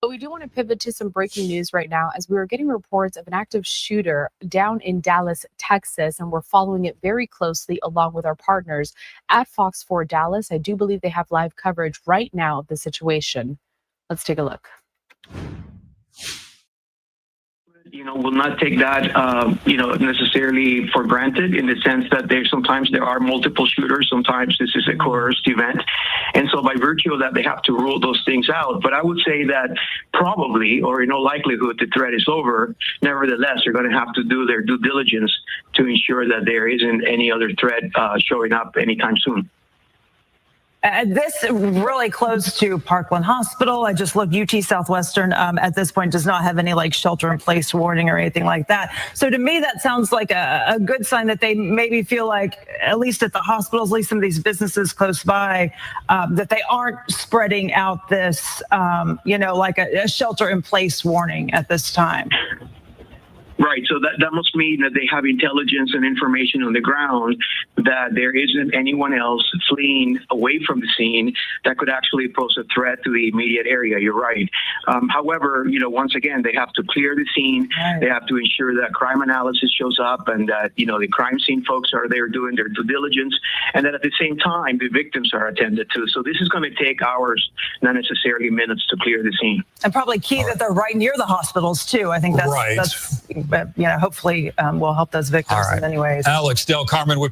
But we do want to pivot to some breaking news right now as we are getting reports of an active shooter down in Dallas, Texas, and we're following it very closely along with our partners at Fox 4 Dallas. I do believe they have live coverage right now of the situation. Let's take a look. Will not take that, necessarily for granted, in the sense that sometimes there are multiple shooters. Sometimes this is a coerced event. And so by virtue of that, they have to rule those things out. But I would say that probably, or in all likelihood, the threat is over. Nevertheless, they're going to have to do their due diligence to ensure that there isn't any other threat showing up anytime soon. This really close to Parkland Hospital. I just looked. UT Southwestern at this point does not have any shelter-in-place warning or anything like that. So to me, that sounds like a good sign that they maybe feel like, at least at the hospitals, at least some of these businesses close by, that they aren't spreading out this, like a shelter-in-place warning at this time. Right. So that must mean that they have intelligence and information on the ground that there isn't anyone else fleeing away from the scene that could actually pose a threat to the immediate area. You're right. However, once again, they have to clear the scene. Right. They have to ensure that crime analysis shows up and that, the crime scene folks are there doing their due diligence, and that at the same time, the victims are attended to. So this is going to take hours, not necessarily minutes, to clear the scene. And probably key that they're right near the hospitals, too. I think that's right. Hopefully will help those victims in many ways. Alex, Del Carmen, we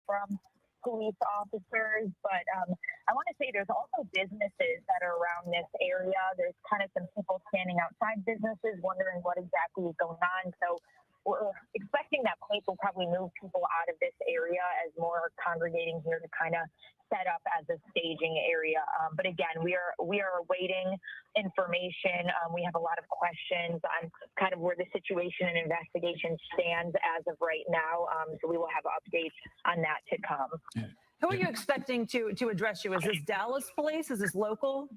From police officers, but I want to say there's also businesses that are around this area. There's kind of some people standing outside businesses wondering what exactly is going on. So we're expecting that police will probably move people out of this area as more are congregating here to kind of set up as a staging area. But again, we are awaiting information. We have a lot of questions on kind of where the situation and investigation stands as of right now. So we will have updates on that to come. Who are you expecting to address you? Is this Dallas police? Is this local?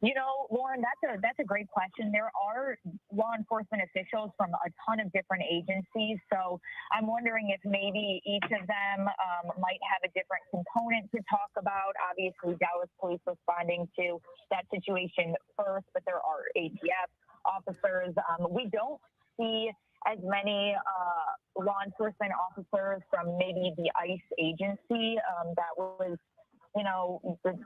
You know, Lauren, that's a great question. There are law enforcement officials from a ton of different agencies. So I'm wondering if maybe each of them might have a different component to talk about. Obviously, Dallas police responding to that situation first, but there are ATF officers. We don't see as many law enforcement officers from maybe the ICE agency that was, you know, the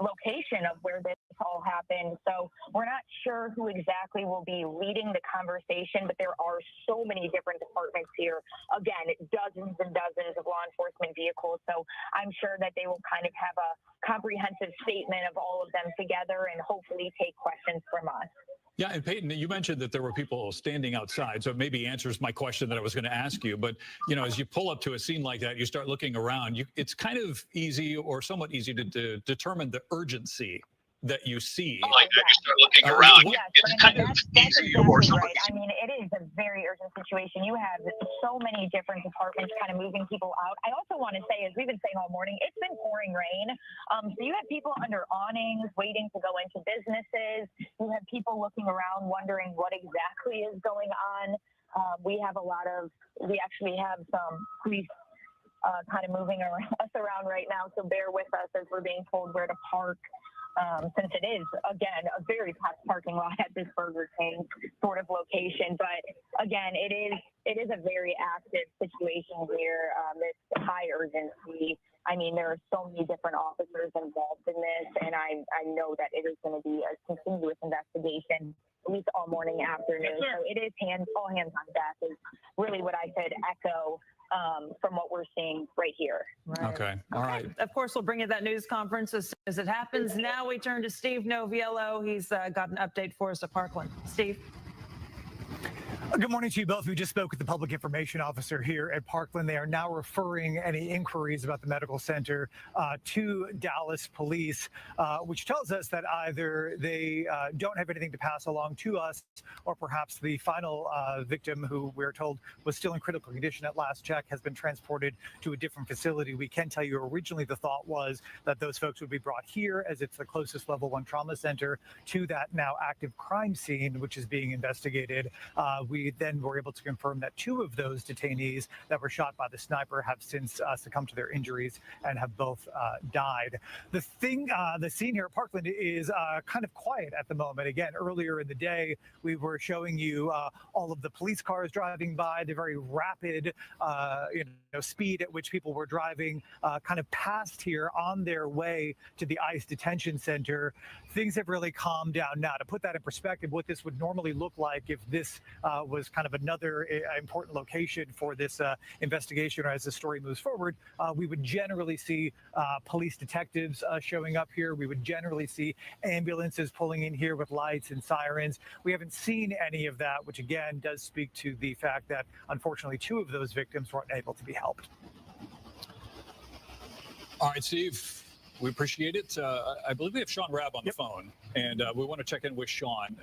location of where this all happened. So we're not sure who exactly will be leading the conversation, but there are so many different departments here. Again, dozens and dozens of law enforcement vehicles. So I'm sure that they will kind of have a comprehensive statement of all of them together and hopefully take questions from us. Yeah, and Peyton, you mentioned that there were people standing outside, so it maybe answers my question that I was going to ask you. But, you know, as you pull up to a scene like that, you start looking around, it's kind of easy or somewhat easy to determine the urgency that you see. Like that, you start looking around. Yes, it's kind of easy or somewhat right. I mean, it is a very urgent situation. You have so many different departments kind of moving people out. I also want to say, as we've been saying all morning, it's been pouring rain. So you have people under awnings waiting to go into businesses. You have people looking around wondering what exactly is going on. We actually have some police kind of moving us around right now. So bear with us as we're being told where to park. Since it is, again, a very packed parking lot at this Burger King sort of location. But again, it is a very active situation here. It's high urgency. I mean, there are so many different officers involved in this, and I know that it is going to be a continuous investigation, at least all morning, afternoon. So it is all hands on deck is really what I could echo from what we're seeing right here. Right. Okay. All right. Of course, we'll bring you that news conference as soon as it happens. Now we turn to Steve Noviello. He's got an update for us at Parkland. Steve. Good morning to you both. We just spoke with the public information officer here at Parkland. They are now referring any inquiries about the medical center to Dallas police, which tells us that either they don't have anything to pass along to us, or perhaps the final victim, who we're told was still in critical condition at last check, has been transported to a different facility. We can tell you originally the thought was that those folks would be brought here, as it's the closest level 1 trauma center to that now active crime scene, which is being investigated. We then were able to confirm that 2 of those detainees that were shot by the sniper have since succumbed to their injuries and have both died. The scene here at Parkland is kind of quiet at the moment. Again, earlier in the day, we were showing you all of the police cars driving by, the very rapid speed at which people were driving kind of past here on their way to the ICE detention center. Things have really calmed down now. To put that in perspective, what this would normally look like if this was kind of another important location for this investigation, or as the story moves forward, we would generally see police detectives showing up here. We would generally see ambulances pulling in here with lights and sirens. We haven't seen any of that, which again does speak to the fact that unfortunately 2 of those victims weren't able to be helped. All right, Steve, we appreciate it. I believe we have Sean Rabb on the phone, and we want to check in with Sean.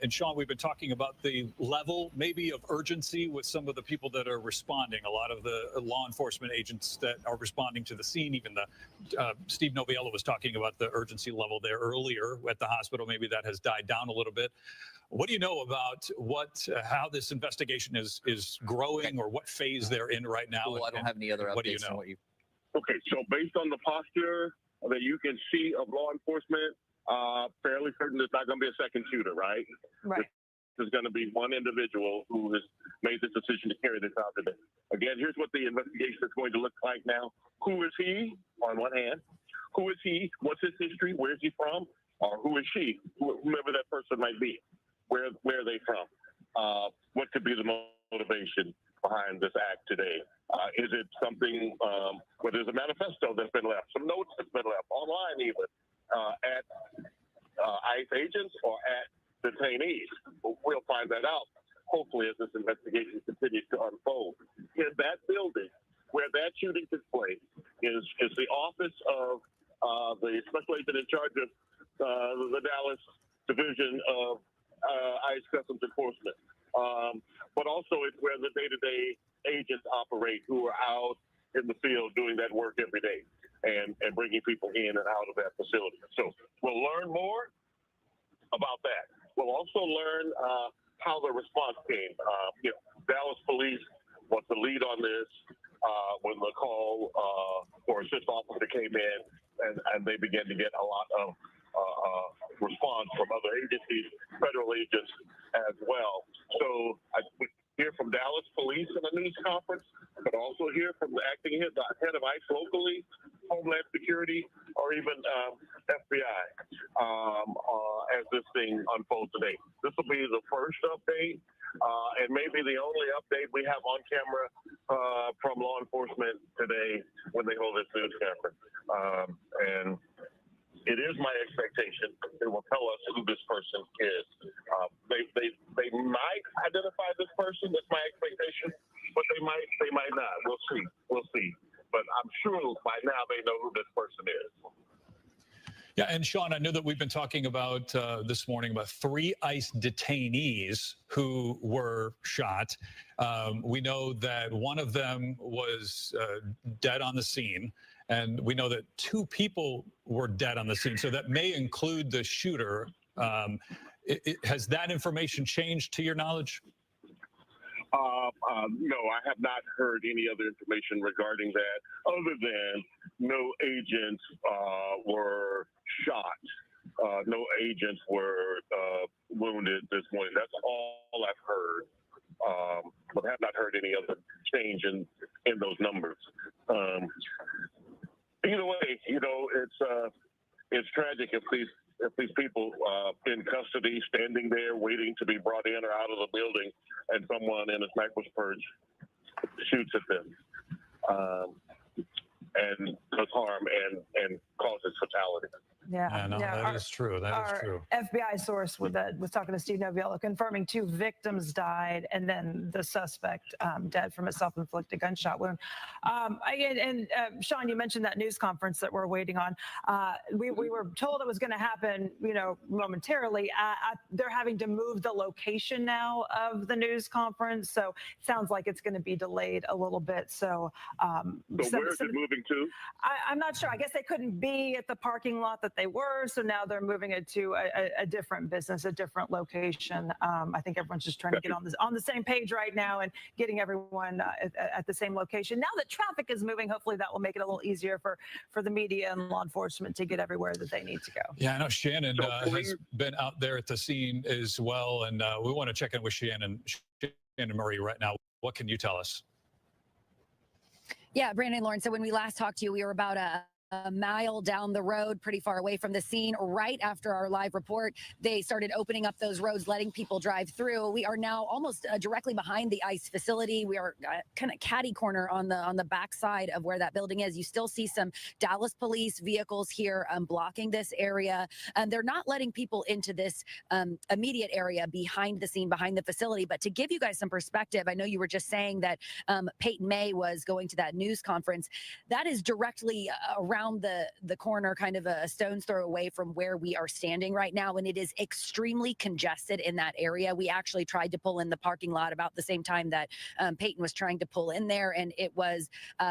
And Sean, we've been talking about the level maybe of urgency with some of the people that are responding. A lot of the law enforcement agents that are responding to the scene, even Steve Noviello was talking about the urgency level there earlier at the hospital. Maybe that has died down a little bit. What do you know about how this investigation is growing, or what phase they're in right now? Well, I don't have any other updates. What do you know? Okay, so based on the posture that you can see of law enforcement, fairly certain there's not going to be a second shooter, right? Right. There's going to be one individual who has made this decision to carry this out today. Again, here's what the investigation is going to look like now. Who is he, on one hand? Who is he? What's his history? Where is he from? Or who is she? Whoever that person might be. Where are they from? What could be the motivation behind this act today? Is it something where there's a manifesto that's been left, some notes that's been left, online even, at ICE agents or at detainees? We'll find that out, hopefully, as this investigation continues to unfold. In that building where that shooting took place is the office of the special agent in charge of the Dallas Division of ICE Customs Enforcement. But also it's where the day-to-day agents operate, who are out in the field doing that work every day and bringing people in and out of that facility. So we'll learn more about that. We'll also learn how the response came. Dallas police was the lead on this when the call for assist officer came in, and they began to get a lot of response from other agencies, federal agents as well. So I hear from Dallas police in a news conference, but also hear from the acting head of ICE locally, Homeland Security, or even FBI as this thing unfolds today. This will be the first update and maybe the only update we have on camera from law enforcement today when they hold this news conference. And it is my expectation they will tell us who this person is. They might identify this person. That's my expectation, but they might not. We'll see. But I'm sure by now they know who this person is. Yeah, and Sean, I know that we've been talking about this morning about 3 ICE detainees who were shot. We know that one of them was dead on the scene, and we know that 2 people were dead on the scene. So that may include the shooter. Has that information changed to your knowledge? No, I have not heard any other information regarding that, other than no agents were shot. No agents were wounded this morning. That's all I've heard, but have not heard any other change in those numbers. Either way, it's tragic if these people in custody, standing there waiting to be brought in or out of the building, and someone in a sniper's perch shoots at them and does harm and causes fatality. Yeah, Yeah, no, yeah, that is true. That is true. FBI source that was talking to Steve Noviello confirming 2 victims died and then the suspect dead from a self-inflicted gunshot wound. Sean, you mentioned that news conference that we're waiting on. We were told it was going to happen, momentarily. They're having to move the location now of the news conference, so it sounds like it's going to be delayed a little bit. So, where is it moving to? I'm not sure. I guess they couldn't be at the parking lot that they were, so now they're moving it to a different business, a different location. I think everyone's just trying to get on the same page right now and getting everyone at the same location. Now that traffic is moving, hopefully that will make it a little easier for the media and law enforcement to get everywhere that they need to go. Yeah, I know Shannon has been out there at the scene as well, and we want to check in with Shannon Murray right now. What can you tell us? Yeah, Brandon, Lauren. So when we last talked to you, we were about a mile down the road, pretty far away from the scene. Right after our live report, they started opening up those roads, letting people drive through. We are now almost directly behind the ICE facility. We are kind of catty corner on the backside of where that building is. You still see some Dallas police vehicles here blocking this area. They're not letting people into this immediate area behind the scene, behind the facility. But to give you guys some perspective, I know you were just saying that Peyton May was going to that news conference. That is directly around the corner, kind of a stone's throw away from where we are standing right now, and it is extremely congested in that area. We actually tried to pull in the parking lot about the same time that Peyton was trying to pull in there, and it was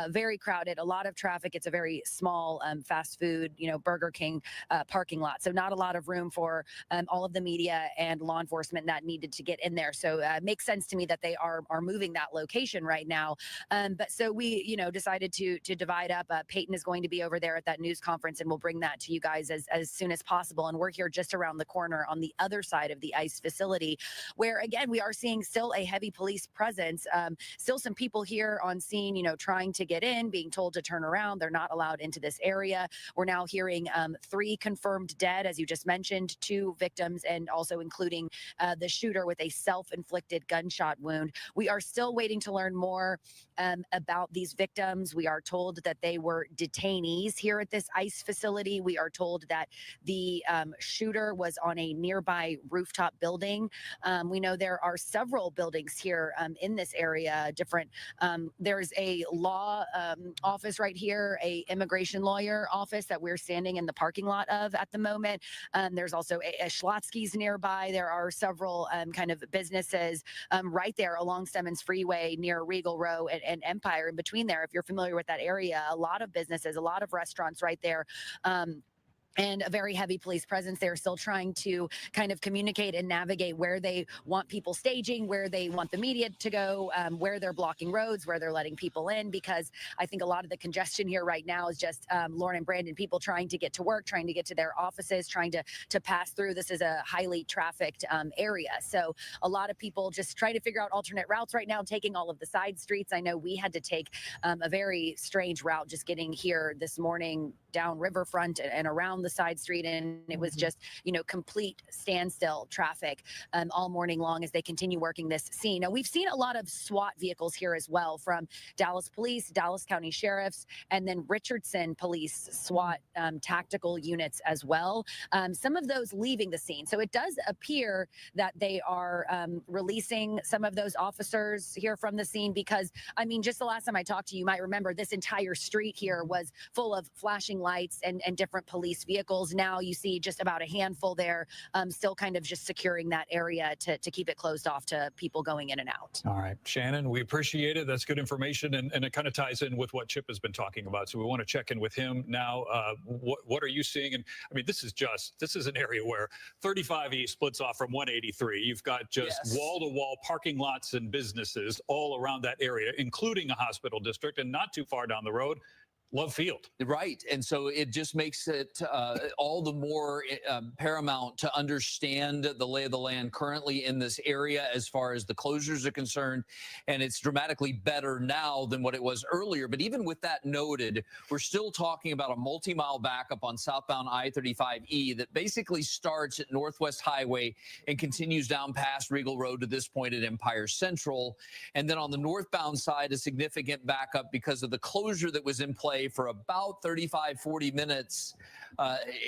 very crowded, a lot of traffic. It's a very small fast food, Burger King parking lot, so not a lot of room for all of the media and law enforcement that needed to get in there. So it makes sense to me that they are moving that location right now. But so we, decided to divide up. Peyton is going to be over there at that news conference, and we'll bring that to you guys as soon as possible. And we're here just around the corner on the other side of the ICE facility, where again we are seeing still a heavy police presence. Still some people here on scene, trying to get in, being told to turn around. They're not allowed into this area. We're now hearing 3 confirmed dead, as you just mentioned, 2 victims, and also including the shooter with a self-inflicted gunshot wound. We are still waiting to learn more about these victims. We are told that they were detainees here at this ICE facility. We are told that the shooter was on a nearby rooftop building. We know there are several buildings here in this area. There's a law office right here, a immigration lawyer office that we're standing in the parking lot of at the moment. There's also a Schlotsky's nearby. There are several kind of businesses right there along Stemmons Freeway near Regal Row and Empire. In between there, if you're familiar with that area, a lot of businesses, a lot of restaurants right there. And a very heavy police presence. They're still trying to kind of communicate and navigate where they want people staging, where they want the media to go, where they're blocking roads, where they're letting people in, because I think a lot of the congestion here right now is just Lauren and Brandon, people trying to get to work, trying to get to their offices, trying to pass through. This is a highly trafficked area. So a lot of people just trying to figure out alternate routes right now, taking all of the side streets. I know we had to take a very strange route just getting here this morning down Riverfront and around the side street, and it was just complete standstill traffic all morning long as they continue working this scene. Now we've seen a lot of SWAT vehicles here as well, from Dallas Police, Dallas County Sheriffs, and then Richardson Police SWAT tactical units as well. Some of those leaving the scene, so it does appear that they are releasing some of those officers here from the scene, because I mean, just the last time I talked to you, you might remember this entire street here was full of flashing lights and different police vehicles. Now you see just about a handful there, still kind of just securing that area to keep it closed off to people going in and out. All right, Shannon, we appreciate it. That's good information, and it kind of ties in with what Chip has been talking about. So we want to check in with him now. What are you seeing? And I mean, this is an area where 35E splits off from 183. You've got just wall-to-wall parking lots and businesses all around that area, including a hospital district, and not too far down the road, Love Field. Right. And so it just makes it all the more paramount to understand the lay of the land currently in this area as far as the closures are concerned. And it's dramatically better now than what it was earlier. But even with that noted, we're still talking about a multi-mile backup on southbound I-35E that basically starts at Northwest Highway and continues down past Regal Road to this point at Empire Central. And then on the northbound side, a significant backup because of the closure that was in place delay for about 35, 40 minutes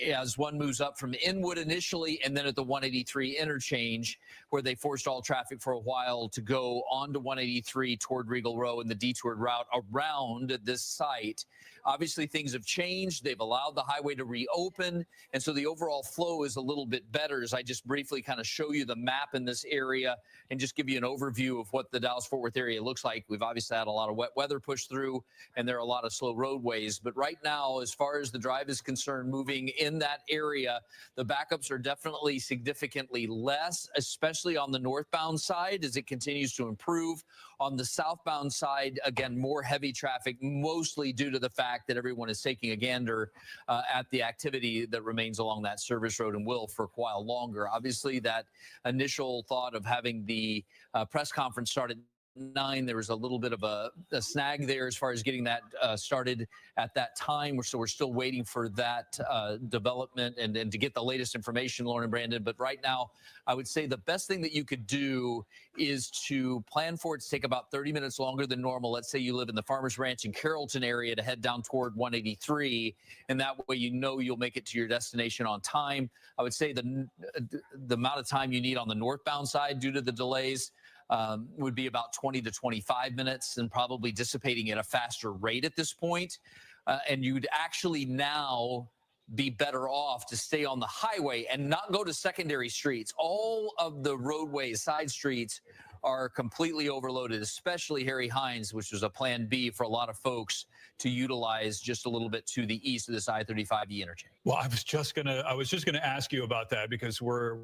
as one moves up from Inwood initially, and then at the 183 interchange, where they forced all traffic for a while to go onto 183 toward Regal Row and the detoured route around this site. Obviously, things have changed. They've allowed the highway to reopen, and so the overall flow is a little bit better. As I just briefly kind of show you the map in this area and just give you an overview of what the Dallas-Fort Worth area looks like. We've obviously had a lot of wet weather push through, and there are a lot of slow roadways. But right now, as far as the drive is concerned, moving in that area, the backups are definitely significantly less, especially on the northbound side as it continues to improve. On the southbound side, again, more heavy traffic, mostly due to the fact that everyone is taking a gander at the activity that remains along that service road and will for a while longer. Obviously, that initial thought of having the press conference start at 9, there was a little bit of a snag there as far as getting that started at that time. So we're still waiting for that development and to get the latest information, Lauren and Brandon. But right now, I would say the best thing that you could do is to plan for it to take about 30 minutes longer than normal. Let's say you live in the Farmers Ranch and Carrollton area to head down toward 183, and that way you know you'll make it to your destination on time. I would say the amount of time you need on the northbound side due to the delays would be about 20 to 25 minutes and probably dissipating at a faster rate at this point. And you'd actually now be better off to stay on the highway and not go to secondary streets. All of the roadways, side streets, are completely overloaded, especially Harry Hines, which was a plan B for a lot of folks to utilize just a little bit to the east of this I-35E interchange. Well, I was just gonna ask you about that, because we're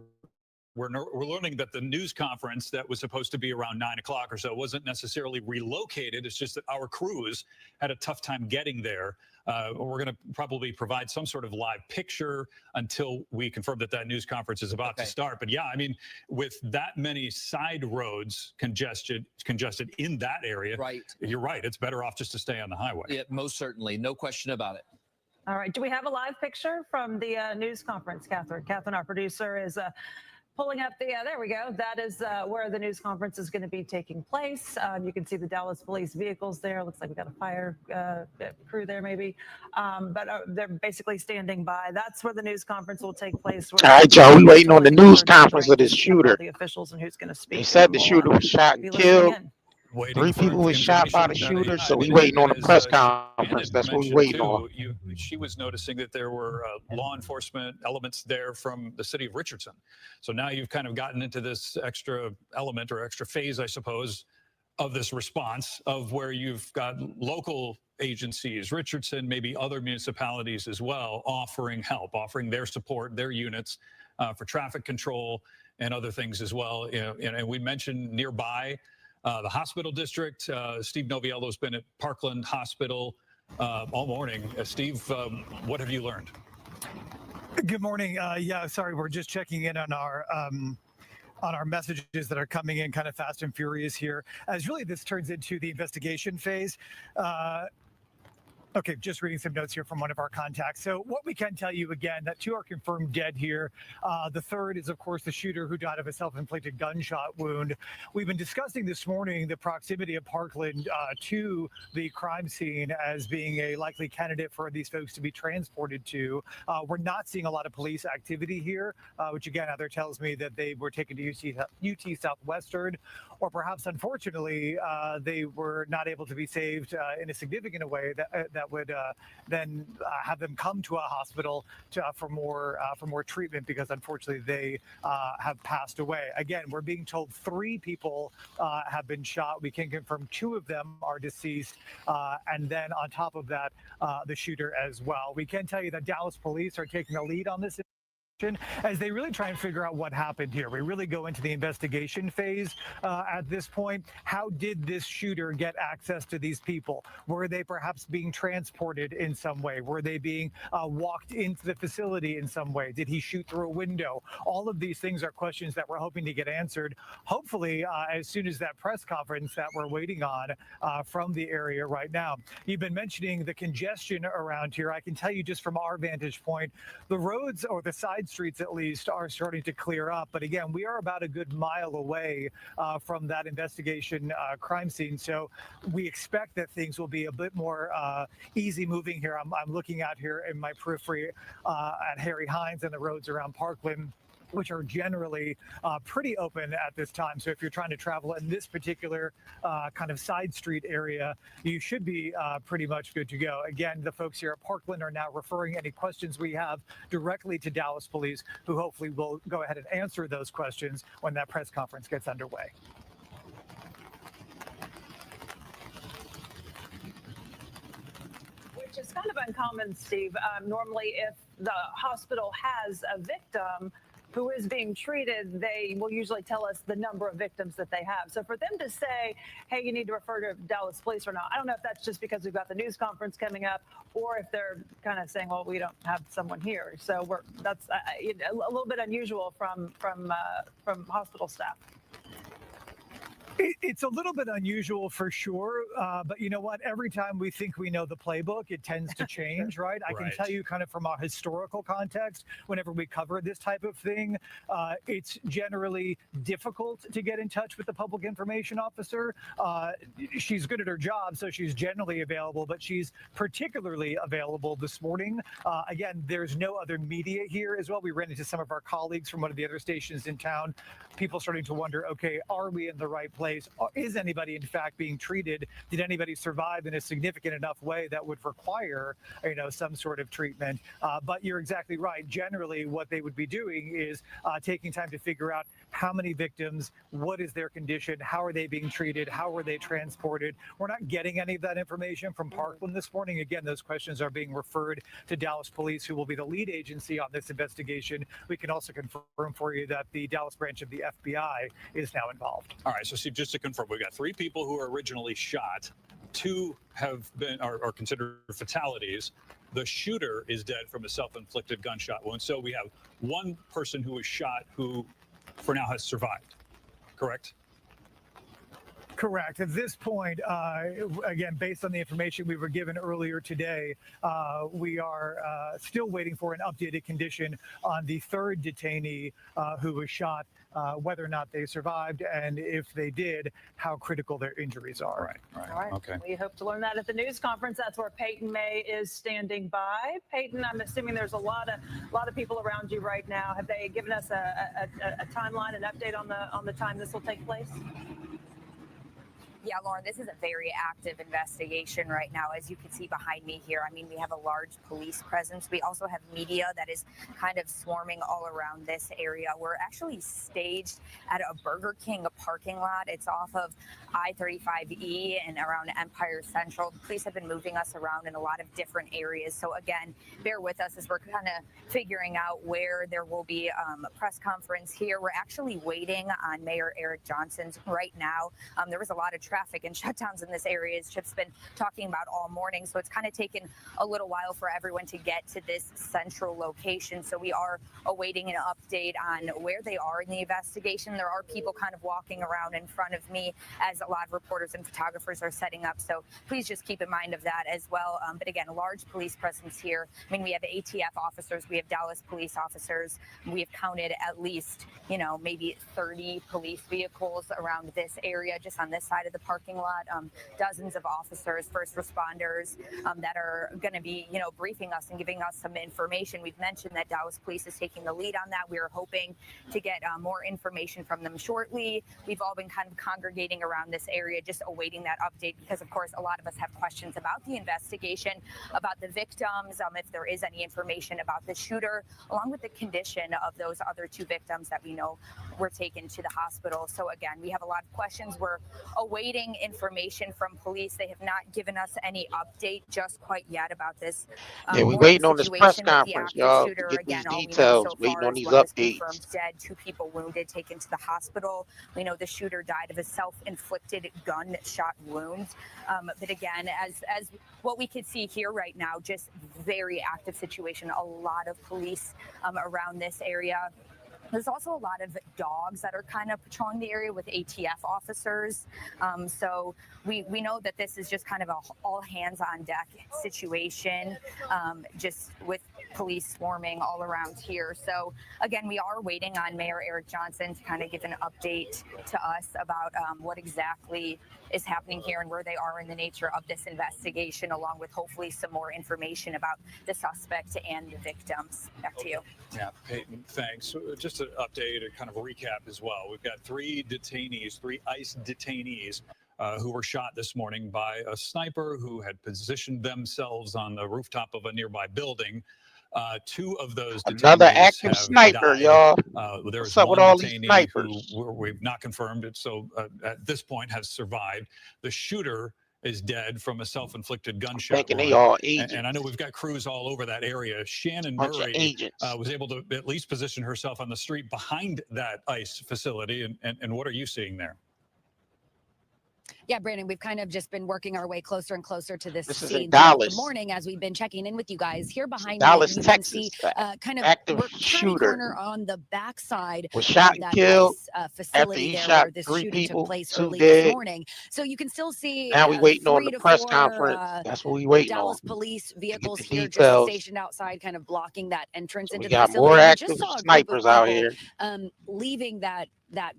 learning that the news conference that was supposed to be around 9 o'clock or so wasn't necessarily relocated. It's just that our crews had a tough time getting there. We're going to probably provide some sort of live picture until we confirm that that news conference is about to start. But yeah, I mean, with that many side roads congested in that area, right? You're right. It's better off just to stay on the highway. Yeah, most certainly. No question about it. All right. Do we have a live picture from the news conference, Catherine? Catherine, our producer, is pulling up the, there we go. That is where the news conference is going to be taking place. You can see the Dallas police vehicles there. Looks like we got a fire crew there maybe. But they're basically standing by. That's where the news conference will take place. All right, Joe, we waiting on the news conference of this shooter. The officials and who's going to speak. They said the shooter was shot and killed. Waiting 3 people was shot by the shooter, so we waiting on the press conference. That's what we waiting on. She was noticing that there were law enforcement elements there from the city of Richardson. So now you've kind of gotten into this extra element or extra phase, I suppose, of this response of where you've got local agencies, Richardson, maybe other municipalities as well, offering help, offering their support, their units for traffic control and other things as well. And we mentioned nearby, the hospital district. Steve Noviello's been at Parkland Hospital all morning. Steve, what have you learned? Good morning. Yeah, sorry, we're just checking in on our messages that are coming in kind of fast and furious here, as really this turns into the investigation phase. Okay, just reading some notes here from one of our contacts. So what we can tell you again, that 2 are confirmed dead here. The 3rd is, of course, the shooter who died of a self-inflicted gunshot wound. We've been discussing this morning the proximity of Parkland to the crime scene as being a likely candidate for these folks to be transported to. We're not seeing a lot of police activity here, which again, either tells me that they were taken to UT Southwestern, or perhaps, unfortunately, they were not able to be saved in a significant way that would then have them come to a hospital for more treatment, because unfortunately they have passed away. Again, we're being told 3 people have been shot. We can confirm 2 of them are deceased, and then on top of that, the shooter as well. We can tell you that Dallas police are taking the lead on this as they really try and figure out what happened here. We really go into the investigation phase at this point. How did this shooter get access to these people? Were they perhaps being transported in some way? Were they being walked into the facility in some way? Did he shoot through a window? All of these things are questions that we're hoping to get answered, hopefully as soon as that press conference that we're waiting on from the area right now. You've been mentioning the congestion around here. I can tell you just from our vantage point, the roads or the side streets at least are starting to clear up. But again, we are about a good mile away from that investigation crime scene. So we expect that things will be a bit more easy moving here. I'm looking out here in my periphery at Harry Hines and the roads around Parkland, which are generally pretty open at this time. So if you're trying to travel in this particular kind of side street area, you should be pretty much good to go. Again, the folks here at Parkland are now referring any questions we have directly to Dallas Police, who hopefully will go ahead and answer those questions when that press conference gets underway. Which is kind of uncommon, Steve. Normally, if the hospital has a victim who is being treated, they will usually tell us the number of victims that they have. So for them to say, hey, you need to refer to Dallas Police or not, I don't know if that's just because we've got the news conference coming up, or if they're kind of saying, well, we don't have someone here. So that's a little bit unusual from hospital staff. It's a little bit unusual for sure, but you know what? Every time we think we know the playbook, it tends to change, right? I can tell you kind of from a historical context, whenever we cover this type of thing, it's generally difficult to get in touch with the public information officer. She's good at her job, so she's generally available, but she's particularly available this morning. Again, there's no other media here as well. We ran into some of our colleagues from one of the other stations in town, people starting to wonder, okay, are we in the right place? Is anybody in fact being treated? Did anybody survive in a significant enough way that would require, some sort of treatment? But you're exactly right. Generally, what they would be doing is taking time to figure out how many victims, what is their condition, how are they being treated, how are they transported. We're not getting any of that information from Parkland this morning. Again, those questions are being referred to Dallas Police, who will be the lead agency on this investigation. We can also confirm for you that the Dallas branch of the FBI is now involved. All right, so Steve, just to confirm, we've got 3 people who were originally shot. 2 are considered fatalities. The shooter is dead from a self-inflicted gunshot wound. So we have 1 person who was shot who, for now, has survived. Correct? Correct. At this point, again, based on the information we were given earlier today, we are still waiting for an updated condition on the 3rd detainee who was shot, whether or not they survived, and if they did, how critical their injuries are. Right. All right. Okay. We hope to learn that at the news conference. That's where Peyton May is standing by. Peyton, I'm assuming there's a lot of people around you right now. Have they given us a timeline, an update on the time this will take place? Yeah, Lauren, this is a very active investigation right now. As you can see behind me here, I mean, we have a large police presence. We also have media that is kind of swarming all around this area. We're actually staged at a Burger King parking lot. It's off of I-35E and around Empire Central. The police have been moving us around in a lot of different areas. So again, bear with us as we're kind of figuring out where there will be a press conference here. We're actually waiting on Mayor Eric Johnson's right now. There was a lot of traffic and shutdowns in this area, as Chip's been talking about all morning. So it's kind of taken a little while for everyone to get to this central location. So we are awaiting an update on where they are in the investigation. There are people kind of walking around in front of me as a lot of reporters and photographers are setting up. So please just keep in mind of that as well. But again, a large police presence here. I mean, we have ATF officers, we have Dallas police officers. We have counted at least, maybe 30 police vehicles around this area, just on this side of the parking lot. Dozens of officers, first responders that are going to be, briefing us and giving us some information. We've mentioned that Dallas Police is taking the lead on that. We are hoping to get more information from them shortly. We've all been kind of congregating around this area, just awaiting that update because, of course, a lot of us have questions about the investigation, about the victims, if there is any information about the shooter, along with the condition of those other 2 victims that we know were taken to the hospital. So again, we have a lot of questions. We're awaiting information from police. They have not given us any update just quite yet about this. Yeah, we're waiting on this press conference, y'all, to get these details. Waiting on these updates. Dead, 2 people wounded, taken to the hospital. We know the shooter died of a self-inflicted gunshot wound. But again, as what we could see here right now, just very active situation. A lot of police around this area. There's also a lot of dogs that are kind of patrolling the area with ATF officers. So we know that this is just kind of a all hands on deck situation, just with police swarming all around here. So again, we are waiting on Mayor Eric Johnson to kind of give an update to us about what exactly is happening here and where they are in the nature of this investigation, along with hopefully some more information about the suspect and the victims. Back to you. Yeah, Peyton, thanks. So just an update, a kind of recap as well. We've got three ICE detainees who were shot this morning by a sniper who had positioned themselves on the rooftop of a nearby building. Two of those another active sniper, y'all. There's What's up one with all these detainee snipers? who we've not confirmed it, so at this point has survived. The shooter is dead from a self-inflicted gunshot Thinking wound. they all agents. And I know we've got crews all over that area. Shannon Bunch of Murray agents. was able to at least position herself on the street behind that ICE facility. And what are you seeing there? Yeah, Brandon, we've kind of just been working our way closer and closer to this This is scene in throughout the Dallas. morning as we've been checking in with you guys. Here behind Dallas, me, you Texas. can see kind of active we're turning shooter corner on the backside was shot of and that killed ICE, after facility he there shot where this 3 shooting people, took place 2 early this dead. morning. So you can still see Now we waiting on 3 the to press 4 conference. That's what we waiting Dallas on. police vehicles the here just details. stationed outside, kind of blocking that entrance So into we the got facility. more And we active just saw a group of snipers out people here. leaving that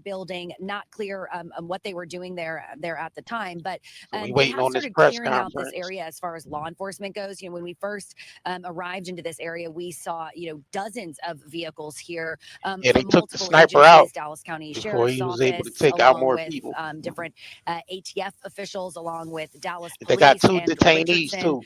building. Not clear what they were doing there at the time, but So we they waiting have on this started press clearing out this conference. area as far as law enforcement goes. You know, when we first arrived into this area, we saw dozens of vehicles here Yeah, they from took the multiple sniper agencies, out Dallas County before Sheriff's he was able to Office, take out along more with people. different ATF officials, along with Dallas They got Police 2 and detainees Richardson too.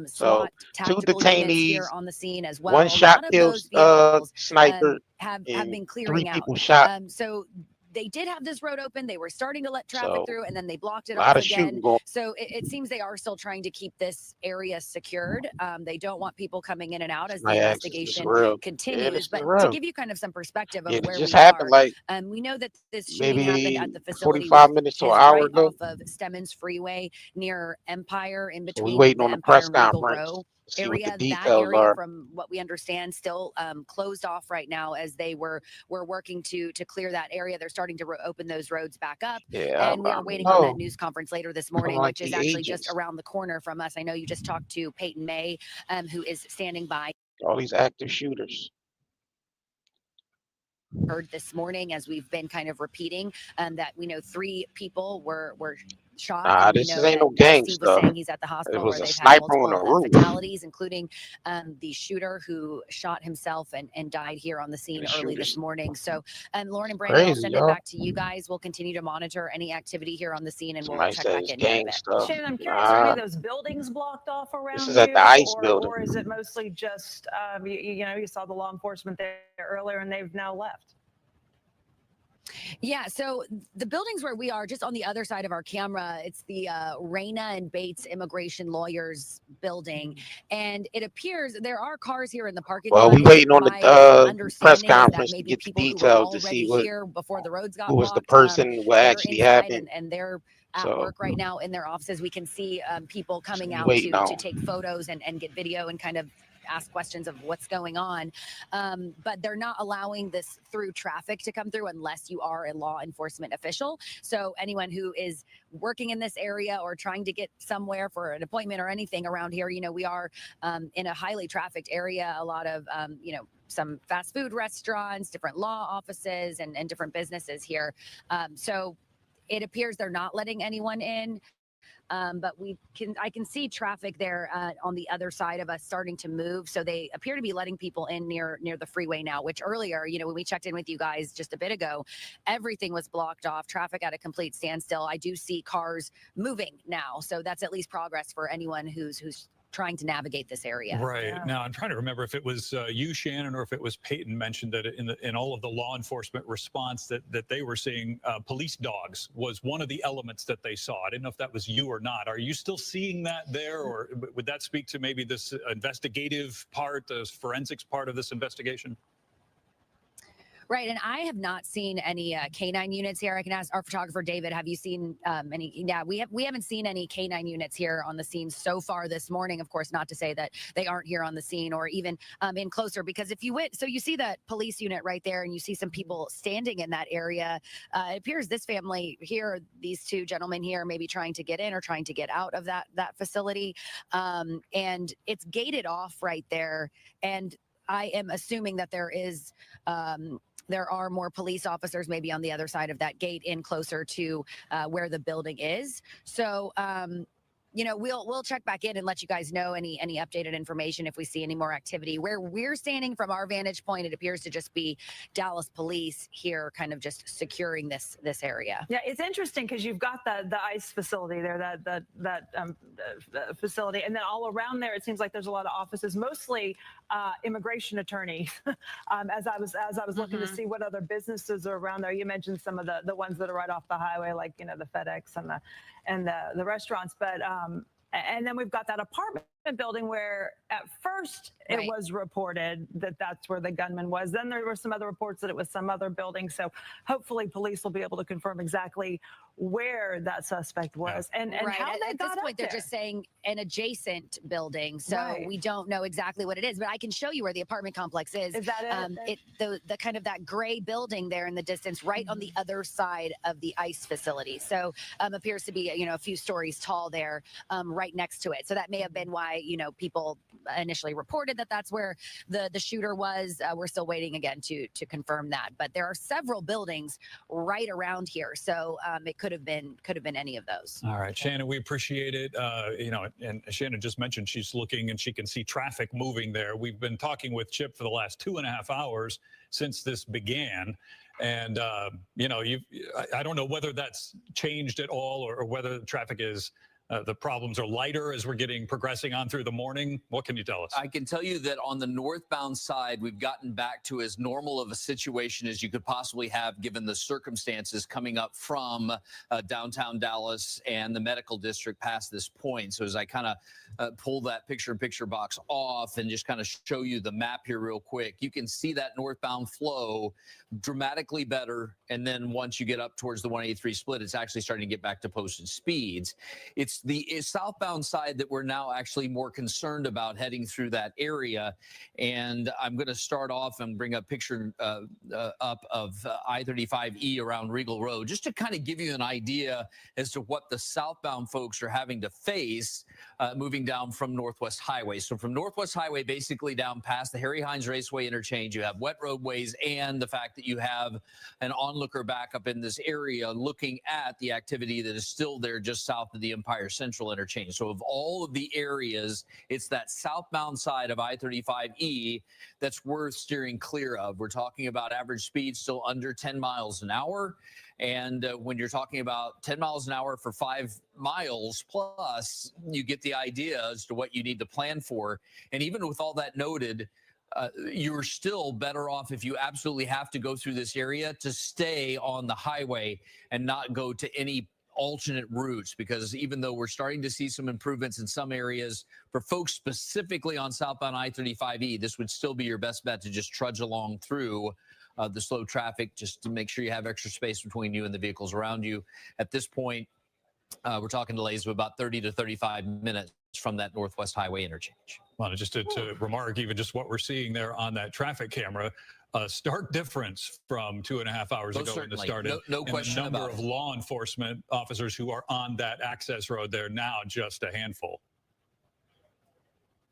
SWAT So 2 tactical units here detainees, on the scene as 1 well. A shot lot of killed those vehicles sniper, have and been 3 clearing out. people shot. So they did have this road open. They were starting to let traffic So through, and then they blocked it a lot off of shooting again. going. So it seems they are still trying to keep this area secured. They don't want people coming in and out as the Somebody asked, is this investigation real? Yeah, continues. this is But to real. give you kind of some perspective Yeah, of it where just we happened are, like we know that this shooting happened at the maybe facility, 45 which minutes to is an hour right ago. off of Stemmons Freeway near Empire, in So we between waiting the on the Empire press and Regal conference Row to see what the area. That details area, are. from what we understand, still closed off right now as they were working to clear that area. They're starting to open those roads back up, Yeah, and we I are don't waiting on that know. news conference later this Come morning, like which is the actually just agents. around the corner from us. I know you just talked to Peyton May, who is standing by. All these active shooters. Heard this morning, as we've been kind of repeating, that we know 3 people were shot, Nah, and we this know ain't no that gang Steve was stuff. saying he's at the It hospital was where a they've had sniper on multiple the roof. fatalities, including the shooter who shot himself and died here on the scene The early this shooters morning. So, Lauren and Brandon, I'll crazy, send it y'all. back to you guys. We'll continue to monitor any activity here on the scene, and we'll Somebody check said back it's in here in a gang bit. stuff. Shannon, I'm curious, are any Nah, of those buildings blocked off this around is at the you, ICE building. or is it mostly just, you saw the law enforcement there earlier and they've now left? Yeah, so the buildings where we are, just on the other side of our camera, it's the Reyna and Bates Immigration Lawyers building. And it appears there are cars here in the parking Well, lot. we waiting on My the press understanding is that conference to maybe get the people who were details to see already here before the roads got who was the blocked, person, what they're actually inside happened. and they're at So work right now in their offices. We can see people coming we out waiting to on. take photos and get video and kind of ask questions of what's going on. But they're not allowing this through traffic to come through unless you are a law enforcement official. So anyone who is working in this area or trying to get somewhere for an appointment or anything around here, we are in a highly trafficked area. A lot of, some fast food restaurants, different law offices, and different businesses here. So it appears they're not letting anyone in. But I can see traffic there on the other side of us starting to move. So they appear to be letting people in near the freeway now, which earlier, when we checked in with you guys just a bit ago, everything was blocked off, traffic at a complete standstill. I do see cars moving now. So that's at least progress for anyone who's trying to navigate this area. Right. Yeah. Now, I'm trying to remember if it was you, Shannon, or if it was Peyton mentioned that in all of the law enforcement response that they were seeing, police dogs was one of the elements that they saw. I didn't know if that was you or not. Are you still seeing that there, or would that speak to maybe this investigative part, the forensics part of this investigation? Right, and I have not seen any canine units here. I can ask our photographer David, have you seen any? Yeah, we haven't seen any canine units here on the scene so far this morning. Of course, not to say that they aren't here on the scene or even in closer, because if you went, so you see that police unit right there, and you see some people standing in that area. It appears this family here, these two gentlemen here, may be trying to get in or trying to get out of that facility, and it's gated off right there. And I am assuming that there are more police officers maybe on the other side of that gate in closer to where the building is. So, you know, we'll check back in and let you guys know any updated information if we see any more activity. Where we're standing from our vantage point, it appears to just be Dallas police here, kind of just securing this area. Yeah, it's interesting because you've got the ICE facility there, that facility, and then all around there, it seems like there's a lot of offices, mostly immigration attorneys. As I was looking to see what other businesses are around there, you mentioned some of the ones that are right off the highway, like, you know, the FedEx and the restaurants, but and then we've got that apartment building where at first it was reported that that's where the gunman was. Then there were some other reports that it was some other building. So hopefully police will be able to confirm exactly where that suspect was and how they at got this point. They're there. just saying an adjacent building, so we don't know exactly what it is. But I can show you where the apartment complex is. Is that it? The kind of that gray building there in the distance, right on the other side of the ICE facility. So appears to be, you know, a few stories tall there, right next to it. So that may have been why, you know, people initially reported that that's where the shooter was. We're still waiting again to confirm that, but there are several buildings right around here, so it could have been any of those. All right, Shannon, we appreciate it. You know, and Shannon just mentioned she's looking and she can see traffic moving there. We've been talking with Chip for the last 2.5 hours since this began. And, you know, I don't know whether that's changed at all or whether the traffic is the problems are lighter as we're progressing on through the morning. What can you tell us? I can tell you that on the northbound side, we've gotten back to as normal of a situation as you could possibly have given the circumstances coming up from downtown Dallas and the medical district past this point. So as I kind of pull that picture-in-picture box off and just kind of show you the map here real quick, you can see that northbound flow dramatically better. And then once you get up towards the 183 split, it's actually starting to get back to posted speeds. It's the southbound side that we're now actually more concerned about heading through that area. And I'm going to start off and bring a picture up of I-35E around Regal Road, just to kind of give you an idea as to what the southbound folks are having to face moving down from Northwest Highway. So from Northwest Highway, basically down past the Harry Hines Raceway interchange, you have wet roadways and the fact that you have an onlooker back up in this area looking at the activity that is still there just south of the Empire Central interchange. So of all of the areas, it's that southbound side of I-35E that's worth steering clear of. We're talking about average speed still under 10 miles an hour. And when you're talking about 10 miles an hour for 5 miles plus, you get the idea as to what you need to plan for. And even with all that noted, you're still better off, if you absolutely have to go through this area, to stay on the highway and not go to any alternate routes, because even though we're starting to see some improvements in some areas for folks specifically on southbound I-35E, this would still be your best bet to just trudge along through the slow traffic, just to make sure you have extra space between you and the vehicles around you. At this point, we're talking delays of about 30 to 35 minutes from that Northwest Highway interchange. Well, just to remark, even just what we're seeing there on that traffic camera, a stark difference from 2.5 hours ago when this started. No question about it. The number of it. law enforcement officers who are on that access road there now, just a handful.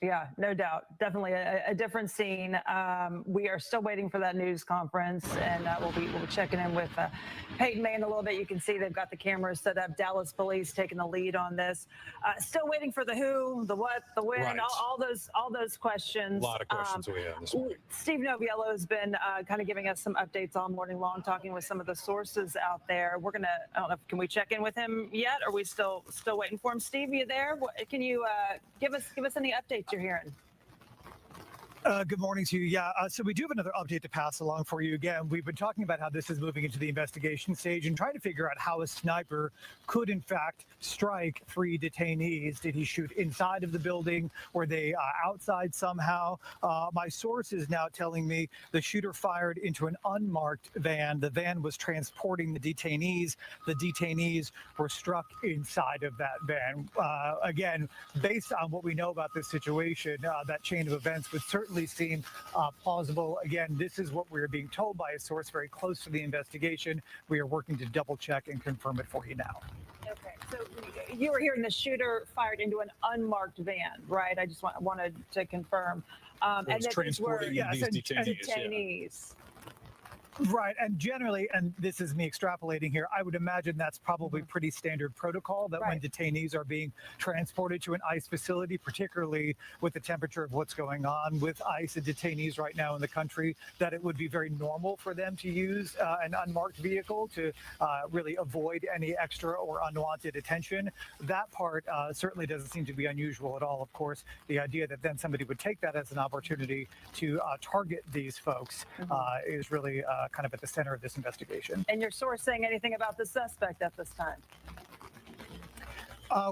Yeah, no doubt. Definitely a different scene. We are still waiting for that news conference, and we'll be checking in with Peyton May in a little bit. You can see they've got the cameras set up. Dallas police taking the lead on this. Still waiting for the who, the what, the when, Right. all those questions. A lot of questions we have this morning. Steve Noviello has been kind of giving us some updates all morning long, talking with some of the sources out there. We're gonna, I don't know, can we check in with him yet? Are we still waiting for him? Steve, you there? Can you give us any updates you're hearing? Good morning to you. Yeah, so we do have another update to pass along for you. Again, we've been talking about how this is moving into the investigation stage and trying to figure out how a sniper could, in fact, strike 3 detainees. Did he shoot inside of the building? Were they outside somehow? My source is now telling me the shooter fired into an unmarked van. The van was transporting the detainees. The detainees were struck inside of that van. Again, based on what we know about this situation, that chain of events would certainly seem plausible. Again, this is what we're being told by a source very close to the investigation. We are working to double check and confirm it for you now. Okay, so you were hearing the shooter fired into an unmarked van, right? I just wanted to confirm. And that transporting these detainees. Right, and generally, and this is me extrapolating here, I would imagine that's probably pretty standard protocol that when detainees are being transported to an ICE facility, particularly with the temperature of what's going on with ICE and detainees right now in the country, that it would be very normal for them to use an unmarked vehicle to really avoid any extra or unwanted attention. That part certainly doesn't seem to be unusual at all. Of course, the idea that then somebody would take that as an opportunity to target these folks is really kind of at the center of this investigation. And your source saying anything about the suspect at this time?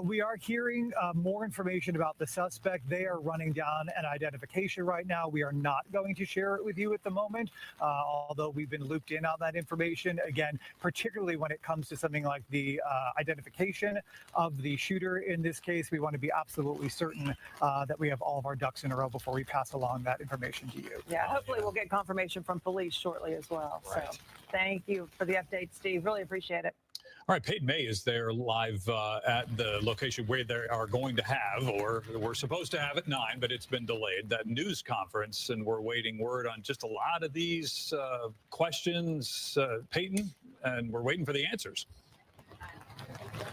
We are hearing more information about the suspect. They are running down an identification right now. We are not going to share it with you at the moment, although we've been looped in on that information. Again, particularly when it comes to something like the identification of the shooter in this case, we want to be absolutely certain that we have all of our ducks in a row before we pass along that information to you. Yeah, hopefully we'll get confirmation from police shortly as well. Right. So thank you for the update, Steve. Really appreciate it. All right, Peyton May is there live at the location where they are going to have, or we're supposed to have at 9, but it's been delayed, that news conference, and we're waiting word on just a lot of these questions, Peyton, and we're waiting for the answers.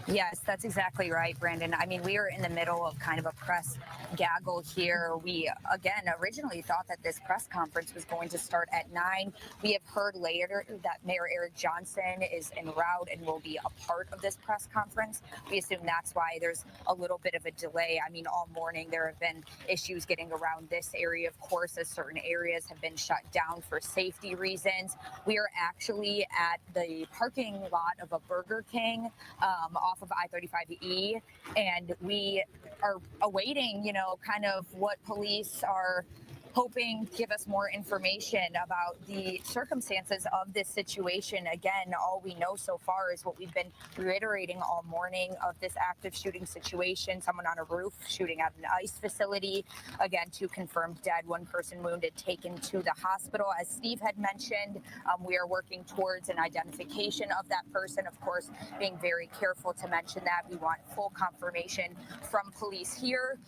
Yes, that's exactly right, Brandon. I mean, we are in the middle of kind of a press gaggle here. We, again, originally thought that this press conference was going to start at 9. We have heard later that Mayor Eric Johnson is en route and will be a part of this press conference. We assume that's why there's a little bit of a delay. I mean, all morning there have been issues getting around this area, of course, as certain areas have been shut down for safety reasons. We are actually at the parking lot of a Burger King off of I-35E, and we are awaiting, you know, kind of what police are hoping to give us more information about the circumstances of this situation. Again, all we know so far is what we've been reiterating all morning of this active shooting situation, someone on a roof shooting at an ICE facility. Again, 2 confirmed dead, 1 person wounded, taken to the hospital. As Steve had mentioned, we are working towards an identification of that person. Of course, being very careful to mention that we want full confirmation from police here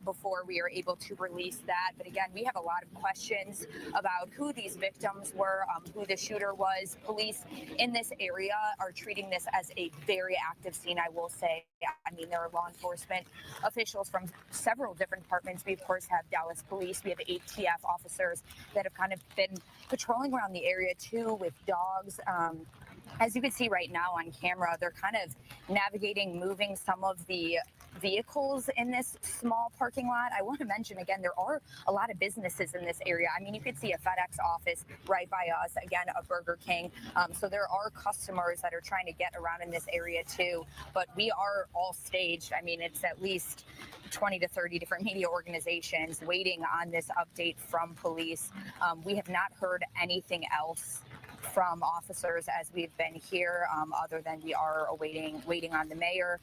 before we are able to release that. But again, we have a lot of questions about who these victims were, who the shooter was. Police in this area are treating this as a very active scene, I will say. I mean, there are law enforcement officials from several different departments. We, of course, have Dallas Police. We have ATF officers that have kind of been patrolling around the area, too, with dogs. As you can see right now on camera, they're kind of navigating, moving some of the vehicles in this small parking lot. I want to mention again, there are a lot of businesses in this area. I mean, you could see a FedEx office right by us, again, a Burger King. So there are customers that are trying to get around in this area too, but we are all staged. I mean, it's at least 20 to 30 different media organizations waiting on this update from police. We have not heard anything else from officers as we've been here, other than we are waiting on the mayor.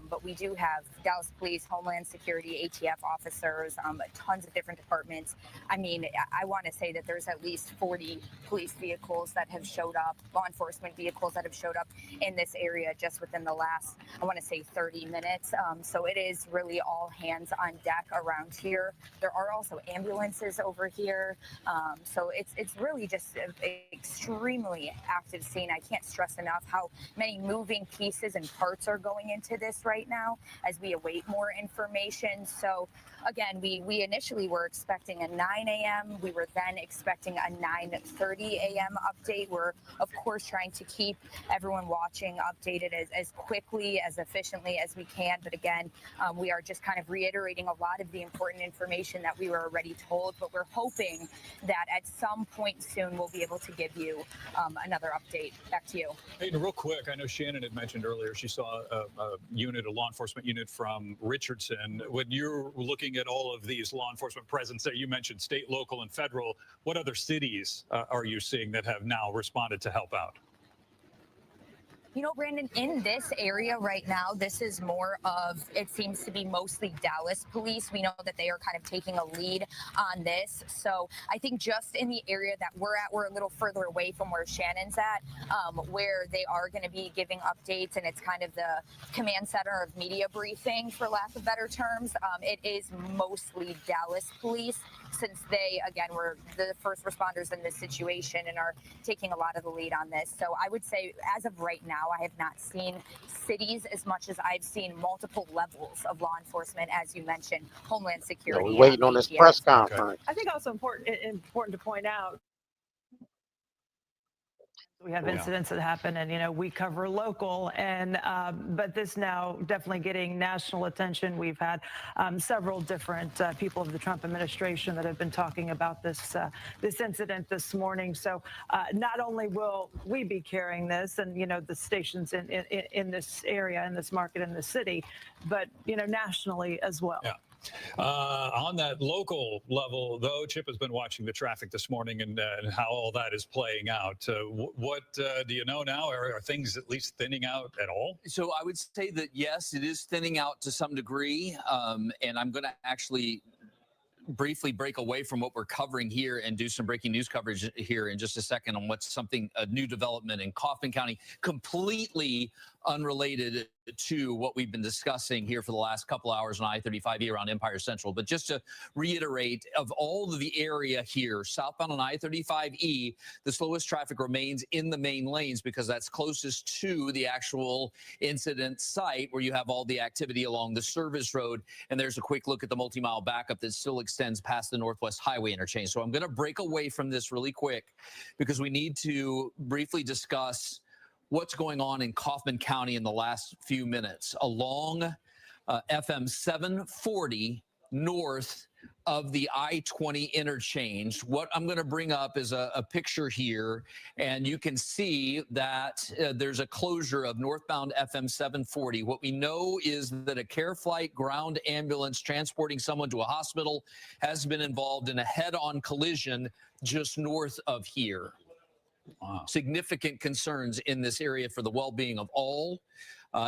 But we do have Dallas Police, Homeland Security, ATF officers, tons of different departments. I mean, I want to say that there's at least 40 police vehicles that have showed up, law enforcement vehicles that have showed up in this area just within the last, I want to say 30 minutes. So it is really all hands on deck around here. There are also ambulances over here. So it's really just extremely extremely active scene. I can't stress enough how many moving pieces and parts are going into this right now as we await more information. So again, we initially were expecting a 9 a.m. We were then expecting a 9:30 a.m. update. We're of course trying to keep everyone watching updated as quickly, as efficiently as we can. But again, we are just kind of reiterating a lot of the important information that we were already told, but we're hoping that at some point soon we'll be able to give you another update. Back to you. Hey, real quick, I know Shannon had mentioned earlier she saw a law enforcement unit from Richardson. When you're looking at all of these law enforcement presence there, you mentioned state, local, and federal. What other cities are you seeing that have now responded to help out? You know, Brandon, in this area right now, this is more of, it seems to be mostly Dallas police. We know that they are kind of taking a lead on this. So I think just in the area that we're at, we're a little further away from where Shannon's at, where they are going to be giving updates, and it's kind of the command center of media briefing, for lack of better terms. It is mostly Dallas police, since they, again, were the first responders in this situation and are taking a lot of the lead on this. So I would say, as of right now, I have not seen cities as much as I've seen multiple levels of law enforcement, as you mentioned, Homeland Security. We're waiting on this press conference. I think also important to point out, we have incidents that happen, and we cover local, and but this now definitely getting national attention. We've had several different people of the Trump administration that have been talking about this incident this morning. So not only will we be carrying this, and the stations in this area, in this market, in the city, but nationally as well. Yeah. On that local level, though, Chip has been watching the traffic this morning and how all that is playing out. What do you know now? Are things at least thinning out at all? So I would say that, yes, it is thinning out to some degree. And I'm going to actually briefly break away from what we're covering here and do some breaking news coverage here in just a second on what's a new development in Kaufman County, completely unrelated to what we've been discussing here for the last couple hours on I-35E around Empire Central. But just to reiterate, of all of the area here, southbound on I-35E, the slowest traffic remains in the main lanes because that's closest to the actual incident site where you have all the activity along the service road. And there's a quick look at the multi-mile backup that still extends past the Northwest Highway interchange. So I'm going to break away from this really quick because we need to briefly discuss what's going on in Kaufman County in the last few minutes along FM 740 north of the I-20 interchange. What I'm going to bring up is a picture here, and you can see that there's a closure of northbound FM 740. What we know is that a Care Flight ground ambulance transporting someone to a hospital has been involved in a head-on collision just north of here. Wow. Significant concerns in this area for the well-being of all.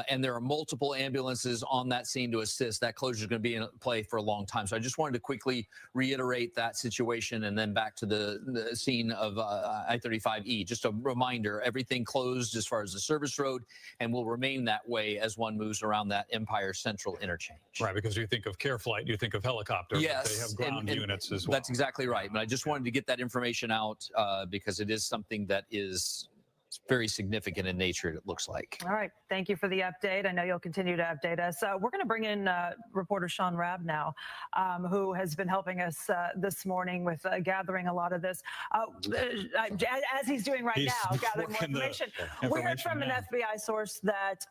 And there are multiple ambulances on that scene to assist. That closure is going to be in play for a long time. So I just wanted to quickly reiterate that situation and then back to the scene of I-35E. Just a reminder, everything closed as far as the service road and will remain that way as one moves around that Empire Central interchange. Right, because you think of Care Flight, you think of helicopters. Yes. They have ground units as well. That's exactly right. But I just wanted to get that information out because it is something that is very significant in nature, it looks like. All right. Thank you for the update. I know you'll continue to update us. We're going to bring in reporter Sean Rabb now, who has been helping us this morning with gathering a lot of this. As he's doing right now, gathering more information. We heard from an FBI source that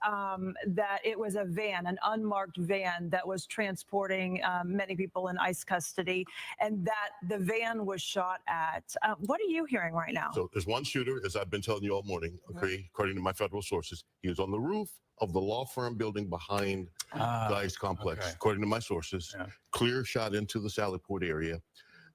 that it was a van, an unmarked van that was transporting many people in ICE custody, and that the van was shot at. What are you hearing right now? So there's one shooter, as I've been telling you all morning, okay, according to my federal sources. He was on the roof of the law firm building behind the ICE complex, according to my sources. Yeah. Clear shot into the Sallyport area.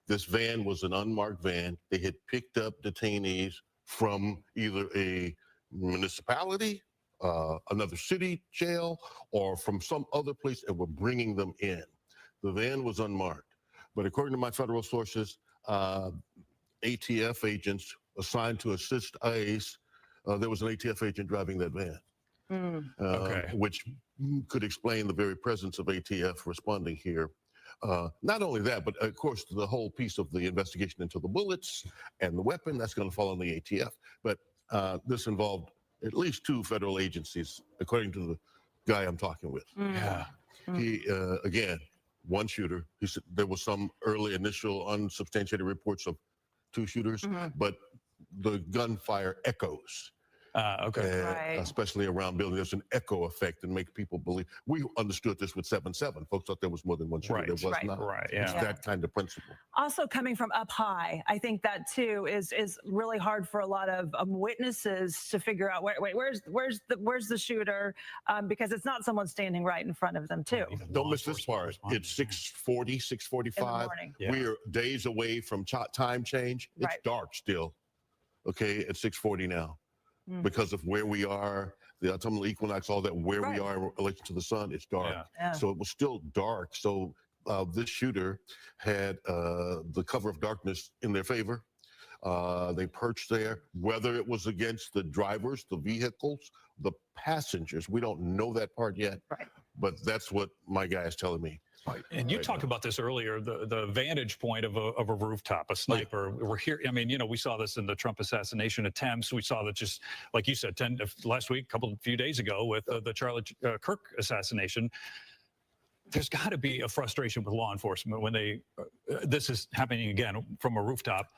This van was an unmarked van. They had picked up detainees from either a municipality, another city jail, or from some other place, and were bringing them in. The van was unmarked. But according to my federal sources, ATF agents assigned to assist ICE, there was an ATF agent driving that van, which could explain the very presence of ATF responding here. Not only that, but of course, the whole piece of the investigation into the bullets and the weapon, that's going to fall on the ATF. But this involved at least 2 federal agencies, according to the guy I'm talking with. Yeah. He, again, one shooter. He said there was some early initial unsubstantiated reports of 2 shooters, but the gunfire echoes. Okay. Especially around buildings, there's an echo effect and make people believe. We understood this with 7/7. Folks thought there was more than one shooter. There was not. Right. It's Yeah. that kind of principle. Also, coming from up high, I think that too is really hard for a lot of witnesses to figure out. Where's the shooter? Because it's not someone standing right in front of them too. Don't miss this part. It's 6:40, 6:45. Yeah. We're days away from time change. It's dark still. Okay, at 6:40 now. Because of where we are, the autumnal equinox, all that, where we are in relation to the sun, it's dark. Yeah. So it was still dark. So this shooter had the cover of darkness in their favor. They perched there, whether it was against the drivers, the vehicles, the passengers. We don't know that part yet, but that's what my guy is telling me. And you talked about this earlier, the vantage point of a rooftop, a sniper. We're here. I mean, we saw this in the Trump assassination attempts. We saw that just like you said, last week, few days ago with the Charlie Kirk assassination. There's got to be a frustration with law enforcement when this is happening again from a rooftop.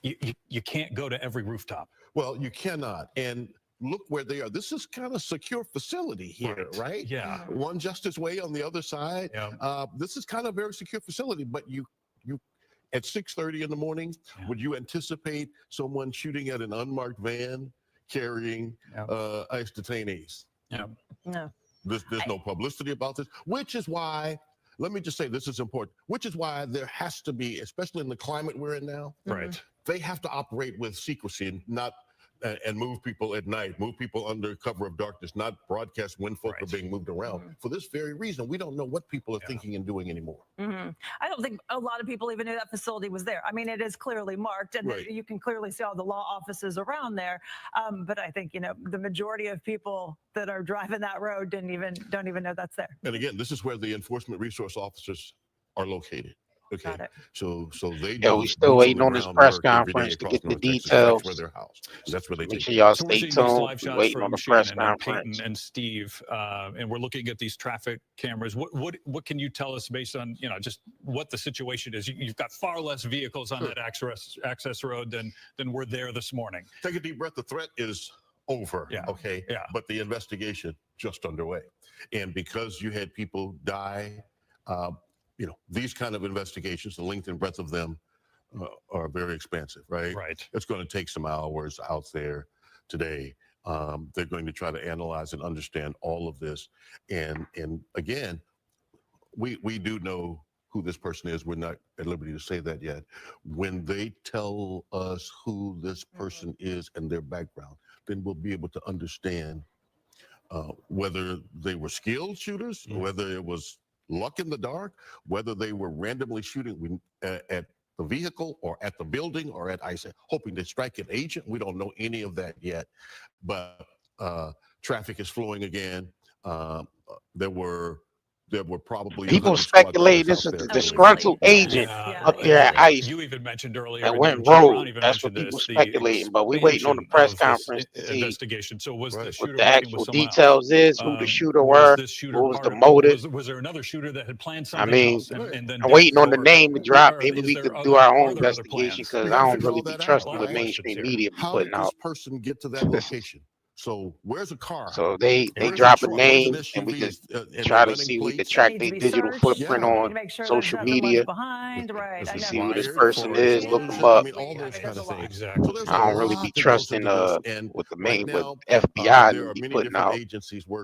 You can't go to every rooftop. Well, you cannot. And look where they are. This is kind of secure facility here, right? Yeah. One Justice Way on the other side. Yeah. This is kind of a very secure facility, but you at 6:30 in the morning, would you anticipate someone shooting at an unmarked van carrying ICE detainees? Yeah. No. There's no publicity about this, which is why, let me just say this is important, which is why there has to be, especially in the climate we're in now, they have to operate with secrecy and not and move people at night, move people under cover of darkness, not broadcast when folk are being moved around. For this very reason, we don't know what people are thinking and doing anymore. I don't think a lot of people even knew that facility was there. I mean, it is clearly marked, and you can clearly see all the law offices around there. But I think the majority of people that are driving that road don't even know that's there. And again, this is where the enforcement resource officers are located. Okay, so they we still waiting on this press conference to get the details. That's where they're housed. That's where they Make take sure y'all So stay we're seeing these tuned. live shots Waiting on from the press Shannon and conference. Peyton and Steve, and we're looking at these traffic cameras. What can you tell us based on just what the situation is? You've got far less vehicles on that access road than were there this morning. Take a deep breath. The threat is over. Okay. But the investigation just underway, and because you had people die. These kind of investigations, the length and breadth of them are very expensive, right? Right. It's going to take some hours out there today. They're going to try to analyze and understand all of this. And again, we do know who this person is. We're not at liberty to say that yet. When they tell us who this person is and their background, then we'll be able to understand whether they were skilled shooters, whether it was luck in the dark, whether they were randomly shooting at the vehicle or at the building or at ICE, hoping to strike an agent. We don't know any of that yet, but traffic is flowing again. There were probably people speculate this is the disgruntled agent up there at ICE. You even mentioned earlier that went rogue. That's what people speculating, but we're waiting on the press conference to see investigation. So was the shooter what the actual details is, who the shooter were, what was the motive. Was there another shooter that had planned something else? And then I'm waiting on the name to drop. Maybe we could do our own investigation, because I don't really be trusting the mainstream media be putting out. How did this person get to that location? So where's a car? So they drop a name, and we could try to see, we could track their digital footprint on social media. To see who this person is, look them up. All those kind of things. Exactly. I don't really be trusting with the main with FBI be putting out.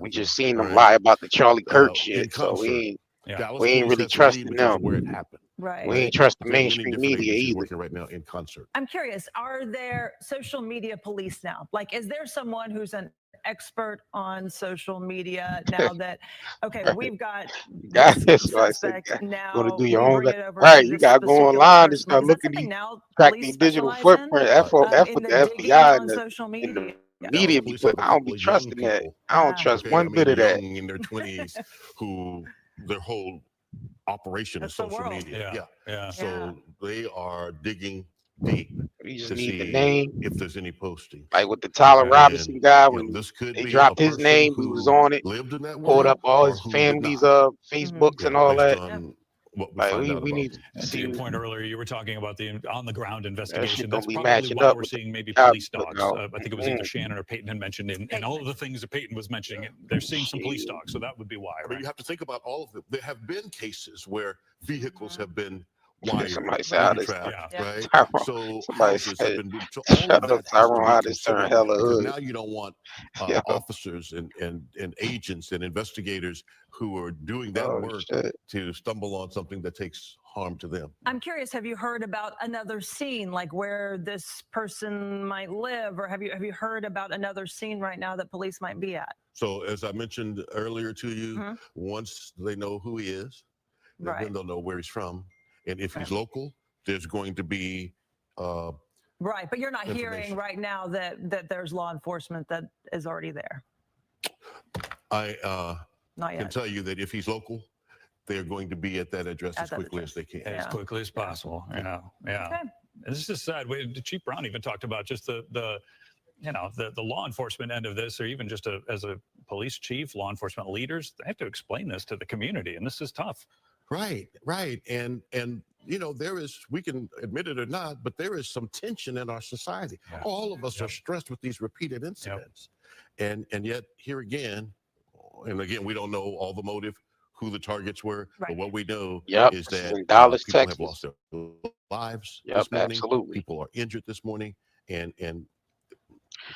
We just seen them lie about the Charlie Kirk shit, so we ain't really trusting them. Where it happened. Right. We ain't trust the mainstream media either. Working right now in concert. I'm curious, are there social media police now? Like, is there someone who's an expert on social media now that, okay, we've got this suspect now. Go to do your own, right? You got to go online and start looking at track the digital footprint. That's what the FBI and the media be putting. I don't be trusting that. I don't trust one bit of that. In their 20s, who their whole operation That's in the social world. media. Yeah. So they are digging deep We just to need the see name. if there's any posting. Like with the Tyler Okay. Robinson guy, You know, when this could they be a dropped his person name, we was who on it, lived in that pulled world up all or his who did family's not. Facebooks and Yeah, all based that. on what we Like find out we about need them. to And to see your point earlier, you were talking about the on-the-ground that shit investigation. gonna That's be probably matching why up we're with the seeing maybe cops police putting dogs. out. I think it was either Shannon or Peyton had mentioned, and all of the things that Peyton was mentioning, they're seeing some police Shit. dogs. So that would be why, I mean, right? you have to think about all of them. There have been cases where vehicles have been wired, Somebody said how booby this trapped, Yeah. right? Tyrone. So Somebody houses have said, been moved. So all shut of up, that has to Tyrone, be how this turned considered hella because hood. now you don't want Yeah. officers and agents and investigators who are doing that Oh work shit. to stumble on something that takes harm to them. I'm curious, have you heard about another scene, like where this person might live, or have you heard about another scene right now that police might be at? So as I mentioned earlier to you, Mhm. once they know who he is, then Right. they'll know where he's from. And if he's Right. local, there's going to be Right, but you're not hearing information. right now that there's law enforcement that is already there. I Not can yet. tell you that if he's local, they're going to be at that address At as that quickly as address. they can. As Yeah. quickly as possible. Yeah. Okay. And this is sad. Chief Brown even talked about just the law enforcement end of this, or even just as a police chief, law enforcement leaders, they have to explain this to the community, and this is tough. Right. And you know, we can admit it or not, but there is some tension in our society. Yeah. All of us are stressed with these repeated incidents. And yet here again, and again, we don't know all the motive, who the targets were, but Right. what we know Yep. is This is that in Dallas, people have Texas. lost their lives Yep, this morning. absolutely. People are injured this morning, and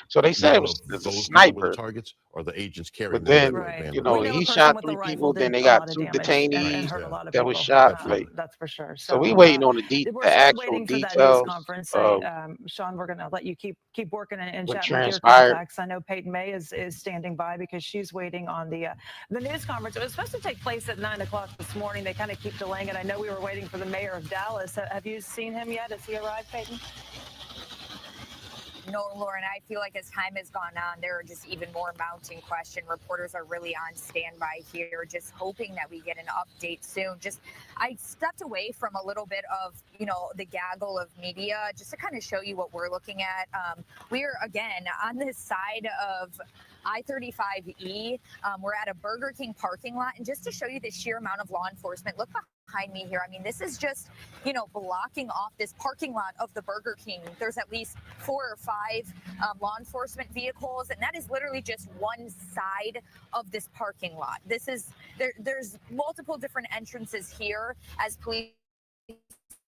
So they said one it was of there's a those people were the sniper, targets or the agents carrying but them then that Right. band. you We know know a he person shot with a 3 rifle people. Then did they a got lot of 2 damage detainees and hurt a lot of that people. was shot. Absolutely. Like, That's for sure. so we waiting on the we're still actual waiting for that news details conference. of Sean, we're going to let you keep working and what chatting with your transpired. contacts. I know Peyton May is standing by because she's waiting on the news conference. It was supposed to take place at 9 o'clock this morning. They kind of keep delaying it. I know we were waiting for the mayor of Dallas. Have you seen him yet? Has he arrived, Peyton? No, Lauren, I feel like as time has gone on, there are just even more mounting questions. Reporters are really on standby here, just hoping that we get an update soon. I stepped away from a little bit of, the gaggle of media just to kind of show you what we're looking at. We're, again, on this side of I-35E. We're at a Burger King parking lot. And just to show you the sheer amount of law enforcement, look behind me here. I mean, this is just, blocking off this parking lot of the Burger King. There's at least 4 or 5 law enforcement vehicles, and that is literally just one side of this parking lot. There's multiple different entrances here as police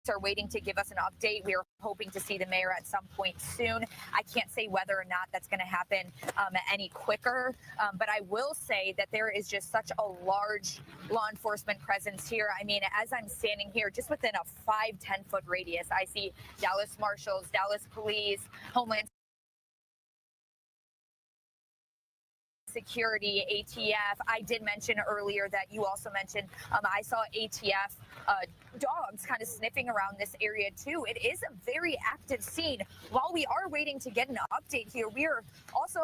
are waiting to give us an update. We are hoping to see the mayor at some point soon. I can't say whether or not that's going to happen any quicker, but I will say that there is just such a large law enforcement presence here. I mean, as I'm standing here, just within a 5-10 foot radius, I see Dallas Marshals, Dallas Police, Homeland Security, ATF. I did mention earlier that you also mentioned I saw ATF dogs kind of sniffing around this area too. It is a very active scene. While we are waiting to get an update here, we are also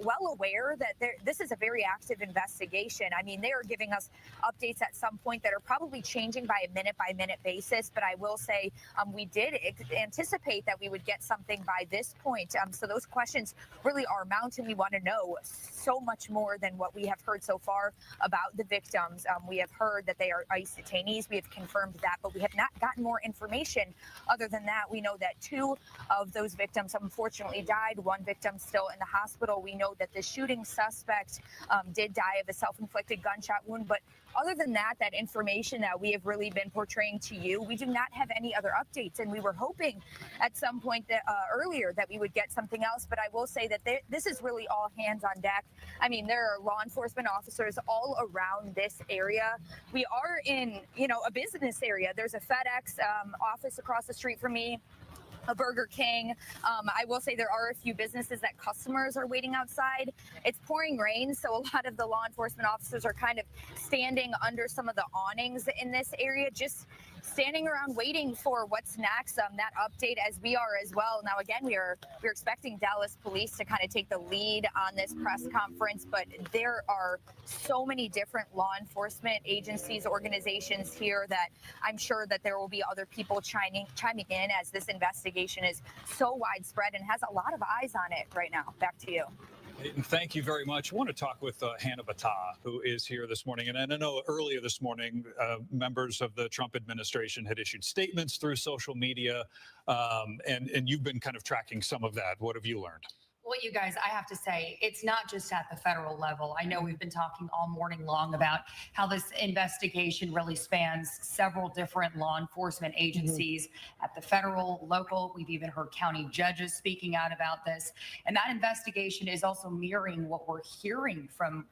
well aware that this is a very active investigation. I mean, they are giving us updates at some point that are probably changing by a minute basis, but I will say we did anticipate that we would get something by this point. So those questions really are mounting. We want to know so much more than what we have heard so far about the victims. We have heard that they are ICE detainees. We have confirmed that, but we have not gotten more information. Other than that, we know that 2 of those victims unfortunately died. 1 victim still in the hospital. We know that the shooting suspect did die of a self-inflicted gunshot wound, but other than that information that we have really been portraying to you, we do not have any other updates. And we were hoping at some point that earlier that we would get something else. But I will say that this is really all hands on deck. I mean, there are law enforcement officers all around this area. We are in, a business area. There's a FedEx office across the street from me. a Burger King. I will say there are a few businesses that customers are waiting outside. It's pouring rain, so a lot of the law enforcement officers are kind of standing under some of the awnings in this area, just standing around waiting for what's next. That update, as we are as well. Now, again, we're expecting Dallas police to kind of take the lead on this press conference, but there are so many different law enforcement agencies, organizations here that I'm sure that there will be other people chiming in as this investigation is so widespread and has a lot of eyes on it right now. Back to you. Thank you very much. I want to talk with Hannah Battah, who is here this morning. And I know earlier this morning, members of the Trump administration had issued statements through social media, and you've been kind of tracking some of that. What have you learned? Well, you guys, I have to say, it's not just at the federal level. I know we've been talking all morning long about how this investigation really spans several different law enforcement agencies at the federal, local. We've even heard county judges speaking out about this. And that investigation is also mirroring what we're hearing from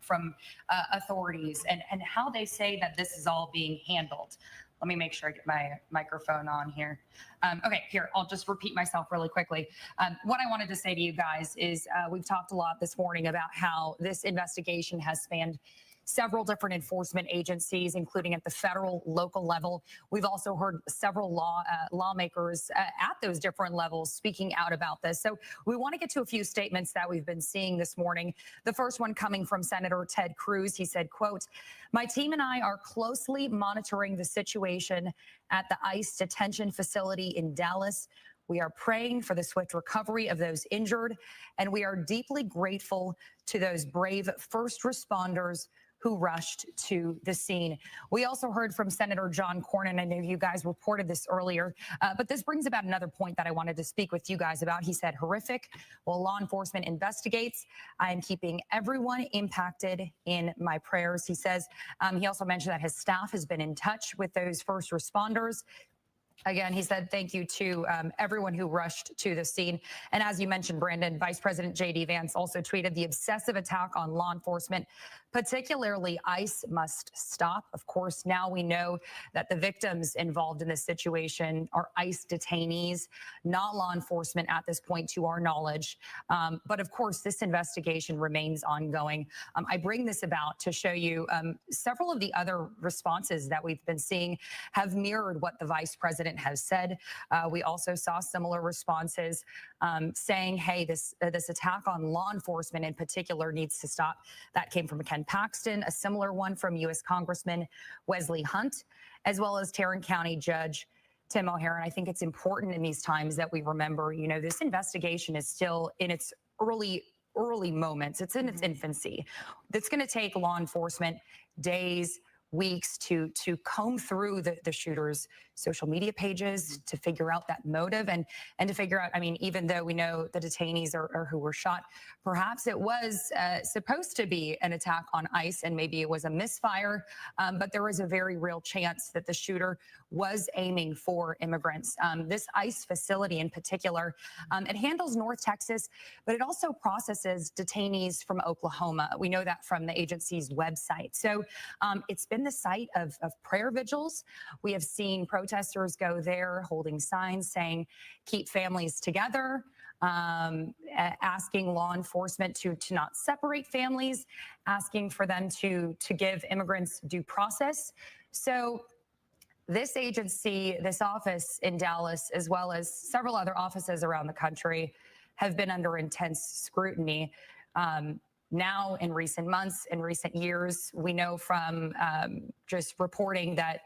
authorities and how they say that this is all being handled. Let me make sure I get my microphone on here. Okay, here, I'll just repeat myself really quickly. What I wanted to say to you guys is we've talked a lot this morning about how this investigation has spanned several different enforcement agencies, including at the federal, local level. We've also heard several lawmakers at those different levels speaking out about this. So we want to get to a few statements that we've been seeing this morning. The first one coming from Senator Ted Cruz. He said, quote, "My team and I are closely monitoring the situation at the ICE detention facility in Dallas. We are praying for the swift recovery of those injured, and we are deeply grateful to those brave first responders who rushed to the scene." We also heard from Senator John Cornyn. I know you guys reported this earlier, but this brings about another point that I wanted to speak with you guys about. He said, horrific. While law enforcement investigates, I am keeping everyone impacted in my prayers. He says, he also mentioned that his staff has been in touch with those first responders. Again, he said thank you to everyone who rushed to the scene. And as you mentioned, Brandon, Vice President J.D. Vance also tweeted, "The obsessive attack on law enforcement, particularly ICE, must stop." Of course, now we know that the victims involved in this situation are ICE detainees, not law enforcement at this point, to our knowledge. But of course, this investigation remains ongoing. I bring this about to show you several of the other responses that we've been seeing have mirrored what the Vice President has said. We also saw similar responses saying, hey, this attack on law enforcement in particular needs to stop. That came from Ken Paxton, a similar one from U.S. Congressman Wesley Hunt, as well as Tarrant County Judge Tim O'Hara. And I think it's important in these times that we remember, you know, this investigation is still in its early moments. It's in its infancy. It's going to take law enforcement days, weeks to comb through the shooter's social media pages to figure out that motive and to figure out, I mean, even though we know the detainees are who were shot, perhaps it was supposed to be an attack on ICE and maybe it was a misfire, but there was a very real chance that the shooter was aiming for immigrants. This ICE facility in particular, it handles North Texas, but it also processes detainees from Oklahoma. We know that from the agency's website. So it's been the site of prayer vigils. We have seen protesters go there holding signs saying, keep families together, asking law enforcement to not separate families, asking for them to give immigrants due process. So this agency, this office in Dallas, as well as several other offices around the country, have been under intense scrutiny. Now, in recent months, in recent years, we know from just reporting that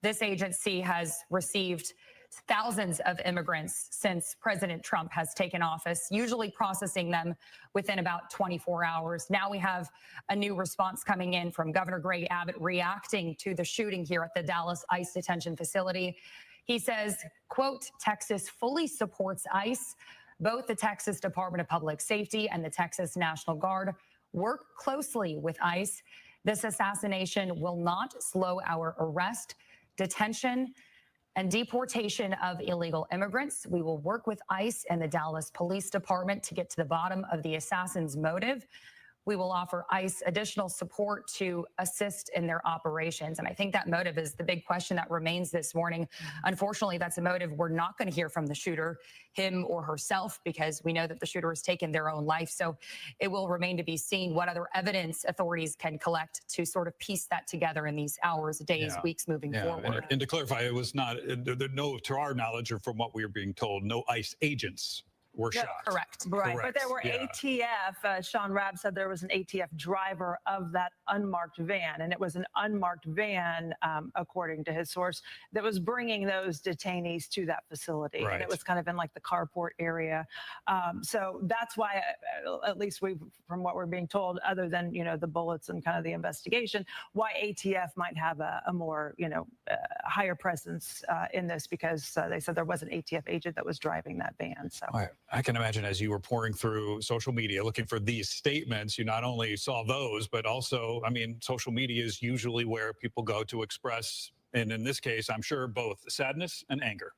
this agency has received thousands of immigrants since President Trump has taken office, usually processing them within about 24 hours. Now we have a new response coming in from Governor Greg Abbott reacting to the shooting here at the Dallas ICE detention facility. He says, quote, "Texas fully supports ICE. Both the Texas Department of Public Safety and the Texas National Guard work closely with ICE. This assassination will not slow our arrest, detention, and deportation of illegal immigrants. We will work with ICE and the Dallas Police Department to get to the bottom of the assassin's motive. we will offer ICE additional support to assist in their operations. And I think that motive is the big question that remains this morning. Unfortunately, that's a motive we're not going to hear from the shooter, him or herself, because we know that the shooter has taken their own life. So it will remain to be seen what other evidence authorities can collect to sort of piece that together in these hours, days, weeks moving forward. And to clarify, it was not, no, to our knowledge or from what we were being told, no ICE agents were shot. Correct. Right, but there were ATF, Sean Rabb said there was an ATF driver of that unmarked van, and it was an unmarked van, according to his source, that was bringing those detainees to that facility. Right. And it was kind of in like the carport area. So that's why, at least from what we're being told, other than, you know, the bullets and kind of the investigation, why ATF might have a more, you know, higher presence in this, because they said there was an ATF agent that was driving that van. So. I can imagine as you were pouring through social media looking for these statements, you not only saw those, but also, I mean, social media is usually where people go to express, and in this case, I'm sure both sadness and anger.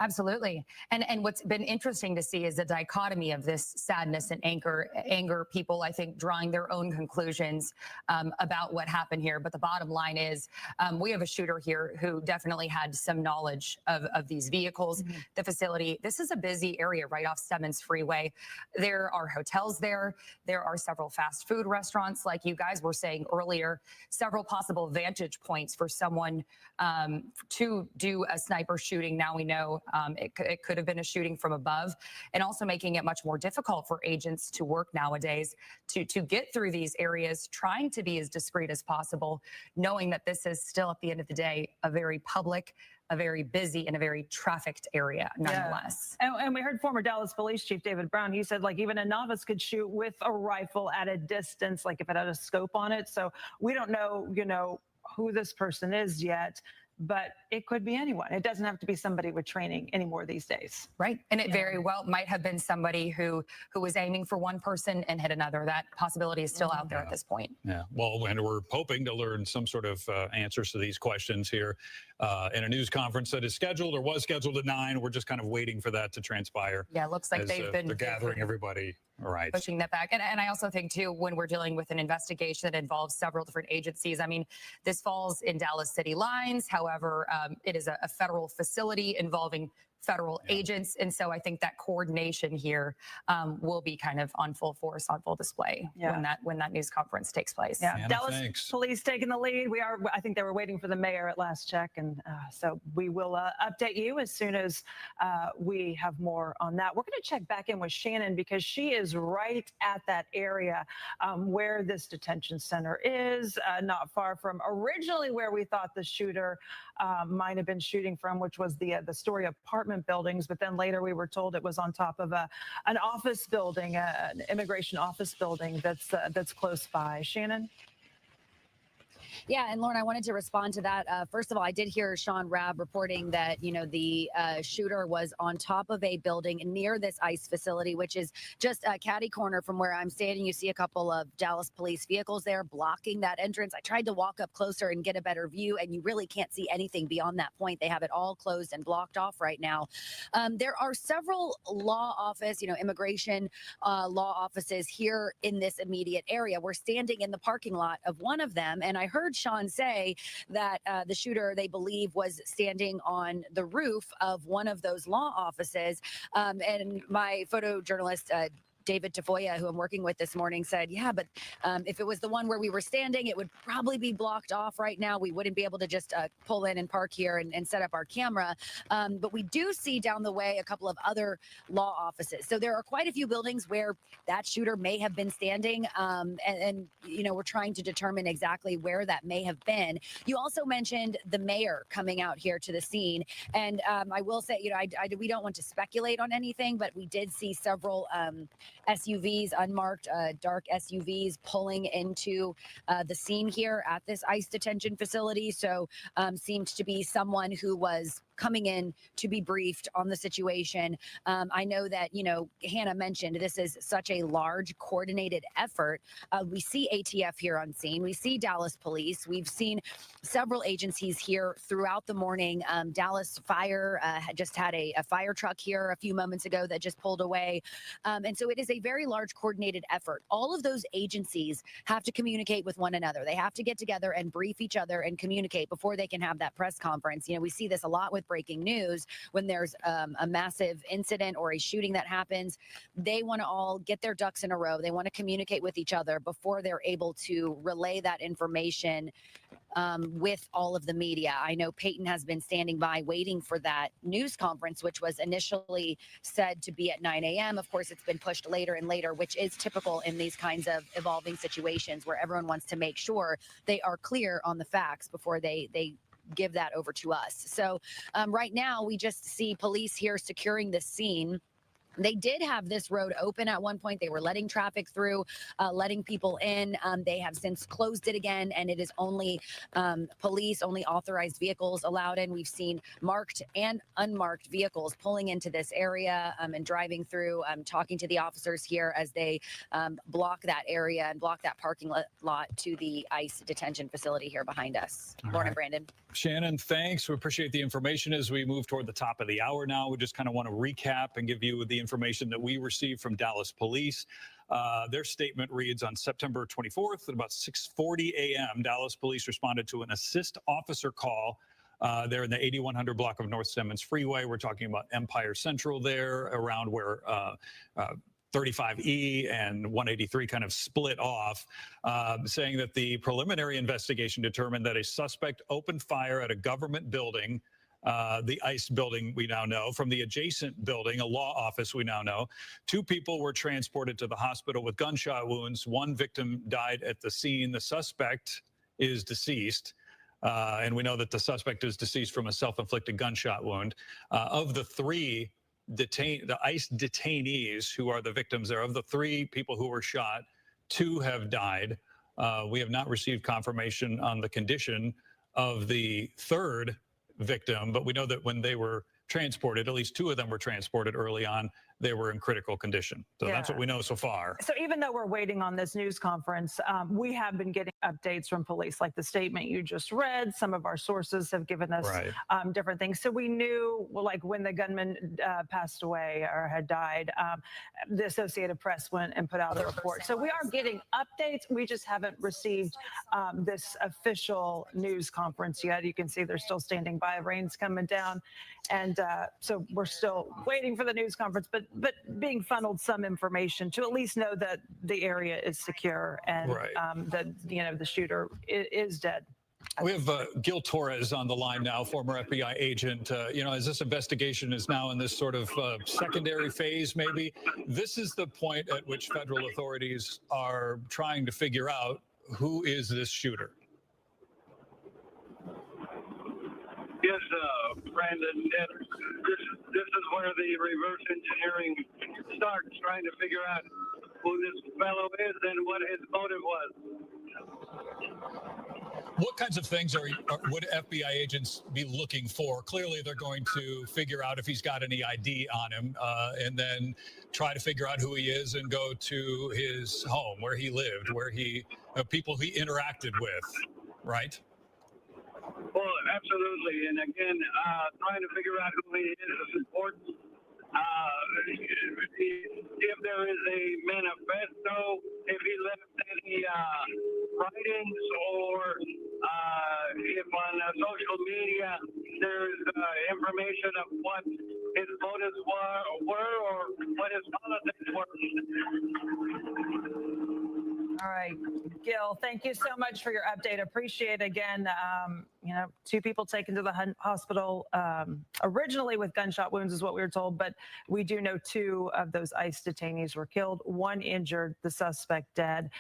Absolutely. And what's been interesting to see is the dichotomy of this sadness and anger, people, I think, drawing their own conclusions about what happened here. But the bottom line is we have a shooter here who definitely had some knowledge of these vehicles, the facility. This is a busy area right off Stemmons Freeway. There are hotels there. There are several fast food restaurants, like you guys were saying earlier, several possible vantage points for someone to do a sniper shooting. Now we know it could have been a shooting from above, and also making it much more difficult for agents to work nowadays to get through these areas, trying to be as discreet as possible, knowing that this is still at the end of the day a very public, a very busy, and a very trafficked area nonetheless. And we heard former Dallas Police Chief David Brown. He said, like, even a novice could shoot with a rifle at a distance, like if it had a scope on it. So we don't know, you know, who this person is yet, but it could be anyone. It doesn't have to be somebody with training anymore these days. Right. And it very well might have been somebody who was aiming for one person and hit another. That possibility is still out there at this point. Yeah. Well, and we're hoping to learn some sort of answers to these questions here in a news conference that is scheduled or was scheduled at 9. We're just kind of waiting for that to transpire. Yeah, it looks like they've been they're gathering everybody. All right. Pushing that back. And I also think, too, when we're dealing with an investigation that involves several different agencies, I mean, this falls in Dallas city lines. However, it is a federal facility involving federal agents. And so I think that coordination here will be kind of on full force, on full display when that news conference takes place. Yeah, Anna, Dallas thanks. Police taking the lead. I think they were waiting for the mayor at last check. And so we will update you as soon as we have more on that. We're going to check back in with Shannon, because she is right at that area where this detention center is, not far from originally where we thought the shooter might have been shooting from, which was the Story apartment buildings. But then later we were told it was on top of an office building, an immigration office building that's close by. Shannon? Yeah, and Lauren, I wanted to respond to that. First of all, I did hear Sean Rabb reporting that, you know, the shooter was on top of a building near this ICE facility, which is just a catty corner from where I'm standing. You see a couple of Dallas police vehicles there blocking that entrance. I tried to walk up closer and get a better view, and you really can't see anything beyond that point. They have it all closed and blocked off right now. There are several law office, immigration law offices here in this immediate area. We're standing in the parking lot of one of them, and I heard Sean say that the shooter, they believe, was standing on the roof of one of those law offices. And my photojournalist, David Tafoya, who I'm working with this morning, said, yeah, but if it was the one where we were standing, it would probably be blocked off right now. We wouldn't be able to just pull in and park here and set up our camera. But we do see down the way a couple of other law offices. So there are quite a few buildings where that shooter may have been standing. And we're trying to determine exactly where that may have been. You also mentioned the mayor coming out here to the scene. And I will say, we don't want to speculate on anything, but we did see several SUVs, unmarked dark SUVs, pulling into the scene here at this ICE detention facility. So seemed to be someone who was coming in to be briefed on the situation. I know that, Hannah mentioned this is such a large coordinated effort. We see ATF here on scene. We see Dallas Police. We've seen several agencies here throughout the morning. Dallas Fire just had a fire truck here a few moments ago that just pulled away. And so it is a very large coordinated effort. All of those agencies have to communicate with one another. They have to get together and brief each other and communicate before they can have that press conference. You know, we see this a lot with breaking news when there's a massive incident or a shooting that happens. They want to all get their ducks in a row. They want to communicate with each other before they're able to relay that information with all of the media. I know Peyton has been standing by waiting for that news conference, which was initially said to be at 9 a.m. Of course, it's been pushed later and later, which is typical in these kinds of evolving situations where everyone wants to make sure they are clear on the facts before they give that over to us. So right now, we just see police here securing the scene. They did have this road open at one point. They were letting traffic through, letting people in. They have since closed it again, and it is only police, only authorized vehicles allowed in. We've seen marked and unmarked vehicles pulling into this area and driving through, talking to the officers here as they block that area and block that parking lot to the ICE detention facility here behind us. Morning, Brandon. Shannon, thanks. We appreciate the information as we move toward the top of the hour now. We just kind of want to recap and give you the information that we received from Dallas police. Their statement reads, on September 24th at about 6:40 a.m., Dallas police responded to an assist officer call there in the 8100 block of North Stemmons Freeway. We're talking about Empire Central there, around where 35E and 183 kind of split off, saying that the preliminary investigation determined that a suspect opened fire at a government building, the ICE building, we now know, from the adjacent building, a law office, we now know. 2 people were transported to the hospital with gunshot wounds. 1 victim died at the scene. The suspect is deceased. And we know that the suspect is deceased from a self-inflicted gunshot wound. Of the 3 the ICE detainees who are the victims there, of the 3 people who were shot, 2 have died. We have not received confirmation on the condition of the 3rd victim, but we know that when they were transported, at least 2 of them were transported early on, they were in critical condition. So that's what we know so far. So even though we're waiting on this news conference, we have been getting updates from police, like the statement you just read. Some of our sources have given us different things. So we knew, well, like when the gunman passed away or had died, the Associated Press went and put out a report. So we are getting updates. We just haven't received this official news conference yet. You can see they're still standing by. Rain's coming down. And so we're still waiting for the news conference, but being funneled some information to at least know that the area is secure and that, you know, the shooter is dead. We have Gil Torres on the line now, former FBI agent. You know, as this investigation is now in this sort of secondary phase, maybe, this is the point at which federal authorities are trying to figure out who is this shooter. Yes, Brandon, this is where the reverse engineering starts, trying to figure out who this fellow is and what his motive was. What kinds of things would FBI agents be looking for? Clearly, they're going to figure out if he's got any ID on him, and then try to figure out who he is and go to his home, where he lived, where he, people he interacted with, right? Well, absolutely. And again, trying to figure out who he is important. If there is a manifesto, if he left any writings, or if on social media there's information of what his motives were or what his politics were. All right, Gil, thank you so much for your update. Appreciate it again. You know, 2 people taken to the hospital originally with gunshot wounds is what we were told, but we do know 2 of those ICE detainees were killed, 1 injured, the suspect dead.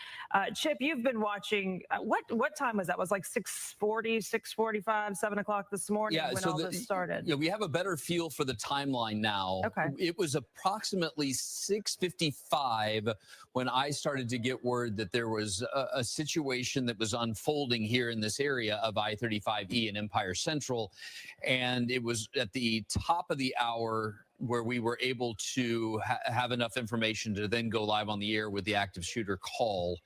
Chip, you've been watching, what time was that? It was like 6:40, 6:45, 7 o'clock this morning when all this started. Yeah, we have a better feel for the timeline now. Okay. It was approximately 6:55 when I started to get word that there was a situation that was unfolding here in this area of I-35E and Empire Central. And it was at the top of the hour where we were able to have enough information to then go live on the air with the active shooter call.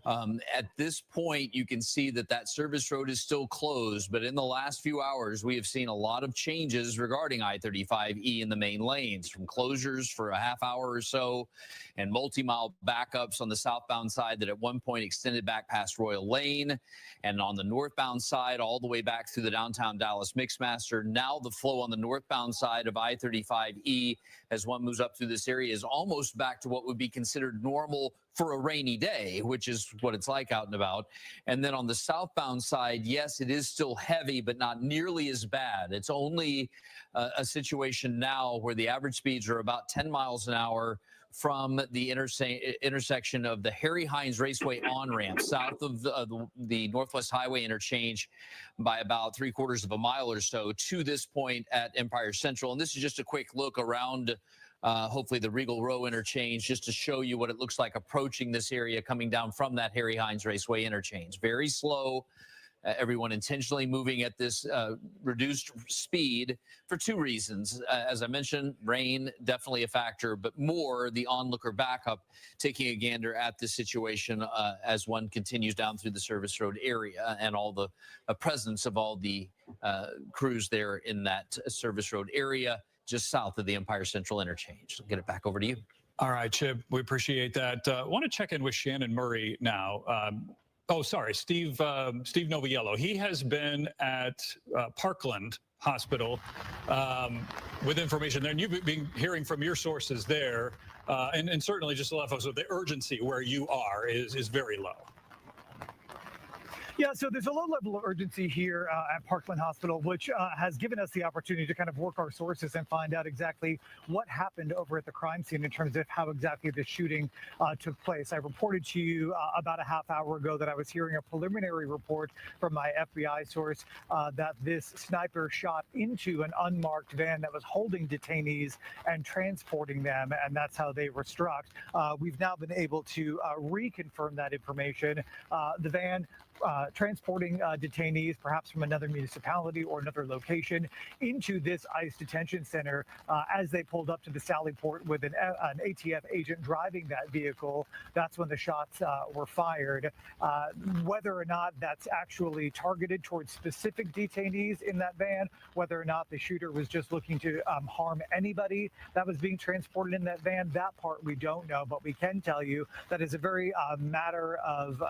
At this point, you can see that that service road is still closed, but in the last few hours, we have seen a lot of changes regarding I-35E in the main lanes, from closures for a half hour or so and multi-mile backups on the southbound side that at one point extended back past Royal Lane, and on the northbound side all the way back through the downtown Dallas Mixmaster. Now the flow on the northbound side of I-35E as one moves up through this area is almost back to what would be considered normal for a rainy day, which is what it's like out and about. And then on the southbound side, yes, it is still heavy, but not nearly as bad. It's only a situation now where the average speeds are about 10 miles an hour from the intersection of the Harry Hines Raceway on-ramp south of the Northwest Highway interchange by about 3/4 of a mile or so to this point at Empire Central. And this is just a quick look around hopefully the Regal Row interchange, just to show you what it looks like approaching this area coming down from that Harry Hines Raceway interchange. Very slow. Everyone intentionally moving at this reduced speed for two reasons. As I mentioned, rain definitely a factor, but more the onlooker backup taking a gander at the situation as one continues down through the service road area and all the presence of all the crews there in that service road area just south of the Empire Central interchange. I'll get it back over to you. All right, Chip, we appreciate that. I want to check in with Shannon Murray now. Steve Noviello. He has been at Parkland Hospital with information there, and you've been hearing from your sources there, and certainly just a lot of folks, so the urgency where you are is very low. Yeah, so there's a low level of urgency here at Parkland Hospital, which has given us the opportunity to kind of work our sources and find out exactly what happened over at the crime scene in terms of how exactly the shooting took place. I reported to you about a half hour ago that I was hearing a preliminary report from my FBI source that this sniper shot into an unmarked van that was holding detainees and transporting them, and that's how they were struck. We've now been able to reconfirm that information. The van transporting detainees, perhaps from another municipality or another location, into this ICE detention center. As they pulled up to the Sally Port with an ATF agent driving that vehicle, that's when the shots were fired. Whether or not that's actually targeted towards specific detainees in that van, whether or not the shooter was just looking to harm anybody that was being transported in that van, that part we don't know, but we can tell you that is a very matter of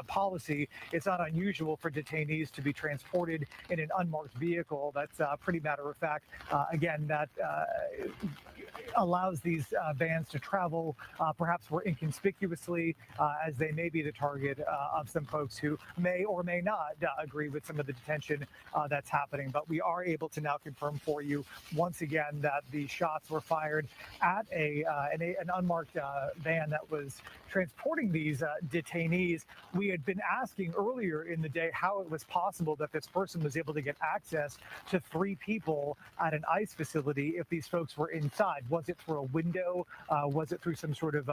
policy. It's not unusual for detainees to be transported in an unmarked vehicle. That's pretty matter of fact. Again, that allows these vans to travel perhaps more inconspicuously, as they may be the target of some folks who may or may not agree with some of the detention that's happening. But we are able to now confirm for you once again that the shots were fired at an unmarked van that was transporting these detainees. We had been asking earlier in the day how it was possible that this person was able to get access to 3 people at an ICE facility if these folks were inside. Was it through a window? Was it through some sort of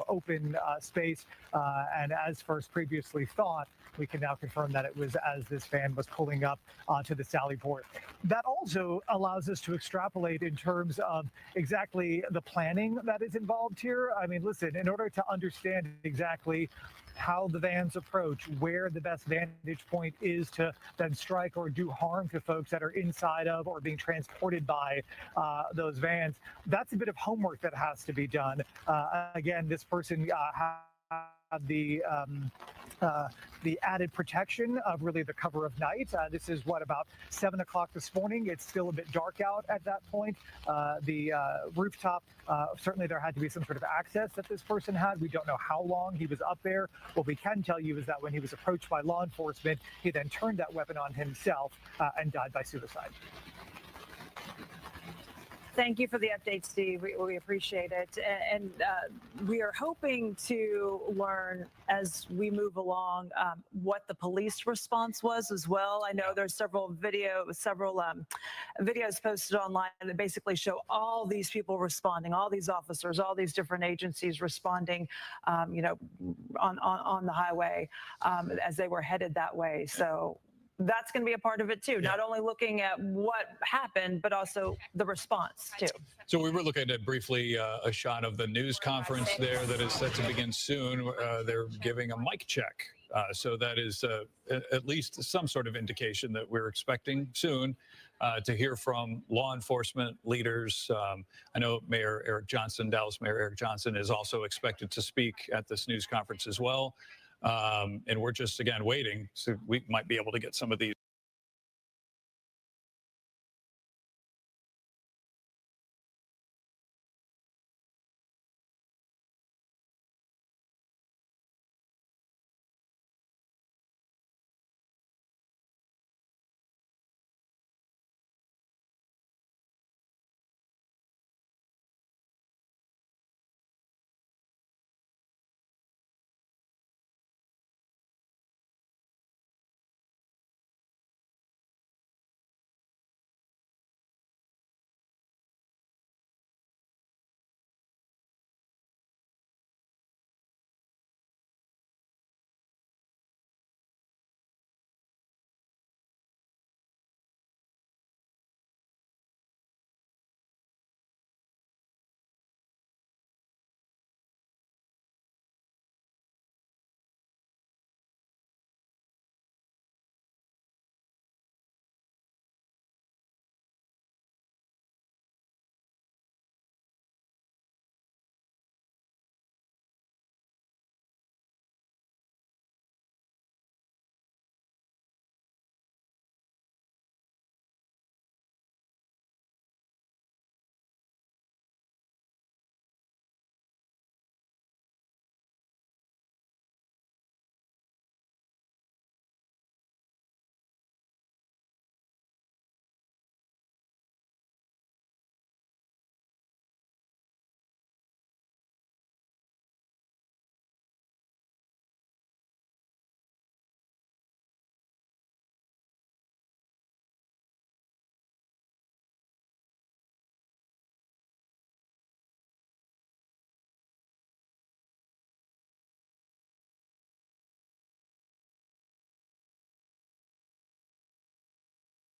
open space? And as first previously thought, we can now confirm that it was as this van was pulling up to the Sally Port. That also allows us to extrapolate in terms of exactly the planning that is involved here. I mean, listen, in order to understand exactly how the vans approach, where the best vantage point is to then strike or do harm to folks that are inside of or being transported by those vans, that's a bit of homework that has to be done. Again, this person had the added protection of really the cover of night. This is about 7 o'clock this morning. It's still a bit dark out at that point. The rooftop, certainly there had to be some sort of access that this person had. We don't know how long he was up there. What we can tell you is that when he was approached by law enforcement, he then turned that weapon on himself and died by suicide. Thank you for the update, Steve. We appreciate it. And we are hoping to learn as we move along what the police response was as well. I know there's several videos posted online that basically show all these people responding, all these officers, all these different agencies responding, on the highway as they were headed that way. So that's going to be a part of it too. Not only looking at what happened, but also the response too. So we were looking at briefly a shot of the news conference there that is set to begin soon. They're giving a mic check. So that is at least some sort of indication that we're expecting soon to hear from law enforcement leaders. I know Mayor Eric Johnson, Dallas Mayor Eric Johnson, is also expected to speak at this news conference as well. And we're just, again, waiting. So we might be able to get some of these.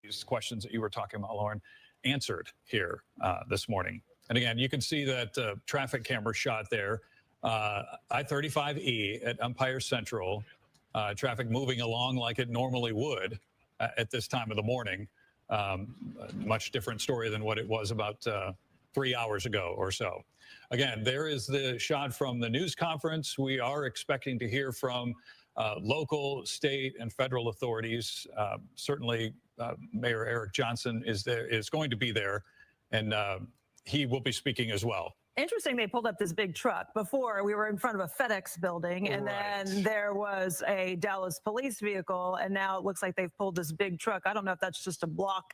These questions that you were talking about, Lauren, answered here this morning. And again, you can see that traffic camera shot there. I-35E at Empire Central, traffic moving along like it normally would at this time of the morning. Much different story than what it was about 3 hours ago or so. Again, there is the shot from the news conference. We are expecting to hear from local, state, and federal authorities. Certainly, Mayor Eric Johnson is going to be there, and he will be speaking as well. Interesting, they pulled up this big truck. Before, we were in front of a FedEx building, and then there was a Dallas police vehicle, and now it looks like they've pulled this big truck. I don't know if that's just to block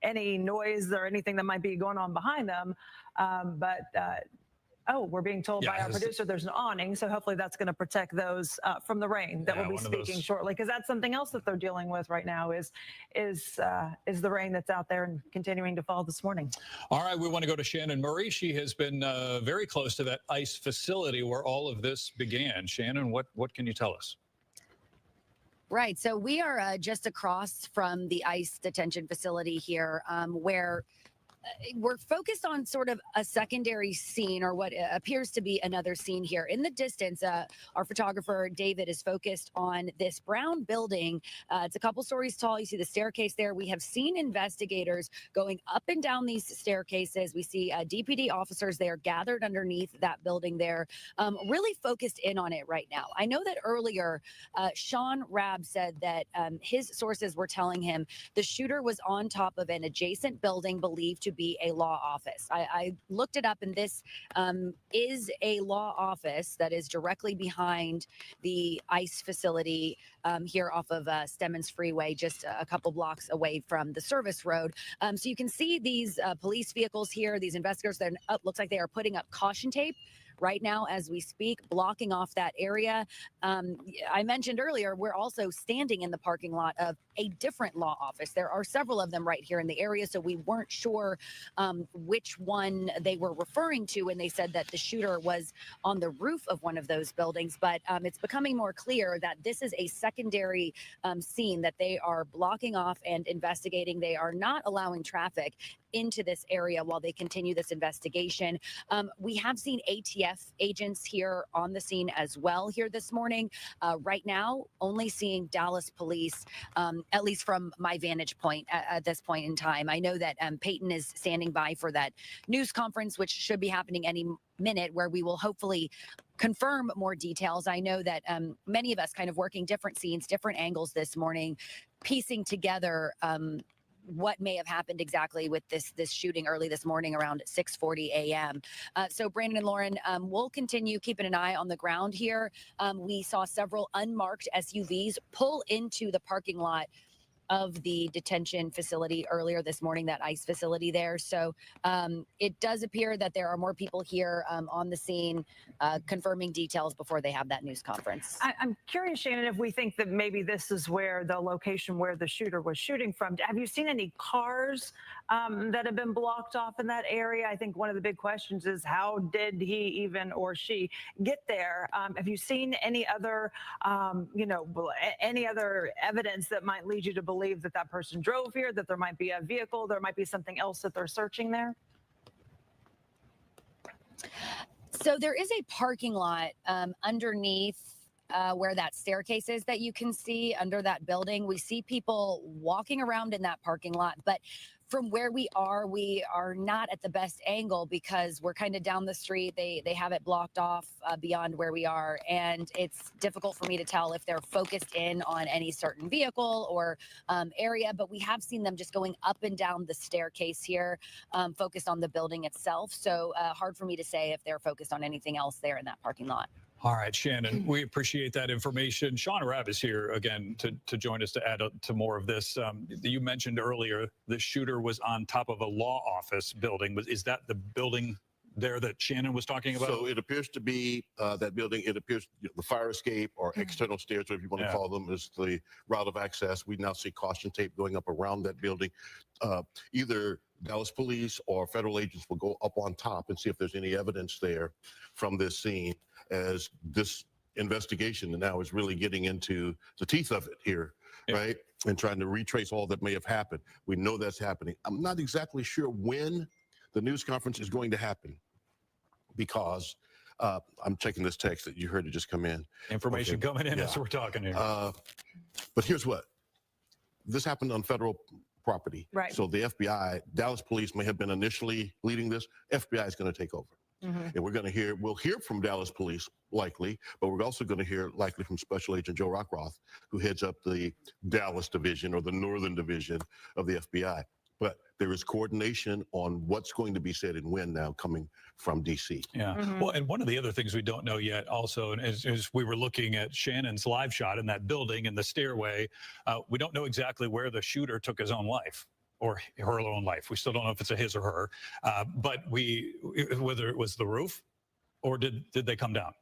any noise or anything that might be going on behind them, oh, we're being told by our producer there's an awning, so hopefully that's going to protect those from the rain that we'll be speaking shortly, because that's something else that they're dealing with right now is the rain that's out there and continuing to fall this morning. All right, we want to go to Shannon Murray. She has been very close to that ICE facility where all of this began. Shannon, what can you tell us? Right. So we are just across from the ICE detention facility here, where we're focused on sort of a secondary scene, or what appears to be another scene here. In the distance, our photographer, David, is focused on this brown building. It's a couple stories tall. You see the staircase there. We have seen investigators going up and down these staircases. We see DPD officers there gathered underneath that building there, really focused in on it right now. I know that earlier, Sean Rabb said that his sources were telling him the shooter was on top of an adjacent building believed to be a law office. I looked it up, and this is a law office that is directly behind the ICE facility here off of Stemmons Freeway, just a couple blocks away from the service road. So you can see these police vehicles here, these investigators that looks like they are putting up caution tape right now as we speak, blocking off that area. I mentioned earlier, we're also standing in the parking lot of a different law office. There are several of them right here in the area, so we weren't sure which one they were referring to when they said that the shooter was on the roof of one of those buildings. But it's becoming more clear that this is a secondary scene that they are blocking off and investigating. They are not allowing traffic into this area while they continue this investigation. We have seen ATF agents here on the scene as well here this morning. Right now, only seeing Dallas police, at least from my vantage point at this point in time. I know that Peyton is standing by for that news conference, which should be happening any minute, where we will hopefully confirm more details. I know that many of us kind of working different scenes, different angles this morning, piecing together what may have happened exactly with this shooting early this morning around 6:40 a.m. So Brandon and Lauren, we'll continue keeping an eye on the ground here. We saw several unmarked SUVs pull into the parking lot of the detention facility earlier this morning, that ICE facility there. So it does appear that there are more people here on the scene confirming details before they have that news conference. I'm curious, Shannon, if we think that maybe this is where the location where the shooter was shooting from. Have you seen any cars that have been blocked off in that area? I think one of the big questions is, how did he even or she get there? Have you seen any other, any other evidence that might lead you to believe that that person drove here, that there might be a vehicle, there might be something else that they're searching there? So there is a parking lot underneath where that staircase is that you can see under that building. We see people walking around in that parking lot, but from where we are not at the best angle because we're kind of down the street. They have it blocked off beyond where we are, and it's difficult for me to tell if they're focused in on any certain vehicle or area, but we have seen them just going up and down the staircase here, focused on the building itself. So hard for me to say if they're focused on anything else there in that parking lot. All right, Shannon, we appreciate that information. Sean Arab is here again to join us to add to more of this. You mentioned earlier the shooter was on top of a law office building. Is that the building there that Shannon was talking about? So it appears to be that building. It appears the fire escape or external stairs, whatever you want to call them, is the route of access. We now see caution tape going up around that building. Either Dallas police or federal agents will go up on top and see if there's any evidence there from this scene, as this investigation now is really getting into the teeth of it here, right? And trying to retrace all that may have happened. We know that's happening. I'm not exactly sure when the news conference is going to happen, because I'm checking this text that you heard it just come in. Information coming in as we're talking here. But here's what. This happened on federal property. Right. So the FBI, Dallas police may have been initially leading this. FBI is going to take over. And we'll hear from Dallas police likely, but we're also going to hear likely from Special Agent Joe Rockroth, who heads up the Dallas division or the Northern division of the FBI. But there is coordination on what's going to be said and when now coming from DC. Yeah. Well, and one of the other things we don't know yet also, and as we were looking at Shannon's live shot in that building and the stairway, we don't know exactly where the shooter took his own life or her own life. We still don't know if it's a his or her, but whether it was the roof or did they come down?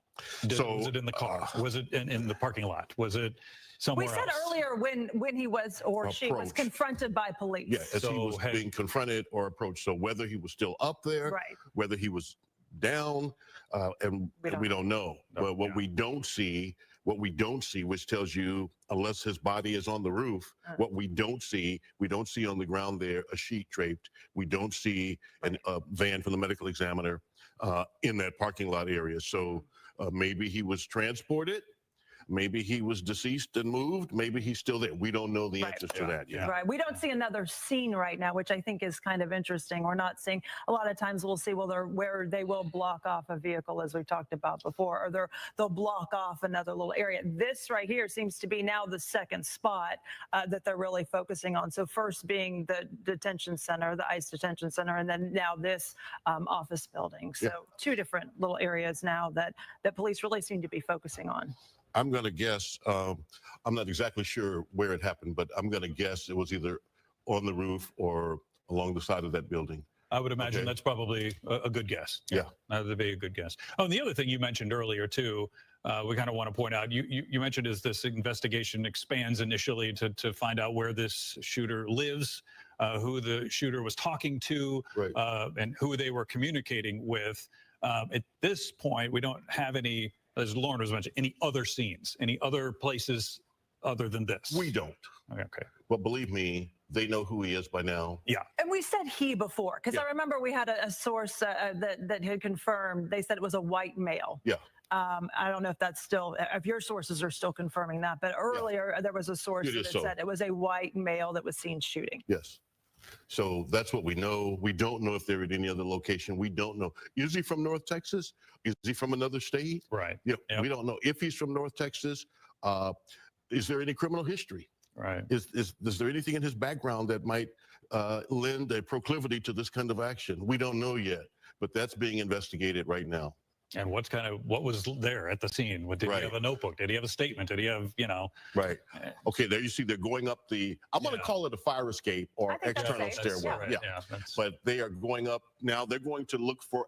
Was it in the car? Was it in the parking lot? Was it somewhere else? We said earlier when he was or she was confronted by police. Yeah, as he was being confronted or approached. So whether he was still up there, whether he was down, and we don't know. But what we don't see, which tells you, unless his body is on the roof, what we don't see on the ground there a sheet draped. We don't see a van from the medical examiner in that parking lot area. So maybe he was transported. Maybe he was deceased and moved. Maybe he's still there. We don't know the answers to that yet. Right. We don't see another scene right now, which I think is kind of interesting. We're not seeing, a lot of times we'll see, where they will block off a vehicle, as we talked about before, or they'll block off another little area. This right here seems to be now the second spot that they're really focusing on. So first being the detention center, the ICE detention center, and then now this office building. So two different little areas now that police really seem to be focusing on. I'm going to guess, I'm not exactly sure where it happened, but I'm going to guess it was either on the roof or along the side of that building. I would imagine that's probably a good guess. Yeah. That'd be a good guess. Oh, and the other thing you mentioned earlier too, we kind of want to point out, you mentioned is this investigation expands initially to find out where this shooter lives, who the shooter was talking to, and who they were communicating with. At this point, we don't have any, as Lauren was mentioning, any other scenes, any other places other than this. We don't. Okay. But believe me, they know who he is by now. Yeah. And we said he before, because I remember we had a source that had confirmed, they said it was a white male. Yeah. I don't know if that's still, if your sources are still confirming that, but earlier there was a source that said it was a white male that was seen shooting. Yes. So that's what we know. We don't know if they're at any other location. We don't know. Is he from North Texas? Is he from another state? Right. You know, we don't know if he's from North Texas. Is there any criminal history? Right. Is there anything in his background that might lend a proclivity to this kind of action? We don't know yet, but that's being investigated right now. And what was there at the scene? Did he have a notebook? Did he have a statement? Did he have, Right. Okay, there you see they're going up the, I'm going to call it a fire escape or external stairwell. But they are going up now. They're going to look for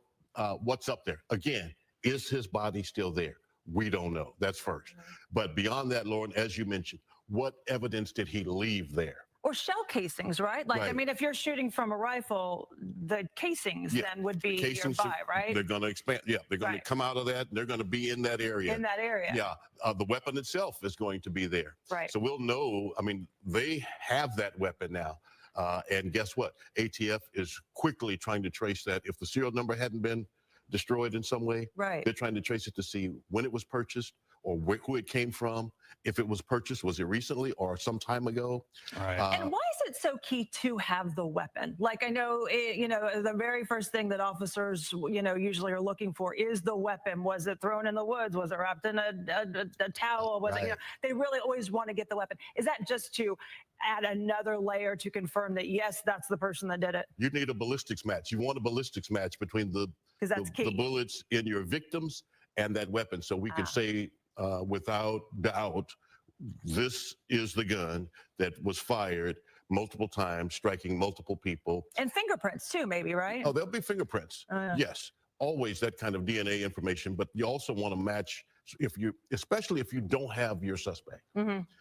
what's up there. Again, is his body still there? We don't know. That's first. But beyond that, Lauren, as you mentioned, what evidence did he leave there? Or shell casings, right? Like, I mean, if you're shooting from a rifle, the casings then would be nearby, right? They're going to expand. Yeah, they're going to come out of that. And they're going to be in that area. In that area. Yeah. The weapon itself is going to be there. Right. So we'll know. I mean, they have that weapon now. And guess what? ATF is quickly trying to trace that. If the serial number hadn't been destroyed in some way, they're trying to trace it to see when it was purchased or who it came from. If it was purchased, was it recently or some time ago? Right. And why is it so key to have the weapon? Like, I know, the very first thing that officers, usually are looking for is the weapon. Was it thrown in the woods? Was it wrapped in a towel? Was it, they really always want to get the weapon. Is that just to add another layer to confirm that, yes, that's the person that did it? You need a ballistics match. You want a ballistics match between the bullets in your victims and that weapon. So we can say without doubt, this is the gun that was fired multiple times, striking multiple people. And fingerprints too, maybe, right? Oh, there'll be fingerprints. Yes, always that kind of DNA information, but you also want to match especially if you don't have your suspect.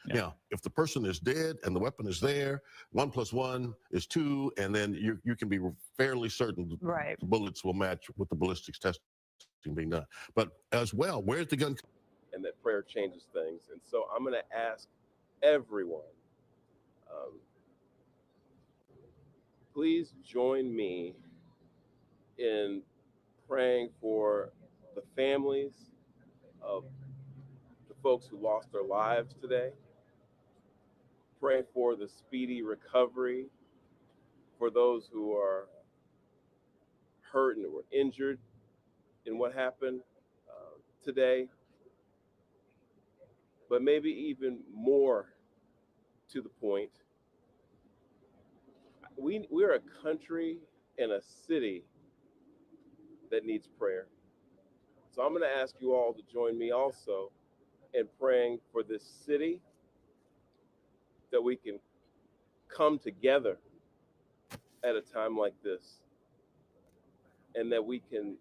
Yeah, if the person is dead and the weapon is there, 1 + 1 is 2, and then you can be fairly certain the bullets will match with the ballistics testing being done. But as well, where's the gun? And that prayer changes things. And so I'm going to ask everyone, please join me in praying for the families of the folks who lost their lives today. Pray for the speedy recovery for those who are hurt and were injured in what happened today. But maybe even more to the point, we're a country and a city that needs prayer. So I'm going to ask you all to join me also in praying for this city, that we can come together at a time like this, and that we can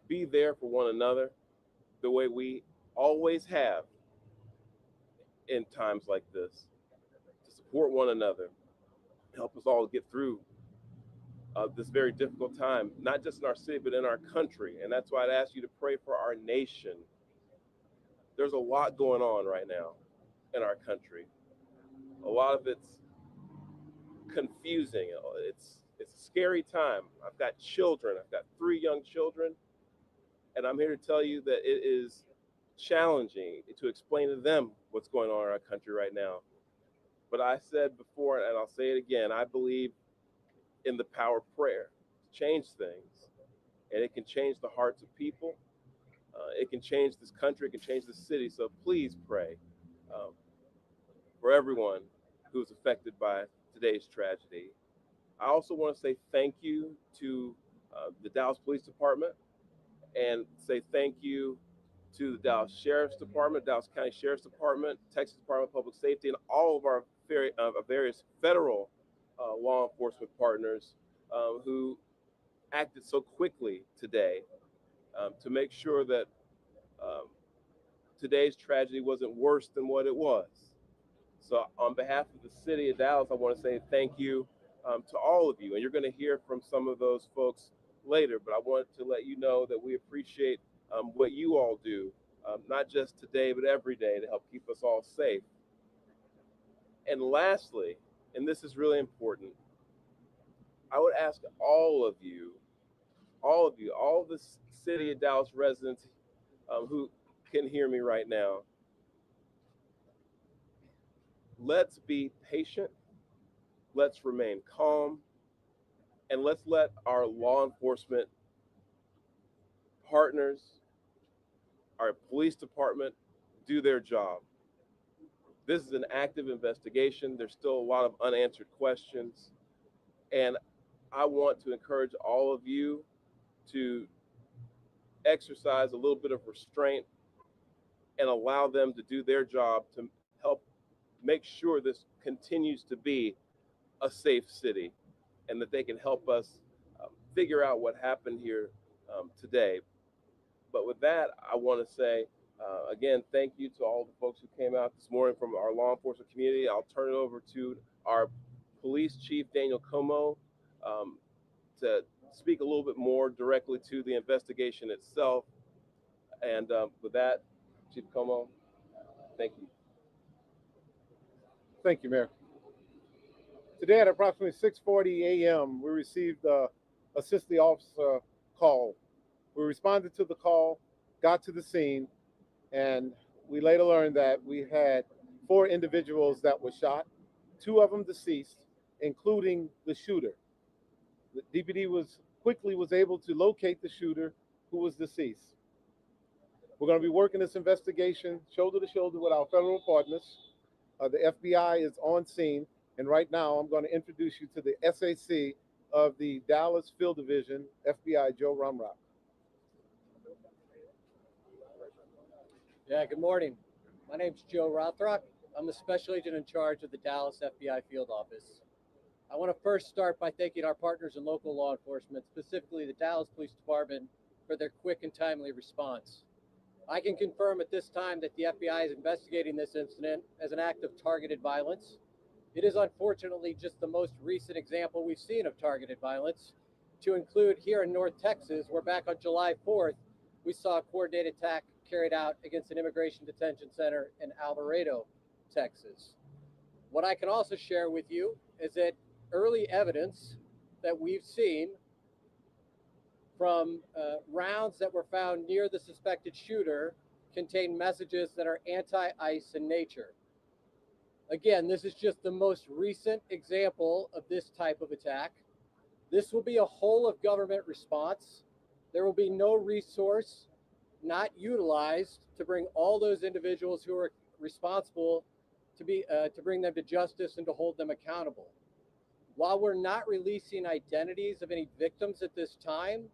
be there for one another the way we always have in times like this, to support one another, help us all get through this very difficult time, not just in our city, but in our country. And that's why I'd ask you to pray for our nation. There's a lot going on right now in our country. A lot of it's confusing. It's a scary time. I've got children. I've got 3 young children. And I'm here to tell you that it is challenging to explain to them what's going on in our country right now. But I said before, and I'll say it again, I believe in the power of prayer to change things. And it can change the hearts of people. It can change this country. It can change the city. So please pray for everyone who's affected by today's tragedy. I also want to say thank you to the Dallas Police Department, and say thank you to the Dallas Sheriff's Department, Dallas County Sheriff's Department, Texas Department of Public Safety, and all of our various federal law enforcement partners who acted so quickly today to make sure that today's tragedy wasn't worse than what it was. So on behalf of the city of Dallas, I want to say thank you to all of you. And you're going to hear from some of those folks later, but I wanted to let you know that we appreciate what you all do, not just today, but every day to help keep us all safe. And lastly, and this is really important, I would ask all of the city of Dallas residents who can hear me right now, let's be patient, let's remain calm, and let's let our law enforcement partners, our police department, do their job. This is an active investigation. There's still a lot of unanswered questions. And I want to encourage all of you to exercise a little bit of restraint and allow them to do their job to help make sure this continues to be a safe city and that they can help us figure out what happened here today. But with that, I want to say, again, thank you to all the folks who came out this morning from our law enforcement community. I'll turn it over to our police chief, Daniel Como, to speak a little bit more directly to the investigation itself. And with that, Chief Como, thank you. Thank you, Mayor. Today at approximately 6:40 a.m., we received a city officer call. We responded to the call, got to the scene, and we later learned that we had 4 individuals that were shot, 2 of them deceased, including the shooter. The DPD was able to locate the shooter who was deceased. We're going to be working this investigation shoulder to shoulder with our federal partners. The FBI is on scene, and right now I'm going to introduce you to the SAC of the Dallas Field Division, FBI Joe Rumrock. Yeah, good morning. My name's Joe Rothrock. I'm the special agent in charge of the Dallas FBI Field Office. I want to first start by thanking our partners in local law enforcement, specifically the Dallas Police Department, for their quick and timely response. I can confirm at this time that the FBI is investigating this incident as an act of targeted violence. It is unfortunately just the most recent example we've seen of targeted violence, to include here in North Texas, where back on July 4th, we saw a coordinated attack carried out against an immigration detention center in Alvarado, Texas. What I can also share with you is that early evidence that we've seen from rounds that were found near the suspected shooter contain messages that are anti-ICE in nature. Again, this is just the most recent example of this type of attack. This will be a whole of government response. There will be no resource not utilized to bring all those individuals who are responsible to bring them to justice and to hold them accountable. While we're not releasing identities of any victims at this time,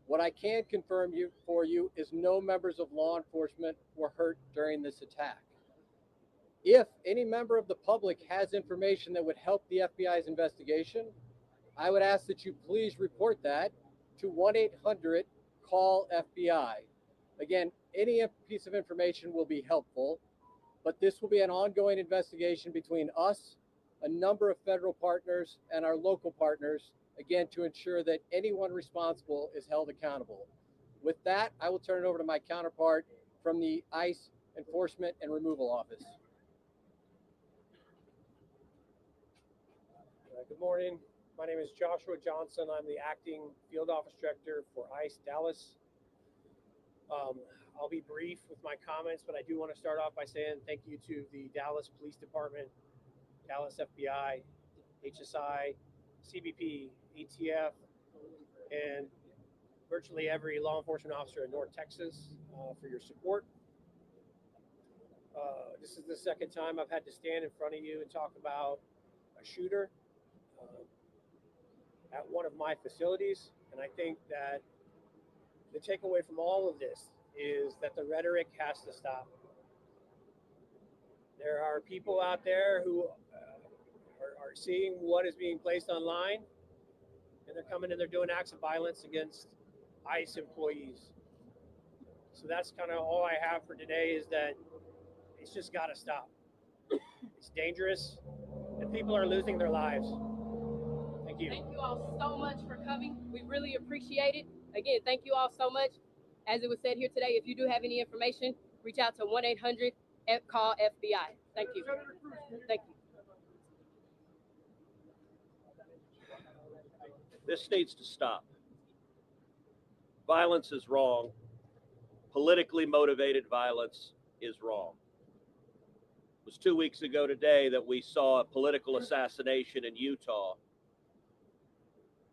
what I can confirm for you is no members of law enforcement were hurt during this attack. If any member of the public has information that would help the FBI's investigation, I would ask that you please report that to 1-800-CALL-FBI. Again, any piece of information will be helpful, but this will be an ongoing investigation between us, a number of federal partners, and our local partners, again, to ensure that anyone responsible is held accountable. With that, I will turn it over to my counterpart from the ICE Enforcement and Removal Office. Good morning. My name is Joshua Johnson. I'm the acting field office director for ICE Dallas. I'll be brief with my comments, but I do want to start off by saying thank you to the Dallas Police Department, Dallas FBI, HSI, CBP, ATF, and virtually every law enforcement officer in North Texas for your support. This is the second time I've had to stand in front of you and talk about a shooter at one of my facilities, and I think that the takeaway from all of this is that the rhetoric has to stop. There are people out there who are seeing what is being placed online, and and they're coming and they're doing acts of violence against ICE employees. So that's kind of all I have for today, is that it's just got to stop. It's dangerous, and people are losing their lives. Thank you. Thank you all so much for coming. We really appreciate it. Again, thank you all so much. As it was said here today, if you do have any information, reach out to 1-800-CALL-FBI. Thank you. Thank you. This needs to stop. Violence is wrong. Politically motivated violence is wrong. It was 2 weeks ago today that we saw a political assassination in Utah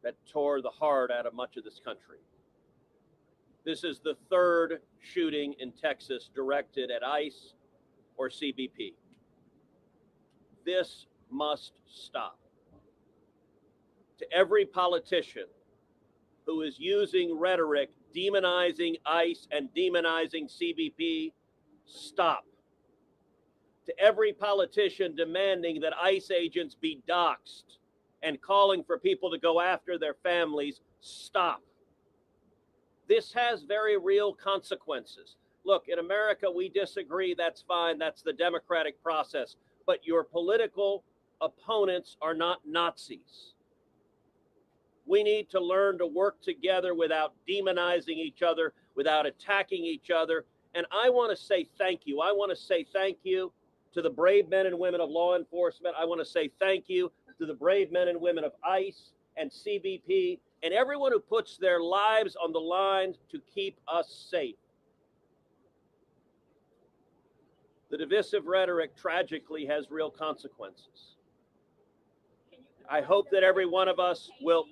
that tore the heart out of much of this country. This is the third shooting in Texas directed at ICE or CBP. This must stop. To every politician who is using rhetoric demonizing ICE and demonizing CBP, stop. To every politician demanding that ICE agents be doxxed and calling for people to go after their families, stop. This has very real consequences. Look, in America, we disagree. That's fine. That's the democratic process. But your political opponents are not Nazis. We need to learn to work together without demonizing each other, without attacking each other. And I want to say thank you. I want to say thank you to the brave men and women of law enforcement. I want to say thank you to the brave men and women of ICE and CBP and everyone who puts their lives on the line to keep us safe. The divisive rhetoric tragically has real consequences. I hope that every one of us will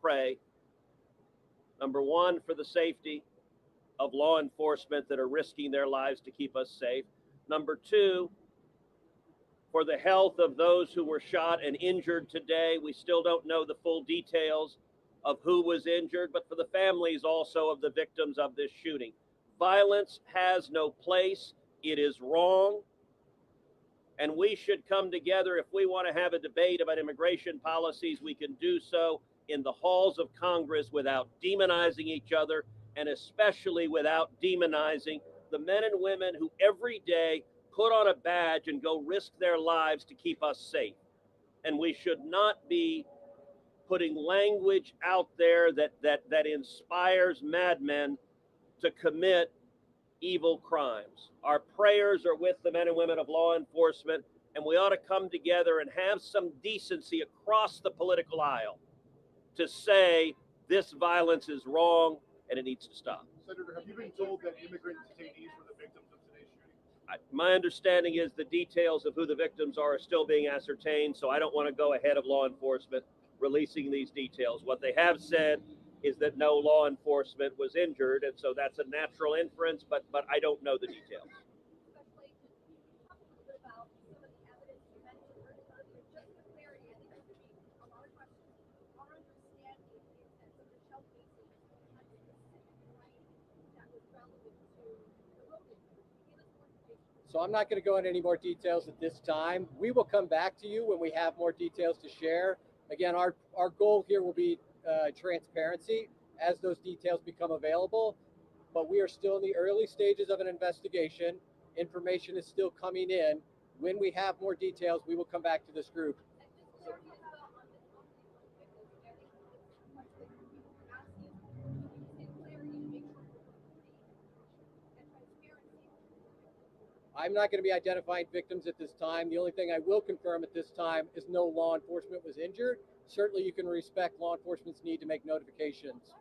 pray, number one, for the safety of law enforcement that are risking their lives to keep us safe. Number two, for the health of those who were shot and injured today. We still don't know the full details of who was injured, but for the families also of the victims of this shooting. Violence has no place. It is wrong. And we should come together. If we want to have a debate about immigration policies, we can do so in the halls of Congress without demonizing each other, and especially without demonizing the men and women who every day put on a badge and go risk their lives to keep us safe. And we should not be putting language out there that inspires madmen to commit evil crimes. Our prayers are with the men and women of law enforcement, and we ought to come together and have some decency across the political aisle to say this violence is wrong and it needs to stop. Senator, have you been told that immigrant detainees were the victims of today's shooting? My understanding is the details of who the victims are still being ascertained, so I don't want to go ahead of law enforcement releasing these details. What they have said is that no law enforcement was injured, and so that's a natural inference, but I don't know the details. So I'm not going to go into any more details at this time. We will come back to you when we have more details to share. Again, our goal here will be transparency as those details become available, but we are still in the early stages of an investigation. Information is still coming in. When we have more details, we will come back to this group. I'm not going to be identifying victims at this time. The only thing I will confirm at this time is no law enforcement was injured. Certainly you can respect law enforcement's need to make notifications.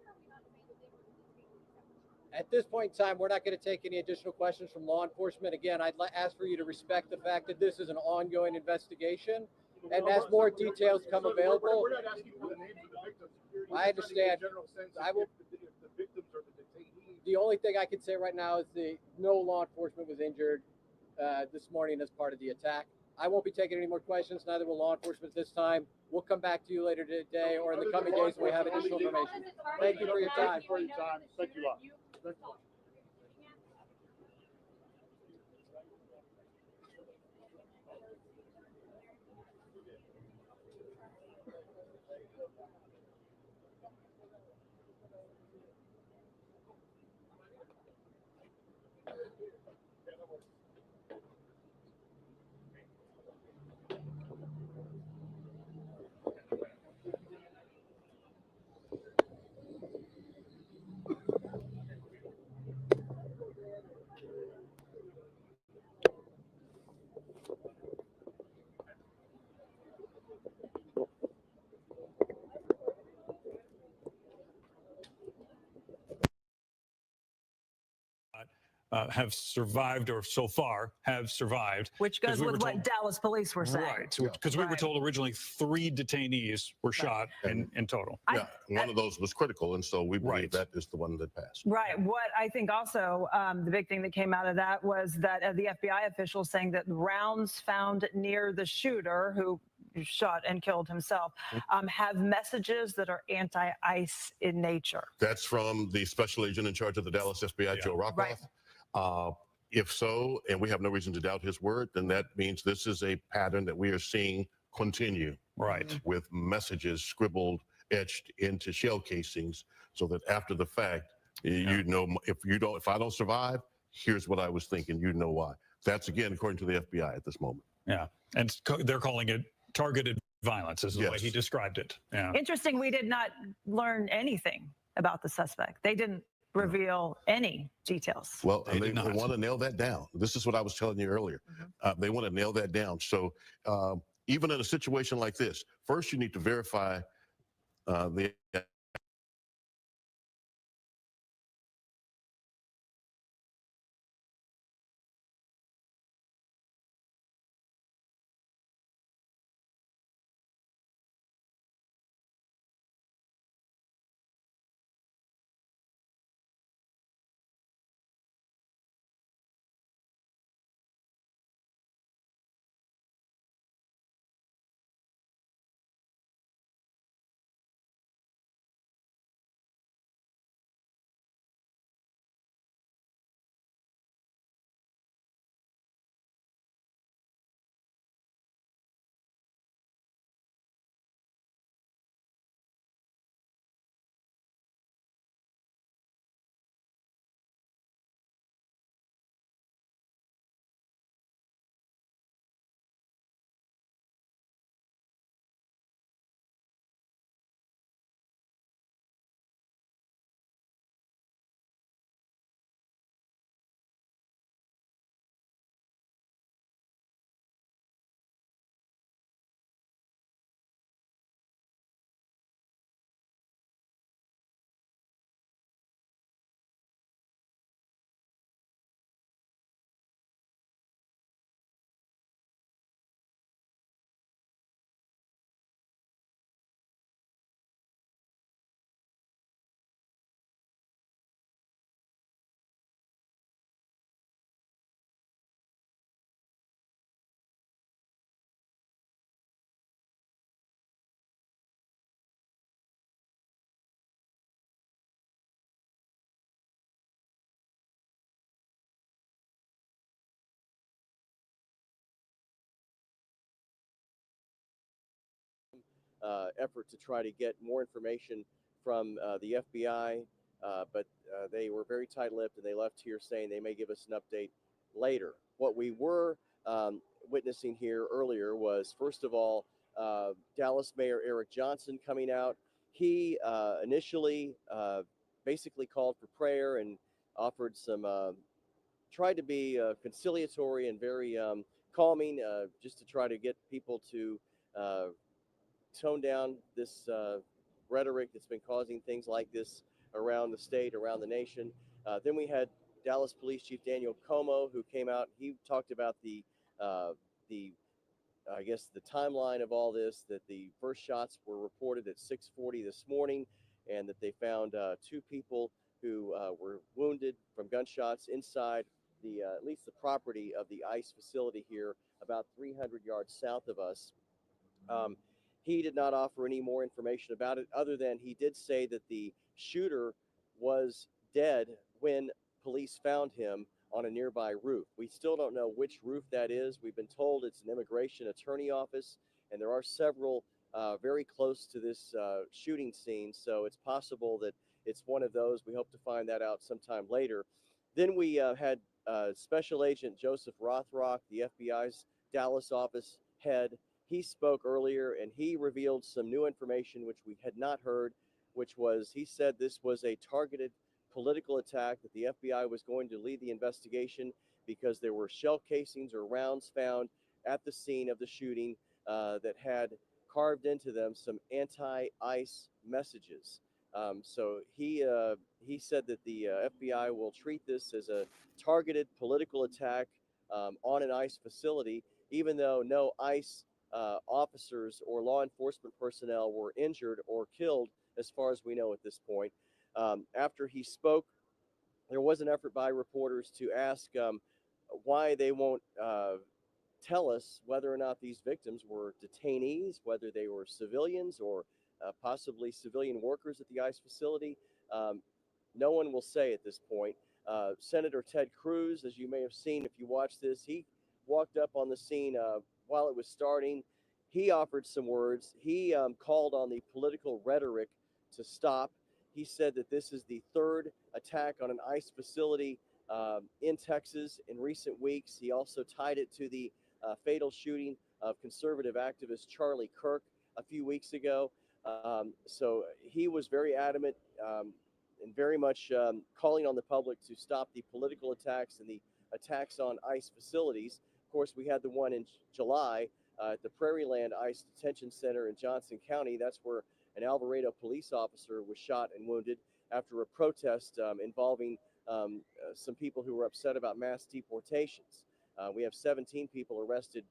At this point in time, we're not going to take any additional questions from law enforcement. Again, I'd ask for you to respect the fact that this is an ongoing investigation. And as more details come available, we're not asking for the names of the victims. I understand. General sense I will. If the victims are the detainees. The only thing I can say right now is no law enforcement was injured this morning as part of the attack. I won't be taking any more questions, neither will law enforcement this time. We'll come back to you later today or in the coming days when we have additional information. Thank you for your time. Thank you a lot. Thank you. have survived, or so far have survived. Which goes with what Dallas police were saying. Right, because we were told originally 3 detainees were shot in total. Yeah, one of those was critical, and so we believe that is the one that passed. Right. What I think also the big thing that came out of that was that the FBI officials saying that rounds found near the shooter who shot and killed himself have messages that are anti-ICE in nature. That's from the special agent in charge of the Dallas FBI, Joe Rockoff. If so, and we have no reason to doubt his word, then that means this is a pattern that we are seeing continue. Right. With messages scribbled, etched into shell casings, so that after the fact, you know, if I don't survive, here's what I was thinking. You know why. That's again according to the FBI at this moment. Yeah, and they're calling it targeted violence, is the way he described it. Yeah. Interesting. We did not learn anything about the suspect. They didn't reveal any details. Well, and they want to nail that down. This is what I was telling you earlier. They want to nail that down. So even in a situation like this, first you need to verify the effort to try to get more information from the FBI, but they were very tight-lipped, and they left here saying they may give us an update later. What we were witnessing here earlier was, first of all, Dallas Mayor Eric Johnson coming out. He initially basically called for prayer and offered some, tried to be conciliatory and very calming, just to try to get people to tone down this rhetoric that's been causing things like this around the state, around the nation. Then we had Dallas Police Chief Daniel Como, who came out. He talked about the I guess the timeline of all this, that the first shots were reported at 6:40 this morning, and that they found 2 people who were wounded from gunshots inside the at least the property of the ICE facility here, about 300 yards south of us. He did not offer any more information about it, other than he did say that the shooter was dead when police found him on a nearby roof. We still don't know which roof that is. We've been told it's an immigration attorney office, and there are several very close to this shooting scene, so it's possible that it's one of those. We hope to find that out sometime later. Then we had Special Agent Joseph Rothrock, the FBI's Dallas office head. He spoke earlier, and he revealed some new information which we had not heard, which was, he said this was a targeted political attack, that the FBI was going to lead the investigation because there were shell casings or rounds found at the scene of the shooting that had carved into them some anti-ICE messages. So he said that the FBI will treat this as a targeted political attack on an ICE facility, even though no ICE officers or law enforcement personnel were injured or killed, as far as we know at this point. After he spoke, there was an effort by reporters to ask why they won't tell us whether or not these victims were detainees, whether they were civilians or possibly civilian workers at the ICE facility. No one will say at this point. Senator Ted Cruz, as you may have seen if you watched this, he walked up on the scene while it was starting. He offered some words. He called on the political rhetoric to stop. He said that this is the third attack on an ICE facility in Texas in recent weeks. He also tied it to the fatal shooting of conservative activist Charlie Kirk a few weeks ago. So he was very adamant and very much calling on the public to stop the political attacks and the attacks on ICE facilities. Of course, we had the one in July at the Prairieland ICE Detention Center in Johnson County. That's where an Alvarado police officer was shot and wounded after a protest involving some people who were upset about mass deportations. We have 17 people arrested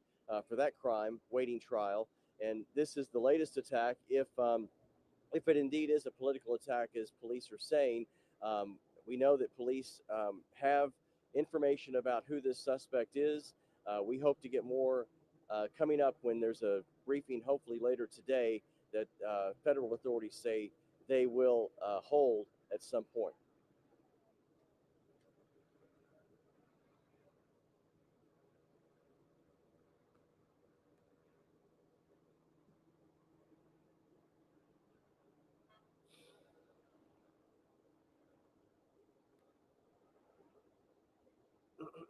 for that crime, waiting trial. And this is the latest attack. If it indeed is a political attack, as police are saying, we know that police have information about who this suspect is. We hope to get more coming up when there's a briefing, hopefully later today, that federal authorities say they will hold at some point.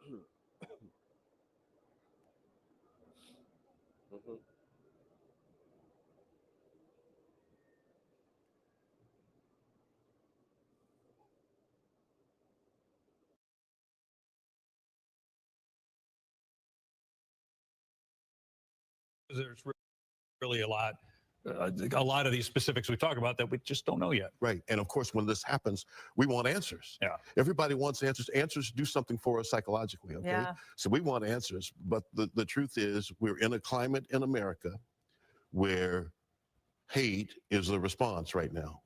Mm-hmm. There's really a lot of these specifics we talk about that we just don't know yet. Right. And of course, when this happens, we want answers. Yeah. Everybody wants answers. Answers do something for us psychologically. Okay. Yeah. So we want answers. But the truth is, we're in a climate in America where hate is the response right now.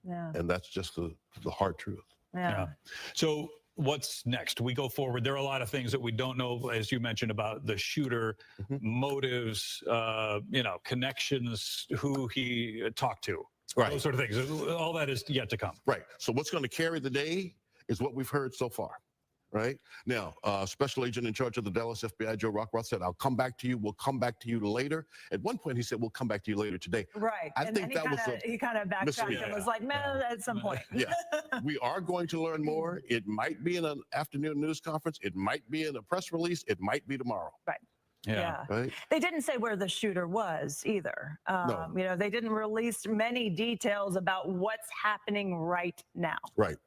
Yeah. And that's just the hard truth. Yeah. So what's next? We go forward. There are a lot of things that we don't know, as you mentioned, about the shooter, motives, connections, who he talked to, right? Those sort of things. All that is yet to come. Right. So what's going to carry the day is what we've heard so far. Right now, Special Agent in charge of the Dallas FBI, Joe Rockroth, said, "I'll come back to you. We'll come back to you later." At one point, he said, "We'll come back to you later today." Right. I think that was he kind of backtracked and was like, "No, at some point." Yeah, we are going to learn more. It might be in an afternoon news conference. It might be in a press release. It might be tomorrow. Right. Yeah. Right. They didn't say where the shooter was either. No. They didn't release many details about what's happening right now. Right.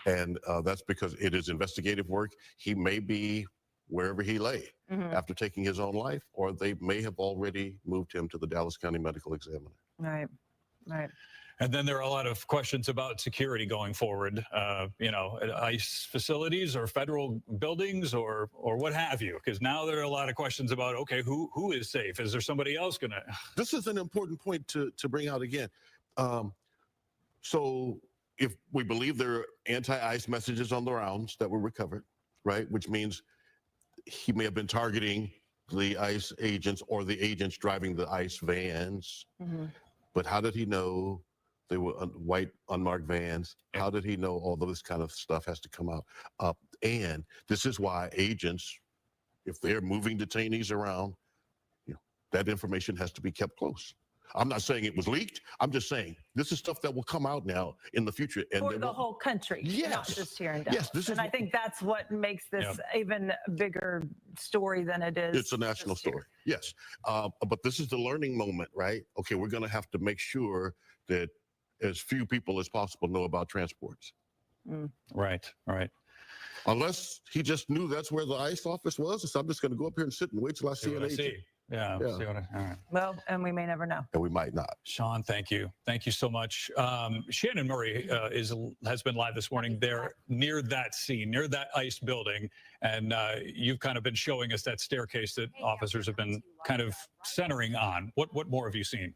And that's because it is investigative work. He may be wherever he lay after taking his own life, or they may have already moved him to the Dallas County Medical Examiner. Right. Right. And then there are a lot of questions about security going forward, at ICE facilities or federal buildings or what have you, because now there are a lot of questions about, okay, who is safe? Is there somebody else going to? This is an important point to bring out again. So if we believe there are anti-ICE messages on the rounds that were recovered, right, which means he may have been targeting the ICE agents or the agents driving the ICE vans. But how did he know they were white unmarked vans? How did he know all of this kind of stuff has to come out? And this is why agents, if they're moving detainees around, that information has to be kept close. I'm not saying it was leaked. I'm just saying this is stuff that will come out now in the future. And For the whole country, not just here in Dallas. Yes, I think that's what makes this even a bigger story than it is. It's a national story. Yes. But this is the learning moment, right? Okay, we're going to have to make sure that as few people as possible know about transports. Right. Unless he just knew that's where the ICE office was. So I'm just going to go up here and sit and wait till I see an agent. Yeah. Yeah. See what all right. Well, and we may never know. And we might not. Sean, thank you. Thank you so much. Shannon Murray has been live this morning there near that scene, near that ICE building. And you've kind of been showing us that staircase that officers have been kind of centering on. What more have you seen?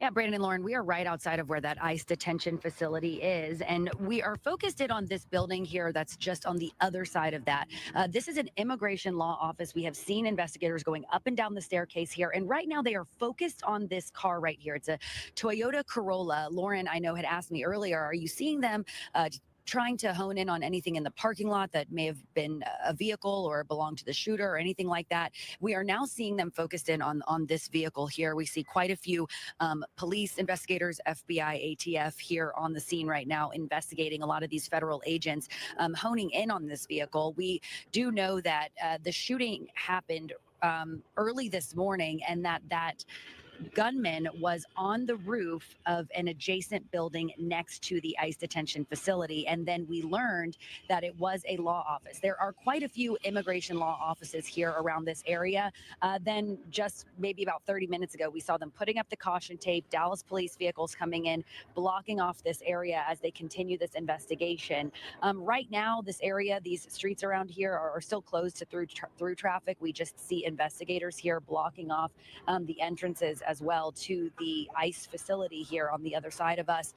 Yeah, Brandon and Lauren, we are right outside of where that ICE detention facility is, and we are focused in on this building here that's just on the other side of that. This is an immigration law office. We have seen investigators going up and down the staircase here, and right now they are focused on this car right here. It's a Toyota Corolla. Lauren, I know, had asked me earlier, are you seeing them trying to hone in on anything in the parking lot that may have been a vehicle or belonged to the shooter or anything like that? We are now seeing them focused in on this vehicle here. We see quite a few police investigators, FBI, ATF here on the scene right now investigating. A lot of these federal agents honing in on this vehicle. We do know that the shooting happened early this morning, and that gunman was on the roof of an adjacent building next to the ICE detention facility. And then we learned that it was a law office. There are quite a few immigration law offices here around this area. Then just maybe about 30 minutes ago, we saw them putting up the caution tape, Dallas police vehicles coming in, blocking off this area as they continue this investigation. Right now, this area, these streets around here are still closed to through traffic. We just see investigators here blocking off the entrances as well to the ICE facility here on the other side of us.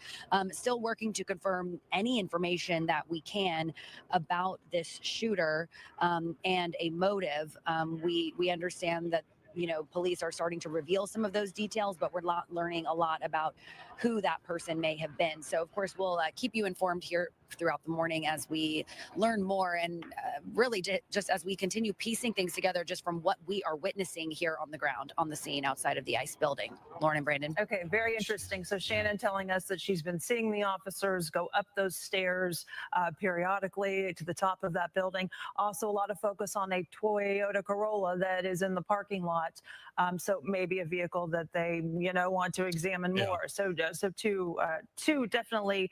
Still working to confirm any information that we can about this shooter and a motive. We understand that, you know, police are starting to reveal some of those details, but we're not learning a lot about who that person may have been. So, of course, we'll keep you informed here throughout the morning as we learn more, and really just as we continue piecing things together just from what we are witnessing here on the ground, on the scene outside of the ICE building. Lauren and Brandon. Okay, very interesting. So Shannon telling us that she's been seeing the officers go up those stairs periodically to the top of that building. Also, a lot of focus on a Toyota Corolla that is in the parking lot. So maybe a vehicle that they, you know, want to examine more. So two definitely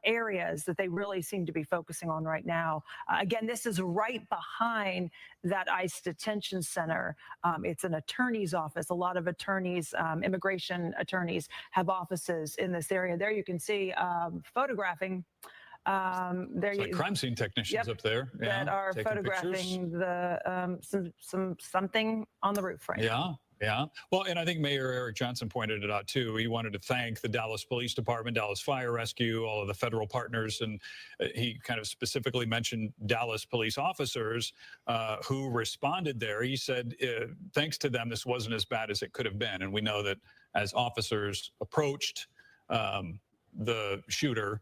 areas that they really seem to be focusing on right now. Again, this is right behind that ICE detention center. It's an attorney's office. A lot of attorneys, immigration attorneys, have offices in this area. There you can see photographing. There It's like crime scene technicians up there that are photographing the something on the roof right now. Yeah. Well, and I think Mayor Eric Johnson pointed it out too. He wanted to thank the Dallas Police Department, Dallas Fire Rescue, all of the federal partners, and he kind of specifically mentioned Dallas police officers who responded there. He said, thanks to them, this wasn't as bad as it could have been. And we know that as officers approached the shooter,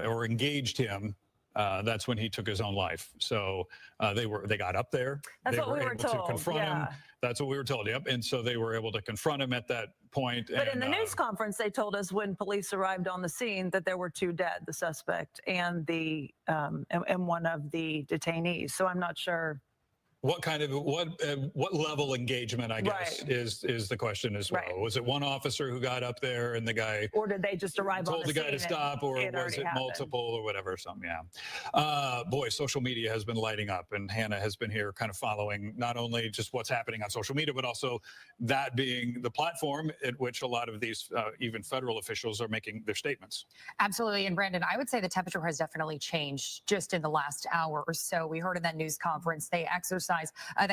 or engaged him, that's when he took his own life. So they got up there. That's they what we were able told. to confront him. That's what we were told. Yep. And so they were able to confront him at that point. But in the news conference, they told us when police arrived on the scene that there were two dead, the suspect and and one of the detainees. So I'm not sure. What kind of what level engagement, I guess, is the question as well. Right. Was it one officer who got up there and the guy, or did they just arrive told on the guy to scene stop, or and was it multiple or whatever? Something, boy, social media has been lighting up, and Hannah has been here kind of following not only just what's happening on social media, but also that being the platform at which a lot of these even federal officials are making their statements. Absolutely. And Brandon, I would say the temperature has definitely changed just in the last hour or so. We heard in that news conference, they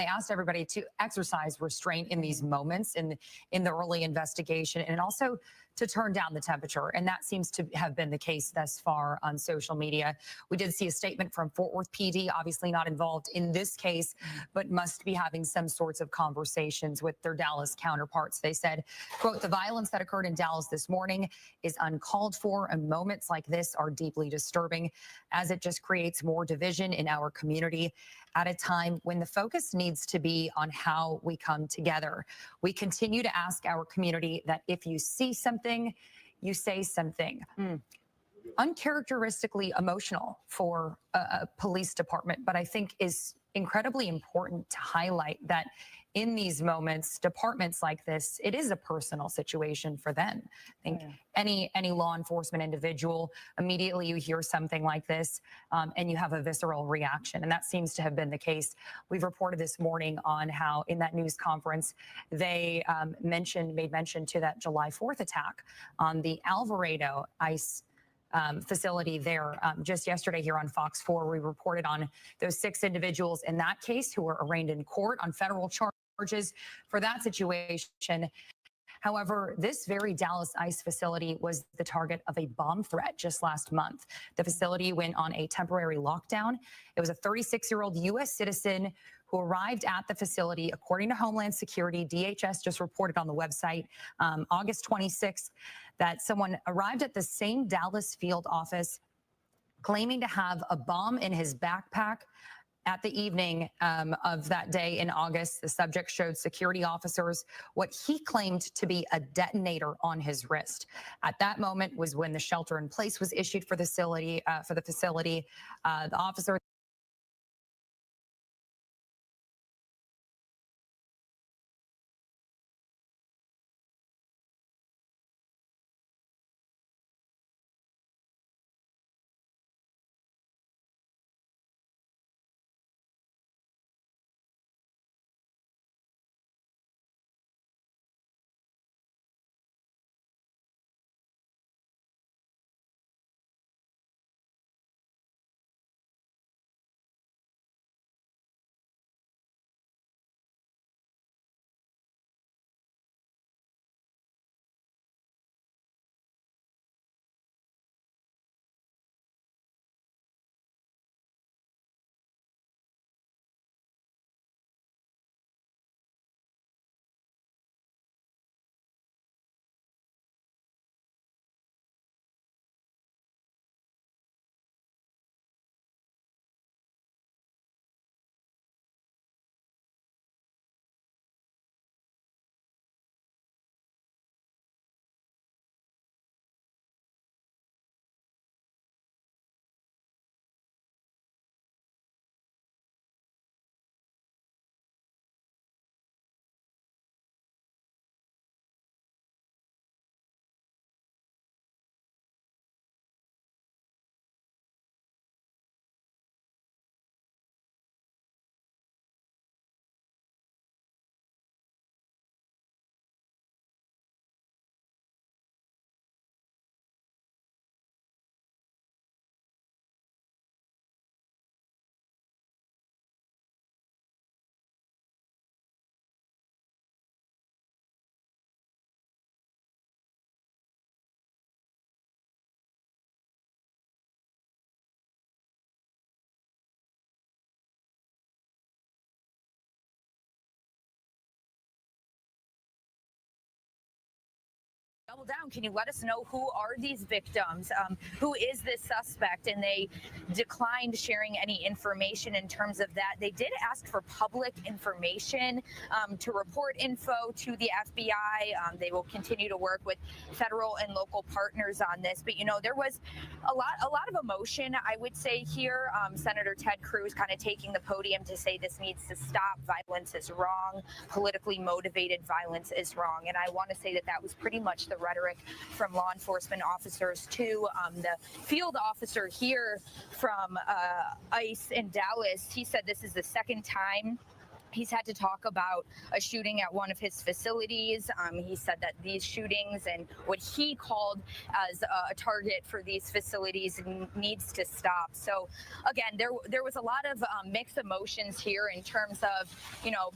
asked everybody to exercise restraint in these moments in the early investigation, and also to turn down the temperature. And that seems to have been the case thus far on social media. We did see a statement from Fort Worth PD, obviously not involved in this case, but must be having some sorts of conversations with their Dallas counterparts. They said, quote, "The violence that occurred in Dallas this morning is uncalled for, and moments like this are deeply disturbing, as it just creates more division in our community at a time when the focus needs to be on how we come together. We continue to ask our community that if you see something, you say something." Uncharacteristically emotional for a police department, but I think is incredibly important to highlight that in these moments, departments like this, it is a personal situation for them. I think any law enforcement individual, immediately you hear something like this and you have a visceral reaction. And that seems to have been the case. We've reported this morning on how in that news conference, they made mention to that July 4th attack on the Alvarado ICE facility there. Just yesterday here on Fox 4, we reported on those 6 individuals in that case who were arraigned in court on federal charges for that situation. However, this very Dallas ICE facility was the target of a bomb threat just last month. The facility went on a temporary lockdown. It was a 36-year-old U.S. citizen who arrived at the facility, according to Homeland Security. DHS just reported on the website August 26th that someone arrived at the same Dallas field office claiming to have a bomb in his backpack. At the evening of that day in August, the subject showed security officers what he claimed to be a detonator on his wrist. At that moment was when the shelter in place was issued for the facility. The officer double down. Can you let us know who are these victims? Who is this suspect? And they declined sharing any information in terms of that. They did ask for public information to report info to the FBI. They will continue to work with federal and local partners on this. But, you know, there was a lot of emotion, I would say, here. Senator Ted Cruz kind of taking the podium to say this needs to stop. Violence is wrong. Politically motivated violence is wrong. And I want to say that that was pretty much the rhetoric from law enforcement officers too. The field officer here from ICE in Dallas, he said this is the second time he's had to talk about a shooting at one of his facilities. He said that these shootings and what he called as a target for these facilities needs to stop. So again, there was a lot of mixed emotions here in terms of, you know,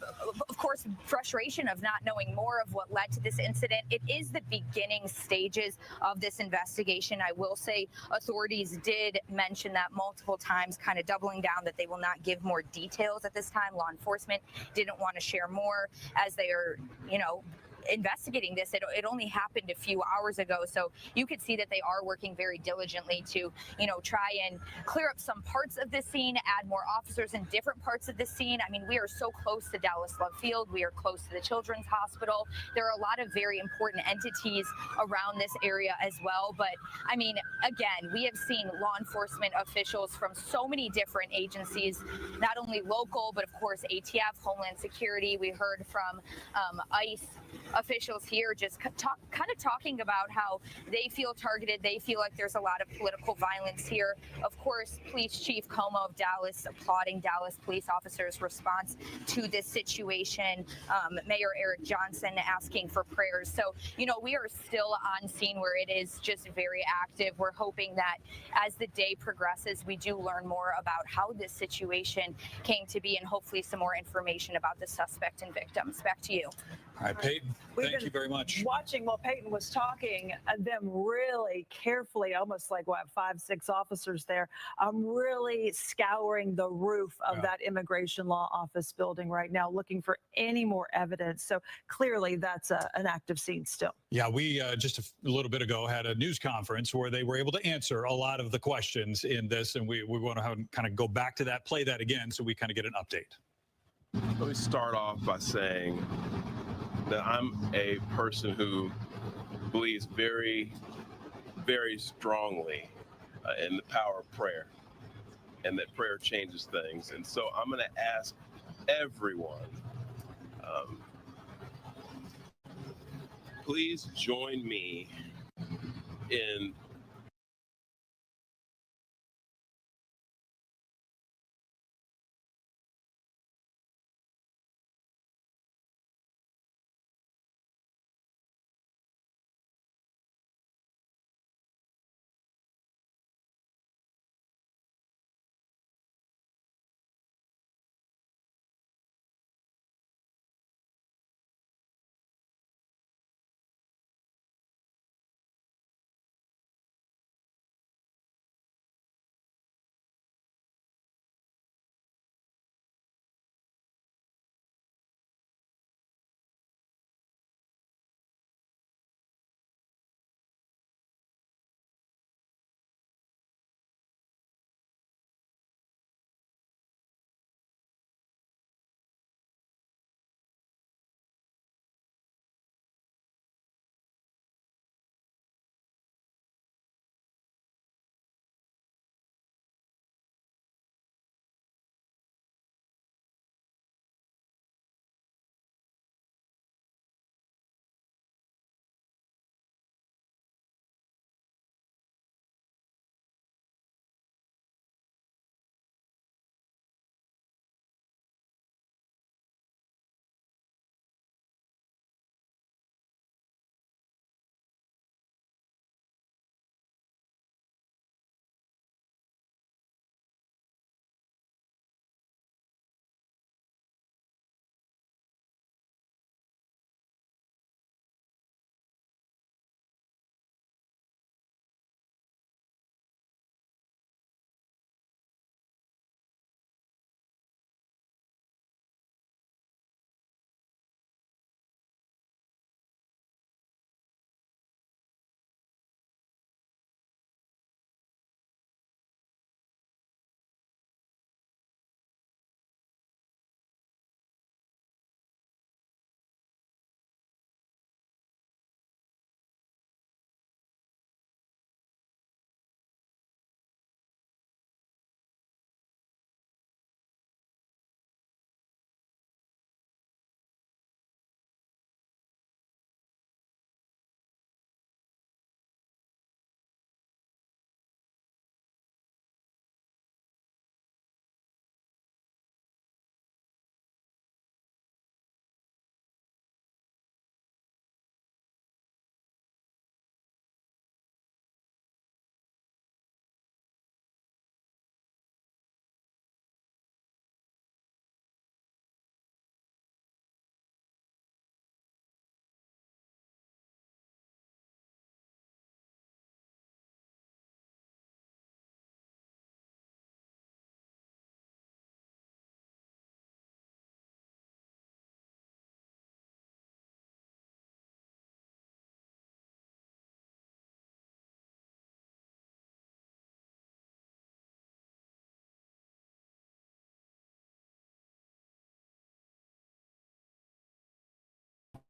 of course, frustration of not knowing more of what led to this incident. It is the beginning stages of this investigation. I will say authorities did mention that multiple times, kind of doubling down that they will not give more details at this time. Law enforcement didn't want to share more as they are, you know, investigating this. It only happened a few hours ago, so you could see that they are working very diligently to, try and clear up some parts of the scene, add more officers in different parts of the scene. I mean, we are so close to Dallas Love Field. We are close to the Children's Hospital. There are a lot of very important entities around this area as well. But I mean, again, we have seen law enforcement officials from so many different agencies, not only local, but of course ATF, Homeland Security. We heard from ICE officials here just kind of talking about how they feel targeted. They feel like there's a lot of political violence here. Of course, Police Chief Como of Dallas applauding Dallas police officers' response to this situation. Mayor Eric Johnson asking for prayers. So, we are still on scene where it is just very active. We're hoping that as the day progresses, we do learn more about how this situation came to be and hopefully some more information about the suspect and victims. Back to you. All right, Peyton, thank you very much. Watching while Peyton was talking, them really carefully, almost like 5, 6 officers there, really scouring the roof of that immigration law office building right now, looking for any more evidence. So clearly that's an active scene still. Yeah, we just a little bit ago had a news conference where they were able to answer a lot of the questions in this, and we want to kind of go back to that, play that again, so we kind of get an update. Let me start off by saying that I'm a person who believes very, very strongly in the power of prayer, and that prayer changes things. And so I'm going to ask everyone, please join me in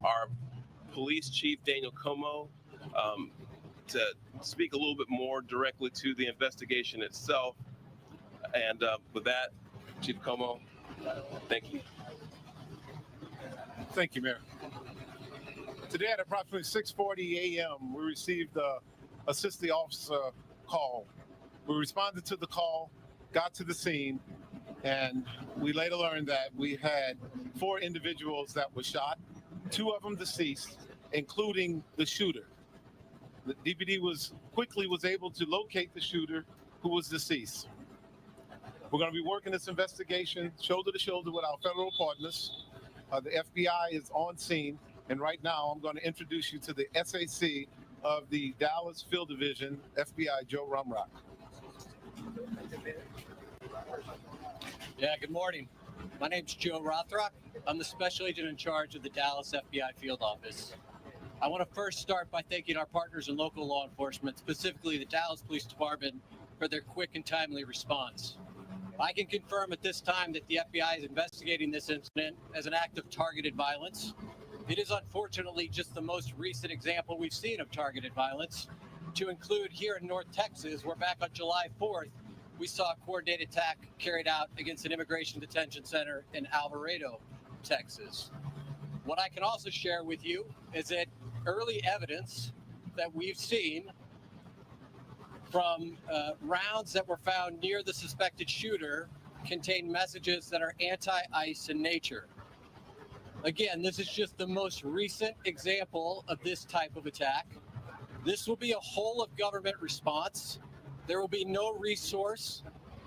our police chief, Daniel Como, to speak a little bit more directly to the investigation itself. And with that, Chief Como, thank you. Thank you, Mayor. Today at approximately 6:40 a.m., we received a assist the officer call. We responded to the call, got to the scene, and we later learned that we had 4 individuals that were shot, 2 of them deceased, including the shooter. The DPD was able to locate the shooter who was deceased. We're going to be working this investigation shoulder to shoulder with our federal partners. The FBI is on scene, and right now I'm going to introduce you to the SAC of the Dallas Field Division, FBI Joe Rumrock. Yeah, good morning. My name's Joe Rothrock. I'm the special agent in charge of the Dallas FBI field office. I want to first start by thanking our partners in local law enforcement, specifically the Dallas Police Department, for their quick and timely response. I can confirm at this time that the FBI is investigating this incident as an act of targeted violence. It is unfortunately just the most recent example we've seen of targeted violence, to include here in North Texas, where back on July 4th, we saw a coordinated attack carried out against an immigration detention center in Alvarado, Texas. What I can also share with you is that early evidence that we've seen from rounds that were found near the suspected shooter contain messages that are anti-ICE in nature. Again, this is just the most recent example of this type of attack. This will be a whole of government response. There will be no resource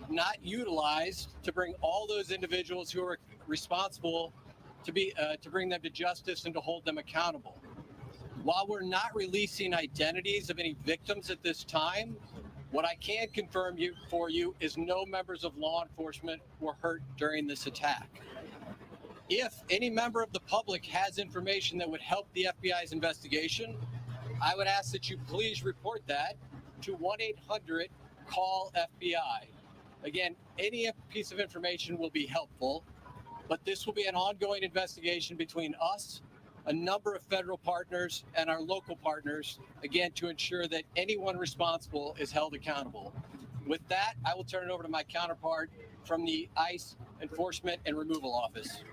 not utilized to bring all those individuals who are responsible to bring them to justice and to hold them accountable. While we're not releasing identities of any victims at this time, what I can confirm for you is no members of law enforcement were hurt during this attack. If any member of the public has information that would help the FBI's investigation, I would ask that you please report that to 1-800-CALL-FBI. Again, any piece of information will be helpful, but this will be an ongoing investigation between us, a number of federal partners, and our local partners, again, to ensure that anyone responsible is held accountable. With that, I will turn it over to my counterpart from the ICE Enforcement and Removal Office.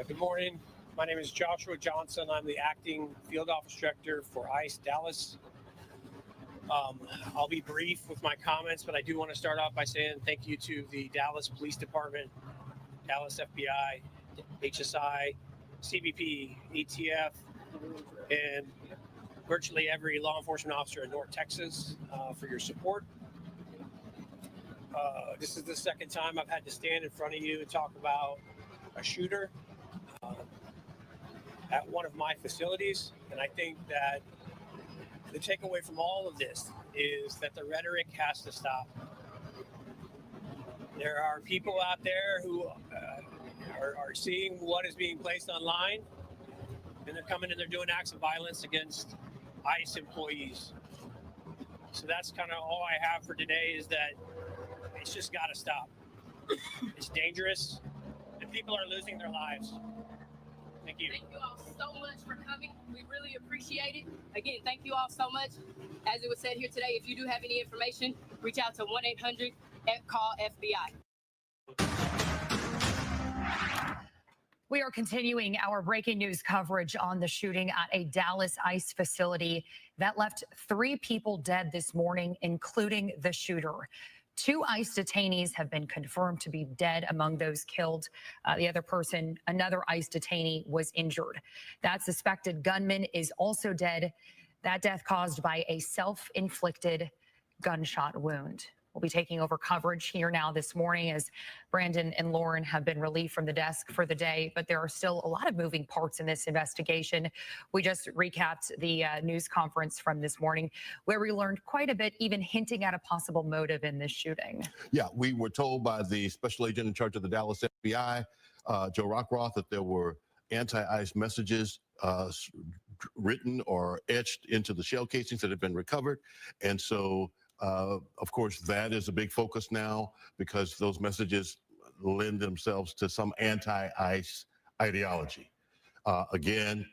Good morning. My name is Joshua Johnson. I'm the acting field office director for ICE Dallas. I'll be brief with my comments, but I do want to start off by saying thank you to the Dallas Police Department, Dallas FBI, HSI, CBP, ATF, and virtually every law enforcement officer in North Texas for your support. This is the second time I've had to stand in front of you and talk about a shooter at one of my facilities, and I think that the takeaway from all of this is that the rhetoric has to stop. There are people out there who are seeing what is being placed online, and they're coming and they're doing acts of violence against ICE employees. So that's kind of all I have for today, is that it's just got to stop. It's dangerous, and people are losing their lives. Thank you. Thank you all so much for coming. We really appreciate it. Again, thank you all so much. As it was said here today, if you do have any information, reach out to 1-800-CALL-FBI. We are continuing our breaking news coverage on the shooting at a Dallas ICE facility that left 3 people dead this morning, including the shooter. 2 ICE detainees have been confirmed to be dead among those killed. The other person, another ICE detainee, was injured. That suspected gunman is also dead. That death caused by a self-inflicted gunshot wound. We'll be taking over coverage here now this morning as Brandon and Lauren have been relieved from the desk for the day, but there are still a lot of moving parts in this investigation. We just recapped the news conference from this morning, where we learned quite a bit, even hinting at a possible motive in this shooting. Yeah, we were told by the special agent in charge of the Dallas FBI, Joe Rockroth, that there were anti-ICE messages written or etched into the shell casings that had been recovered. And so, of course, that is a big focus now, because those messages lend themselves to some anti-ICE ideology. Again,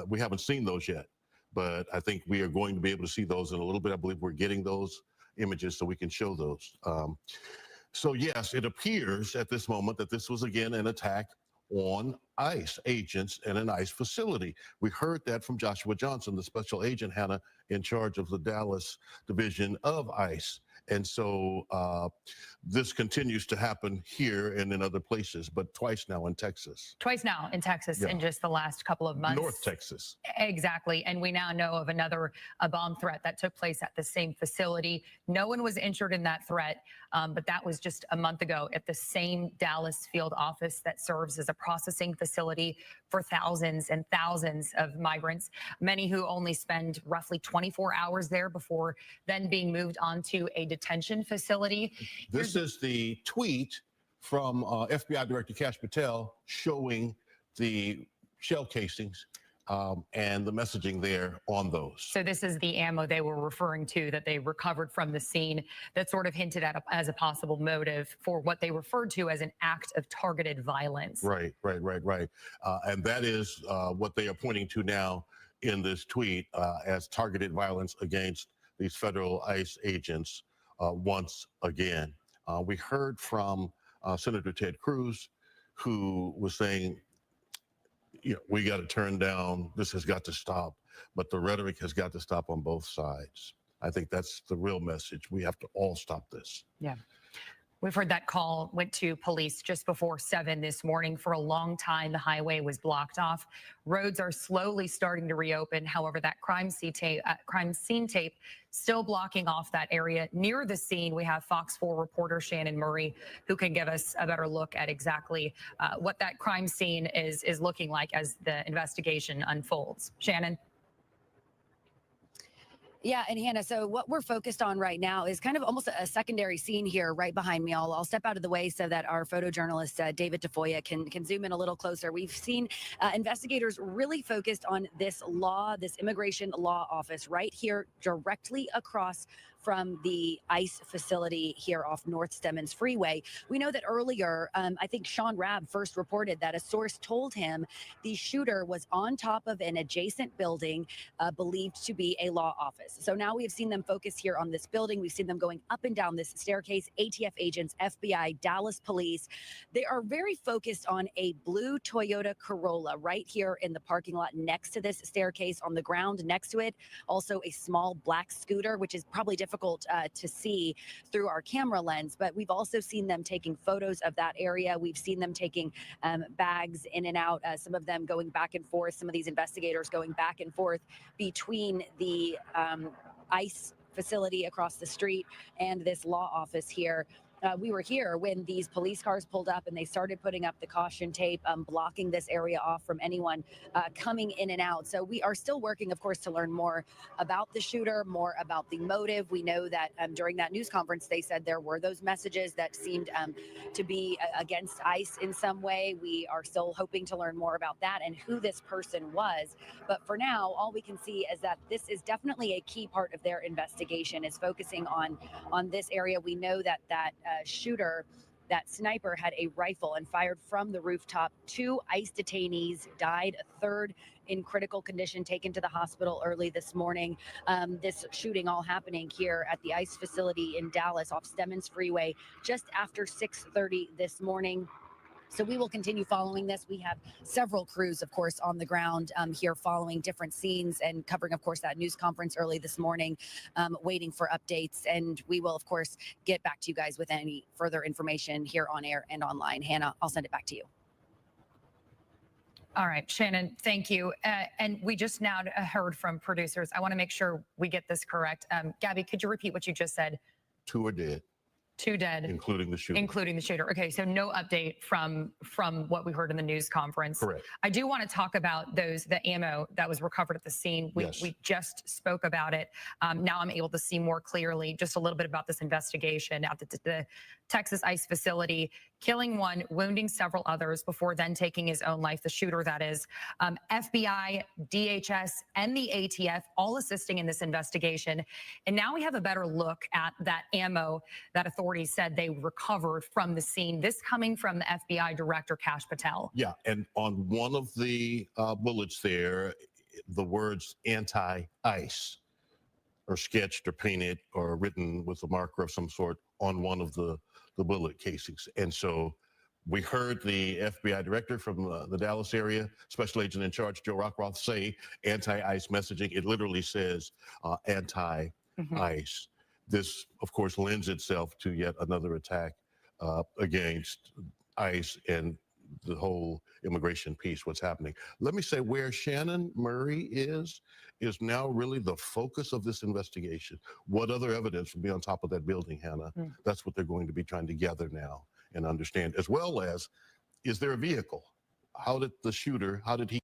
we haven't seen those yet, but I think we are going to be able to see those in a little bit. I believe we're getting those images so we can show those. So yes, it appears at this moment that this was again an attack on ICE agents in an ICE facility. We heard that from Joshua Johnson, the special agent, Hannah, in charge of the Dallas division of ICE. And so this continues to happen here and in other places, but twice now in Texas. Twice now in Texas in just the last couple of months. North Texas. Exactly. And we now know of another bomb threat that took place at the same facility. No one was injured in that threat, but that was just a month ago at the same Dallas field office that serves as a processing facility for thousands and thousands of migrants, many who only spend roughly 24 hours there before then being moved onto a detention facility. This is the tweet from FBI Director Kash Patel showing the shell casings and the messaging there on those. So this is the ammo they were referring to that they recovered from the scene that sort of hinted at as a possible motive for what they referred to as an act of targeted violence. Right. And that is what they are pointing to now in this tweet as targeted violence against these federal ICE agents once again. We heard from Senator Ted Cruz, who was saying, you know, we got to turn down, this has got to stop, but the rhetoric has got to stop on both sides. I think that's the real message. We have to all stop this. Yeah. We've heard that call went to police just before 7 this morning. For a long time, the highway was blocked off. Roads are slowly starting to reopen. However, that crime scene tape still blocking off that area. Near the scene, we have Fox 4 reporter Shannon Murray, who can give us a better look at exactly what that crime scene is looking like as the investigation unfolds. Shannon? Yeah, and Hannah, so what we're focused on right now is kind of almost a secondary scene here right behind me. I'll step out of the way so that our photojournalist, David Tafoya, can zoom in a little closer. We've seen investigators really focused on this immigration law office right here directly across from the ICE facility here off North Stemmons Freeway. We know that earlier, I think Sean Rabb first reported that a source told him the shooter was on top of an adjacent building believed to be a law office. So now we have seen them focus here on this building. We've seen them going up and down this staircase, ATF agents, FBI, Dallas police. They are very focused on a blue Toyota Corolla right here in the parking lot next to this staircase. On the ground next to it, also a small black scooter, which is probably difficult to see through our camera lens, but we've also seen them taking photos of that area. We've seen them taking bags in and out, some of them going back and forth, some of these investigators going back and forth between the ICE facility across the street and this law office here. We were here when these police cars pulled up and they started putting up the caution tape, blocking this area off from anyone coming in and out. So we are still working, of course, to learn more about the shooter, more about the motive. We know that during that news conference, they said there were those messages that seemed to be against ICE in some way. We are still hoping to learn more about that and who this person was. But for now, all we can see is that this is definitely a key part of their investigation, is focusing on this area. We know that shooter, that sniper, had a rifle and fired from the rooftop. 2 ICE detainees died, a third in critical condition taken to the hospital early this morning. This shooting all happening here at the ICE facility in Dallas off Stemmons Freeway just after 6:30 this morning. So we will continue following this. We have several crews, of course, on the ground here following different scenes and covering, of course, that news conference early this morning, waiting for updates. And we will, of course, get back to you guys with any further information here on air and online. Hannah, I'll send it back to you. All right, Shannon, thank you. And we just now heard from producers. I want to make sure we get this correct. Gabby, could you repeat what you just said? 2 are dead. 2 dead. Including the shooter. Including the shooter. Okay, so no update from what we heard in the news conference. Correct. I do want to talk about the ammo that was recovered at the scene. We just spoke about it. Now I'm able to see more clearly just a little bit about this investigation at the Texas ICE facility. killing one, wounding several others before then taking his own life. The shooter, that is. FBI, DHS, and the ATF all assisting in this investigation. And now we have a better look at that ammo that authorities said they recovered from the scene. This coming from the FBI Director, Kash Patel. Yeah, and on one of the bullets there, the words anti-ICE are sketched or painted or written with a marker of some sort on one of the bullet casings. And so we heard the FBI director from the Dallas area, special agent in charge, Joe Rockroth, say anti-ICE messaging. It literally says anti-ICE. This, of course, lends itself to yet another attack against ICE and the whole immigration piece, what's happening. Let me say where Shannon Murray is now really the focus of this investigation. What other evidence will be on top of that building, Hannah? That's what they're going to be trying to gather now and understand, as well as, is there a vehicle? How did the shooter, how did he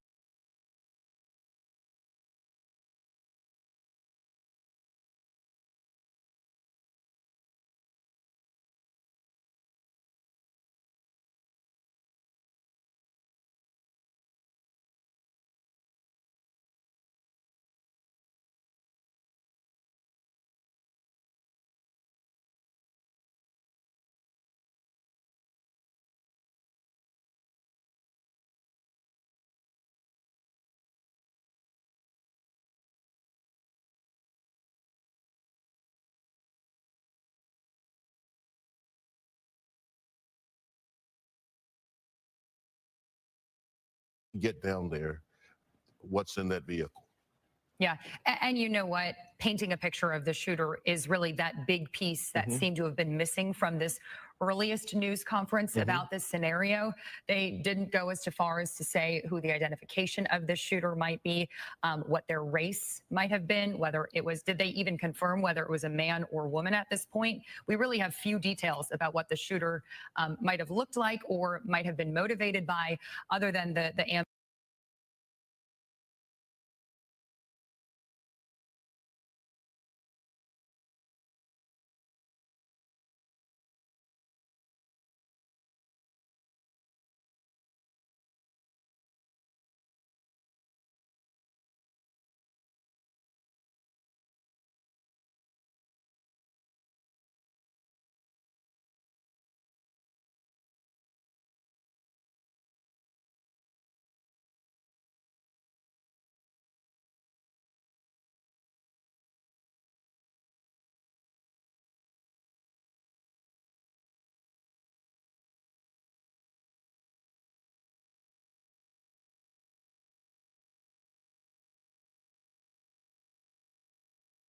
get down there? What's in that vehicle? Yeah, and you know what? Painting a picture of the shooter is really that big piece that seemed to have been missing from this earliest news conference about this scenario. They didn't go as far as to say who the identification of this shooter might be, what their race might have been, whether it was, did they even confirm whether it was a man or woman at this point? We really have few details about what the shooter might have looked like or might have been motivated by, other than the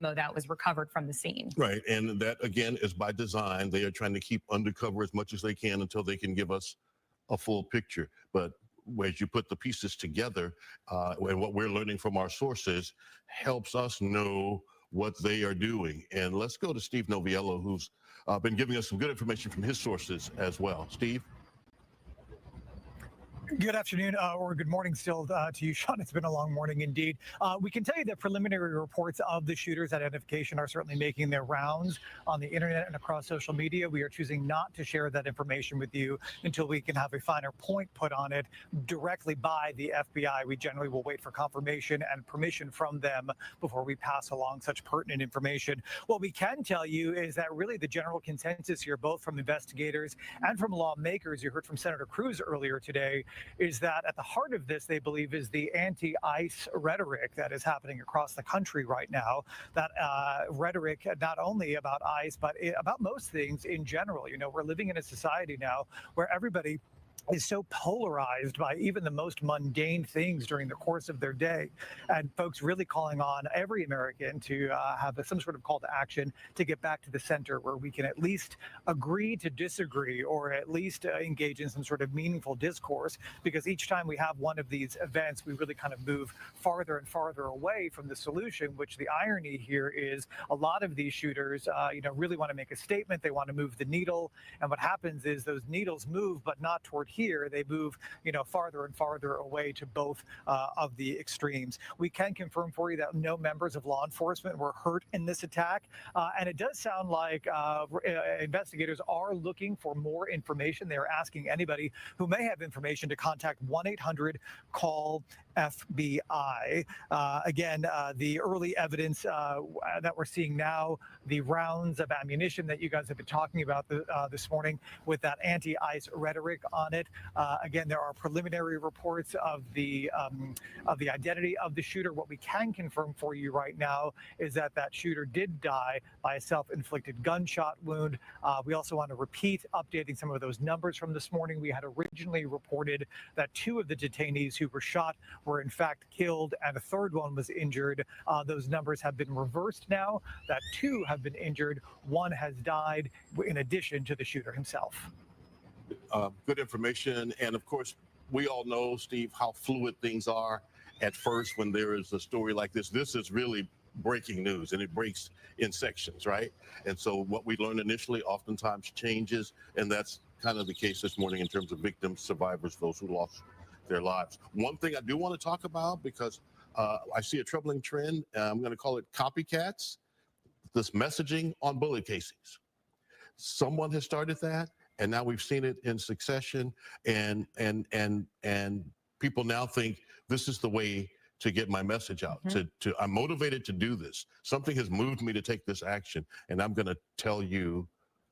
that was recovered from the scene. Right, and that again is by design. They are trying to keep undercover as much as they can until they can give us a full picture. But as you put the pieces together, and what we're learning from our sources helps us know what they are doing. And let's go to Steve Noviello, who's been giving us some good information from his sources as well. Steve? Good afternoon, or good morning still to you, Sean. It's been a long morning indeed. We can tell you that preliminary reports of the shooter's identification are certainly making their rounds on the internet and across social media. We are choosing not to share that information with you until we can have a finer point put on it directly by the FBI. We generally will wait for confirmation and permission from them before we pass along such pertinent information. What we can tell you is that really the general consensus here, both from investigators and from lawmakers, you heard from Senator Cruz earlier today, is that at the heart of this, they believe, is the anti-ICE rhetoric that is happening across the country right now. That rhetoric not only about ICE, but about most things in general. You know, we're living in a society now where everybody is so polarized by even the most mundane things during the course of their day, and folks really calling on every American to have some sort of call to action to get back to the center where we can at least agree to disagree, or at least engage in some sort of meaningful discourse, because each time we have one of these events, we really kind of move farther and farther away from the solution, which the irony here is a lot of these shooters really want to make a statement. They want to move the needle, and what happens is those needles move, but not toward here, they move, farther and farther away to both of the extremes. We can confirm for you that no members of law enforcement were hurt in this attack, and it does sound like investigators are looking for more information. They're asking anybody who may have information to contact 1-800-CALL-FBI. Again, the early evidence that we're seeing now, the rounds of ammunition that you guys have been talking about this morning with that anti-ICE rhetoric on it. Again, there are preliminary reports of the identity of the shooter. What we can confirm for you right now is that shooter did die by a self-inflicted gunshot wound. We also want to repeat updating some of those numbers from this morning. We had originally reported that 2 of the detainees who were shot were in fact killed and a third one was injured. Those numbers have been reversed now, that 2 have been injured, 1 has died in addition to the shooter himself. Good information. And of course, we all know, Steve, how fluid things are at first when there is a story like this. This is really breaking news, and it breaks in sections, right? And so what we learn initially oftentimes changes, and that's kind of the case this morning in terms of victims, survivors, those who lost their lives. One thing I do want to talk about, because I see a troubling trend, I'm going to call it copycats, this messaging on bullet casings. Someone has started that, and now we've seen it in succession, and people now think this is the way to get my message out. I'm motivated to do this. Something has moved me to take this action, and I'm going to tell you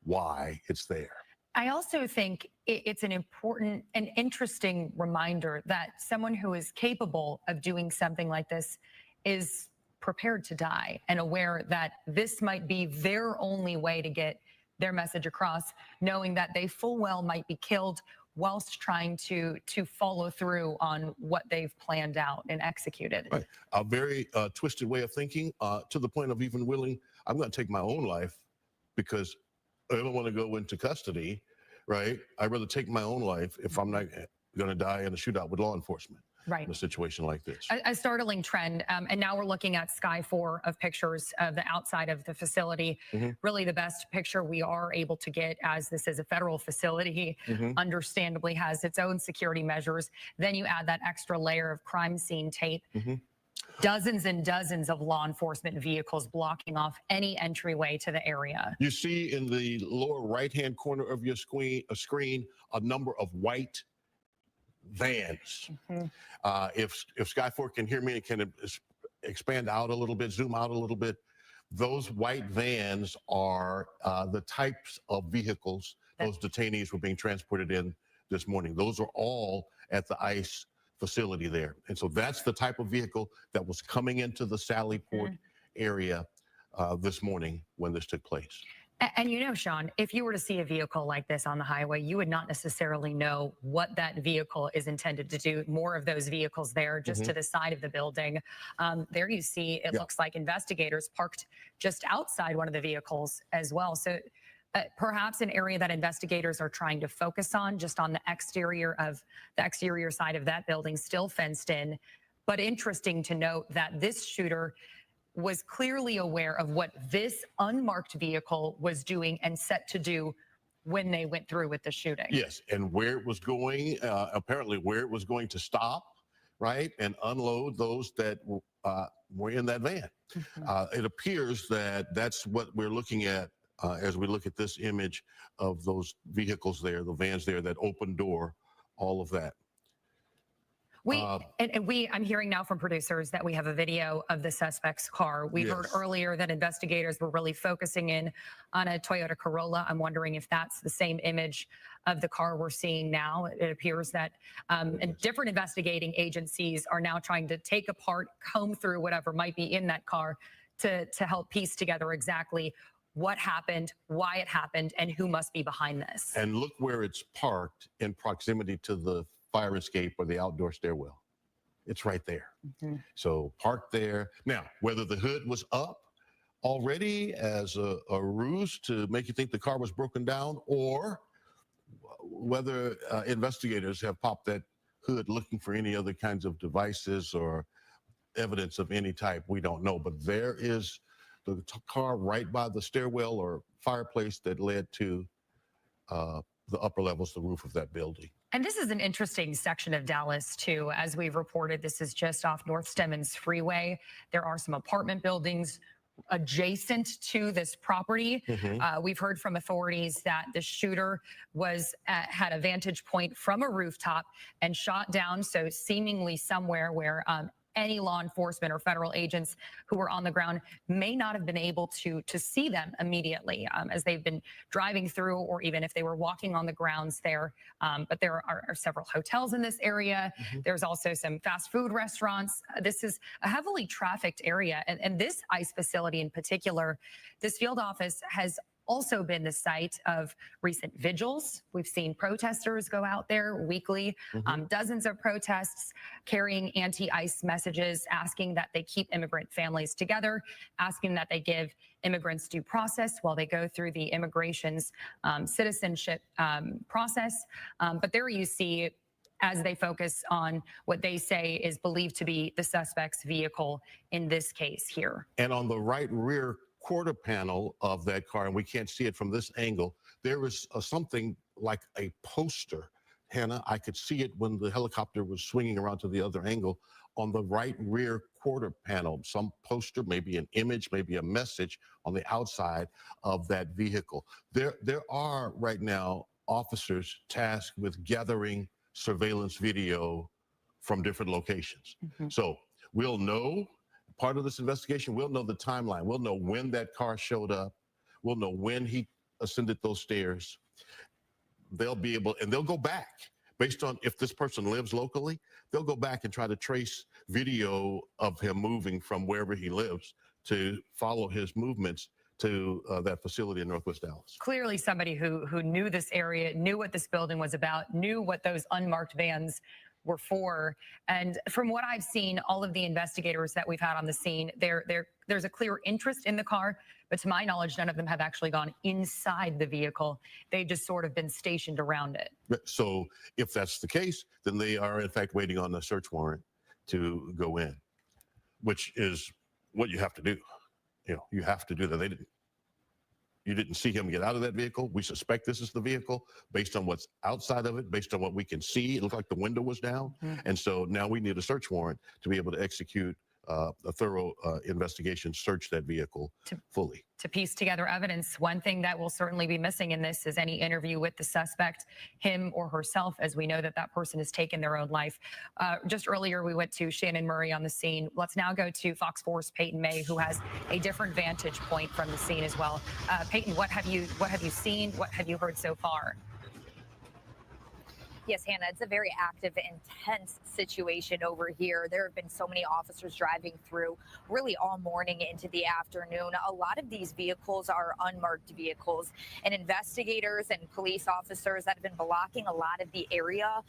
why it's there. I also think it's an important and interesting reminder that someone who is capable of doing something like this is prepared to die and aware that this might be their only way to get their message across, knowing that they full well might be killed whilst trying to follow through on what they've planned out and executed. Right. A very twisted way of thinking, to the point of even I'm going to take my own life because I don't want to go into custody, right? I'd rather take my own life if I'm not going to die in a shootout with law enforcement. Right. In a situation like this. A startling trend. And now we're looking at Sky 4 of pictures of the outside of the facility. Really the best picture we are able to get, as this is a federal facility, understandably has its own security measures. Then you add that extra layer of crime scene tape. Dozens and dozens of law enforcement vehicles blocking off any entryway to the area. You see in the lower right-hand corner of your screen a number of white vans. If Sky 4 can hear me, it can expand out a little bit, zoom out a little bit. Those white vans are the types of vehicles those detainees were being transported in this morning. Those are all at the ICE facility there. And so that's the type of vehicle that was coming into the Sallyport area this morning when this took place. And Sean, if you were to see a vehicle like this on the highway, you would not necessarily know what that vehicle is intended to do. More of those vehicles there just to the side of the building. There you see, it looks like investigators parked just outside one of the vehicles as well. So perhaps an area that investigators are trying to focus on, just on the exterior side of that building, still fenced in. But interesting to note that this shooter was clearly aware of what this unmarked vehicle was doing and set to do when they went through with the shooting. Yes, and where it was going, apparently where it was going to stop, right, and unload those that were in that van. It appears that that's what we're looking at as we look at this image of those vehicles there, the vans there, that open door, all of that. I'm hearing now from producers that we have a video of the suspect's car. We heard earlier that investigators were really focusing in on a Toyota Corolla. I'm wondering if that's the same image of the car we're seeing now. It appears that and different investigating agencies are now trying to take apart, comb through whatever might be in that car to help piece together exactly what happened, why it happened, and who must be behind this. And look where it's parked in proximity to the fire escape or the outdoor stairwell. It's right there. So parked there. Now, whether the hood was up already as a ruse to make you think the car was broken down, or whether investigators have popped that hood looking for any other kinds of devices or evidence of any type, we don't know. But there is the car right by the stairwell or fireplace that led to the upper levels, the roof of that building. And this is an interesting section of Dallas, too. As we've reported, this is just off North Stemmons Freeway. There are some apartment buildings adjacent to this property. We've heard from authorities that the shooter had a vantage point from a rooftop and shot down, so seemingly somewhere where any law enforcement or federal agents who were on the ground may not have been able to see them immediately as they've been driving through, or even if they were walking on the grounds there. But there are several hotels in this area. There's also some fast food restaurants. This is a heavily trafficked area. And this ICE facility in particular, this field office has also been the site of recent vigils. We've seen protesters go out there weekly, dozens of protests carrying anti-ICE messages, asking that they keep immigrant families together, asking that they give immigrants due process while they go through the immigration's citizenship process. But there you see, as they focus on what they say is believed to be the suspect's vehicle in this case here. And on the right rear quarter panel of that car, and we can't see it from this angle, there is something like a poster. Hannah, I could see it when the helicopter was swinging around to the other angle. On the right rear quarter panel, some poster, maybe an image, maybe a message on the outside of that vehicle. There are right now officers tasked with gathering surveillance video from different locations. So we'll know part of this investigation, we'll know the timeline. We'll know when that car showed up. We'll know when he ascended those stairs. They'll be able, and they'll go back based on if this person lives locally, they'll go back and try to trace video of him moving from wherever he lives to follow his movements to that facility in Northwest Dallas. Clearly somebody who knew this area, knew what this building was about, knew what those unmarked vans were for. And from what I've seen, all of the investigators that we've had on the scene, there's a clear interest in the car, but to my knowledge, none of them have actually gone inside the vehicle. They've just sort of been stationed around it. So if that's the case, then they are in fact waiting on a search warrant to go in, which is what you have to do. You know, you have to do that. You didn't see him get out of that vehicle. We suspect this is the vehicle based on what's outside of it, based on what we can see. It looked like the window was down. And so now we need a search warrant to be able to execute a thorough investigation, search that vehicle fully. To piece together evidence. One thing that will certainly be missing in this is any interview with the suspect, him or herself, as we know that that person has taken their own life. Just earlier, we went to Shannon Murray on the scene. Let's now go to Fox 4's Peyton May, who has a different vantage point from the scene as well. Peyton, what have you seen? What have you heard so far? Yes, Hannah, it's a very active, intense situation over here. There have been so many officers driving through really all morning into the afternoon. A lot of these vehicles are unmarked vehicles, and investigators and police officers that have been blocking a lot of the area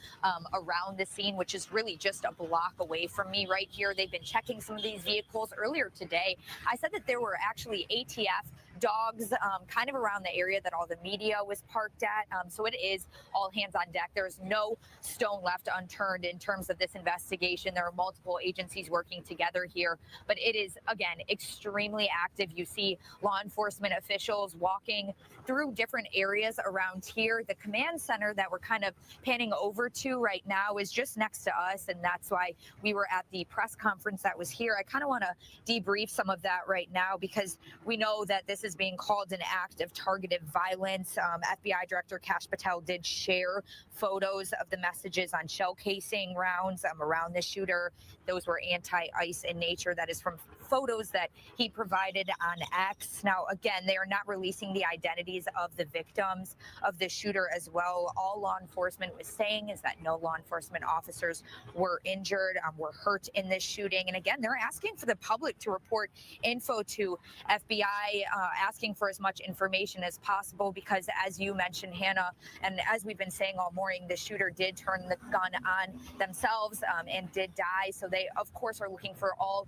around the scene, which is really just a block away from me right here. They've been checking some of these vehicles. Earlier today, I said that there were actually ATF dogs kind of around the area that all the media was parked at. So it is all hands on deck. There's no stone left unturned in terms of this investigation. There are multiple agencies working together here, but it is, again, extremely active. You see law enforcement officials walking through different areas around here. The command center that we're kind of panning over to right now is just next to us, and that's why we were at the press conference that was here. I kind of want to debrief some of that right now because we know that this is being called an act of targeted violence. FBI Director Kash Patel did share photos of the messages on shell casing rounds around the shooter. Those were anti-ICE in nature. That is from photos that he provided on X. Now, again, they are not releasing the identities of the victims of the shooter as well. All law enforcement was saying is that no law enforcement officers were injured, were hurt in this shooting. And again, they're asking for the public to report info to FBI, asking for as much information as possible because, as you mentioned, Hannah, and as we've been saying all morning, the shooter did turn the gun on themselves and did die. So they, of course, are looking for all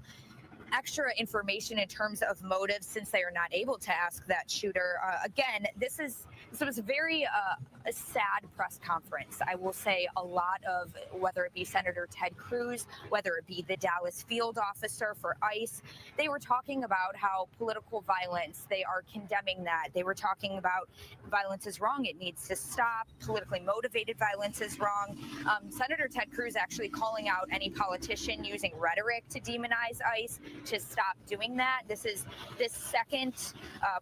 extra information in terms of motives since they are not able to ask that shooter. Again, this was very a sad press conference. I will say a lot of, whether it be Senator Ted Cruz, whether it be the Dallas field officer for ICE, they were talking about how political violence, they are condemning that. They were talking about violence is wrong, it needs to stop. Politically motivated violence is wrong. Senator Ted Cruz actually calling out any politician using rhetoric to demonize ICE to stop doing that. This is this second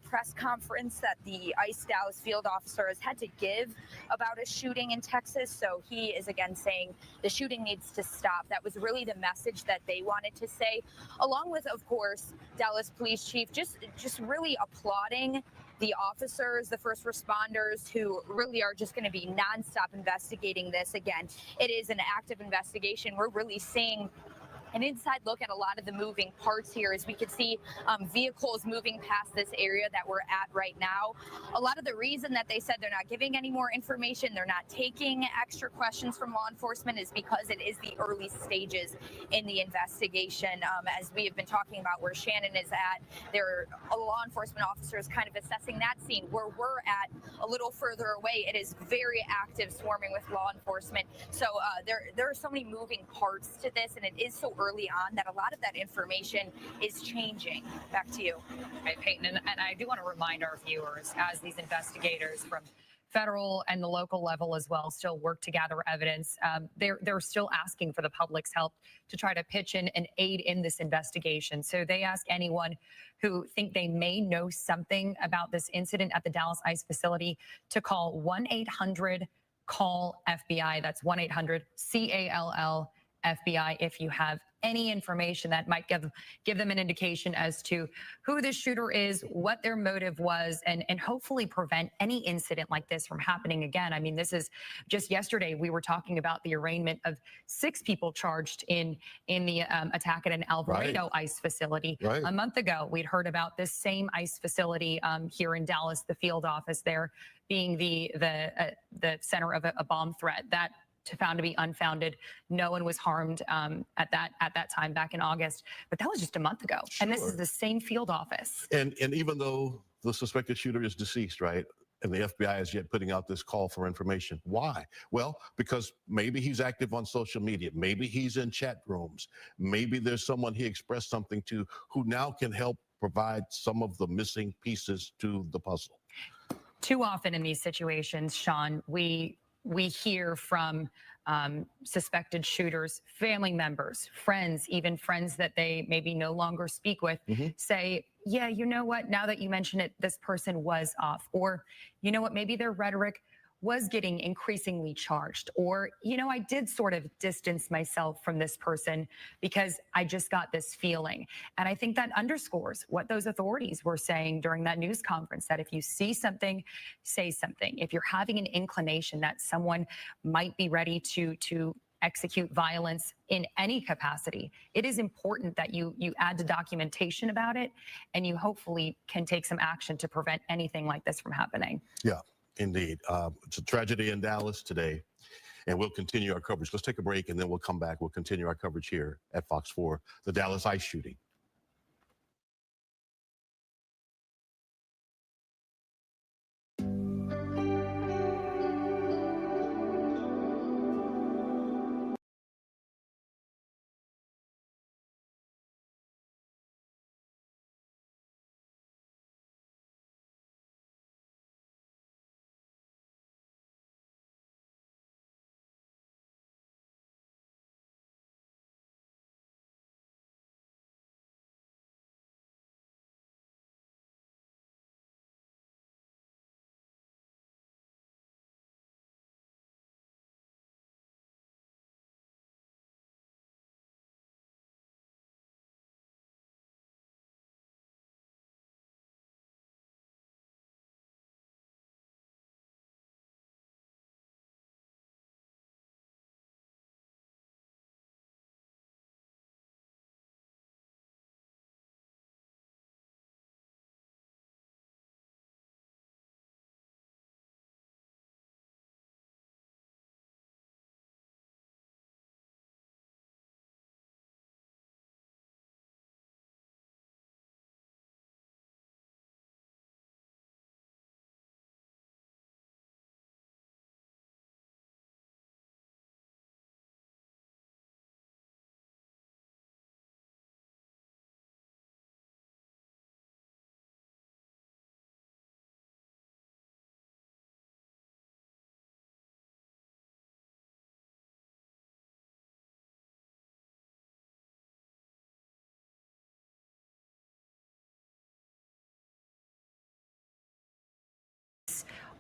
press conference that the ICE Dallas field officer has had to give about a shooting in Texas. So he is again saying the shooting needs to stop. That was really the message that they wanted to say, along with, of course, Dallas Police Chief just really applauding the officers, the first responders who really are just going to be nonstop investigating this. Again, it is an active investigation. We're really seeing an inside look at a lot of the moving parts here, as we could see vehicles moving past this area that we're at right now. A lot of the reason that they said they're not giving any more information, they're not taking extra questions from law enforcement, is because it is the early stages in the investigation. As we have been talking about where Shannon is at, there are law enforcement officers kind of assessing that scene. Where we're at, a little further away, it is very active, swarming with law enforcement. So there are so many moving parts to this, and it is so early on that a lot of that information is changing. Back to you. Right, Peyton, and I do want to remind our viewers, as these investigators from federal and the local level as well still work to gather evidence, they're still asking for the public's help to try to pitch in and aid in this investigation. So they ask anyone who think they may know something about this incident at the Dallas ICE facility to call 1-800-CALL-FBI. That's 1-800-CALL FBI if you have any information that might give them an indication as to who the shooter is, what their motive was, and hopefully prevent any incident like this from happening again. I mean, this is just yesterday we were talking about the arraignment of 6 people charged in the attack at an Alvarado ICE facility. A month ago, we'd heard about this same ICE facility here in Dallas, the field office there being the center of a bomb threat that found to be unfounded. No one was harmed at that time back in August, but that was just a month ago. And this is the same field office. And even though the suspected shooter is deceased, right? And the FBI is yet putting out this call for information. Why? Well, because maybe he's active on social media. Maybe he's in chat rooms. Maybe there's someone he expressed something to who now can help provide some of the missing pieces to the puzzle. Too often in these situations, Sean, we hear from suspected shooters, family members, friends, even friends that they maybe no longer speak with, say, yeah, you know what, now that you mention it, this person was off. Or, you know what, maybe their rhetoric was getting increasingly charged. Or, you know, I did sort of distance myself from this person because I just got this feeling. And I think that underscores what those authorities were saying during that news conference, that if you see something, say something. If you're having an inclination that someone might be ready to execute violence in any capacity, it is important that you add to documentation about it, and you hopefully can take some action to prevent anything like this from happening. Yeah. Indeed. It's a tragedy in Dallas today, and we'll continue our coverage. Let's take a break, and then we'll come back. We'll continue our coverage here at Fox 4, the Dallas ICE shooting.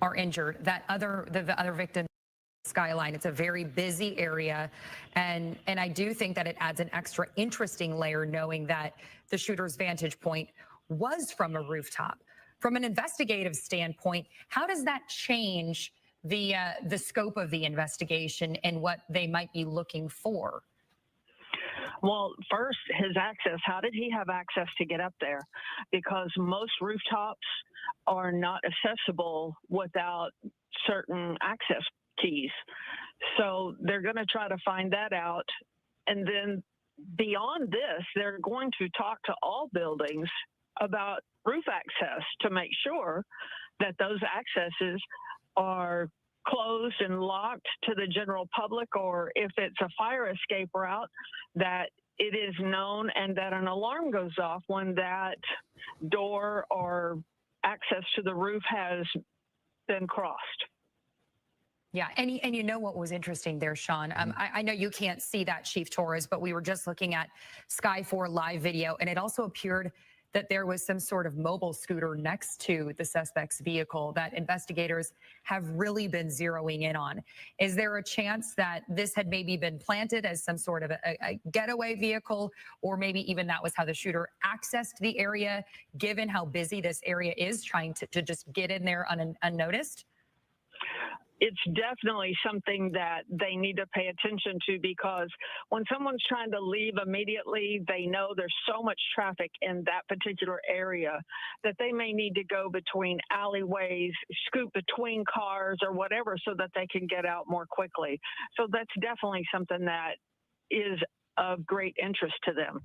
are injured. The other victim, Skyline. It's a very busy area, and I do think that it adds an extra interesting layer knowing that the shooter's vantage point was from a rooftop. From an investigative standpoint, how does that change the scope of the investigation and what they might be looking for? Well, first, his access. How did he have access to get up there? Because most rooftops are not accessible without certain access keys. So they're going to try to find that out. And then beyond this, they're going to talk to all buildings about roof access to make sure that those accesses are closed and locked to the general public, or if it's a fire escape route, that it is known and that an alarm goes off when that door or access to the roof has been crossed. Yeah, and you know what was interesting there, Sean? I know you can't see that, Chief Torres, but we were just looking at Sky 4 live video, and it also appeared that there was some sort of mobile scooter next to the suspect's vehicle that investigators have really been zeroing in on. Is there a chance that this had maybe been planted as some sort of a getaway vehicle, or maybe even that was how the shooter accessed the area, given how busy this area is, trying to just get in there unnoticed? It's definitely something that they need to pay attention to, because when someone's trying to leave immediately, they know there's so much traffic in that particular area that they may need to go between alleyways, scoot between cars or whatever so that they can get out more quickly. So that's definitely something that is of great interest to them.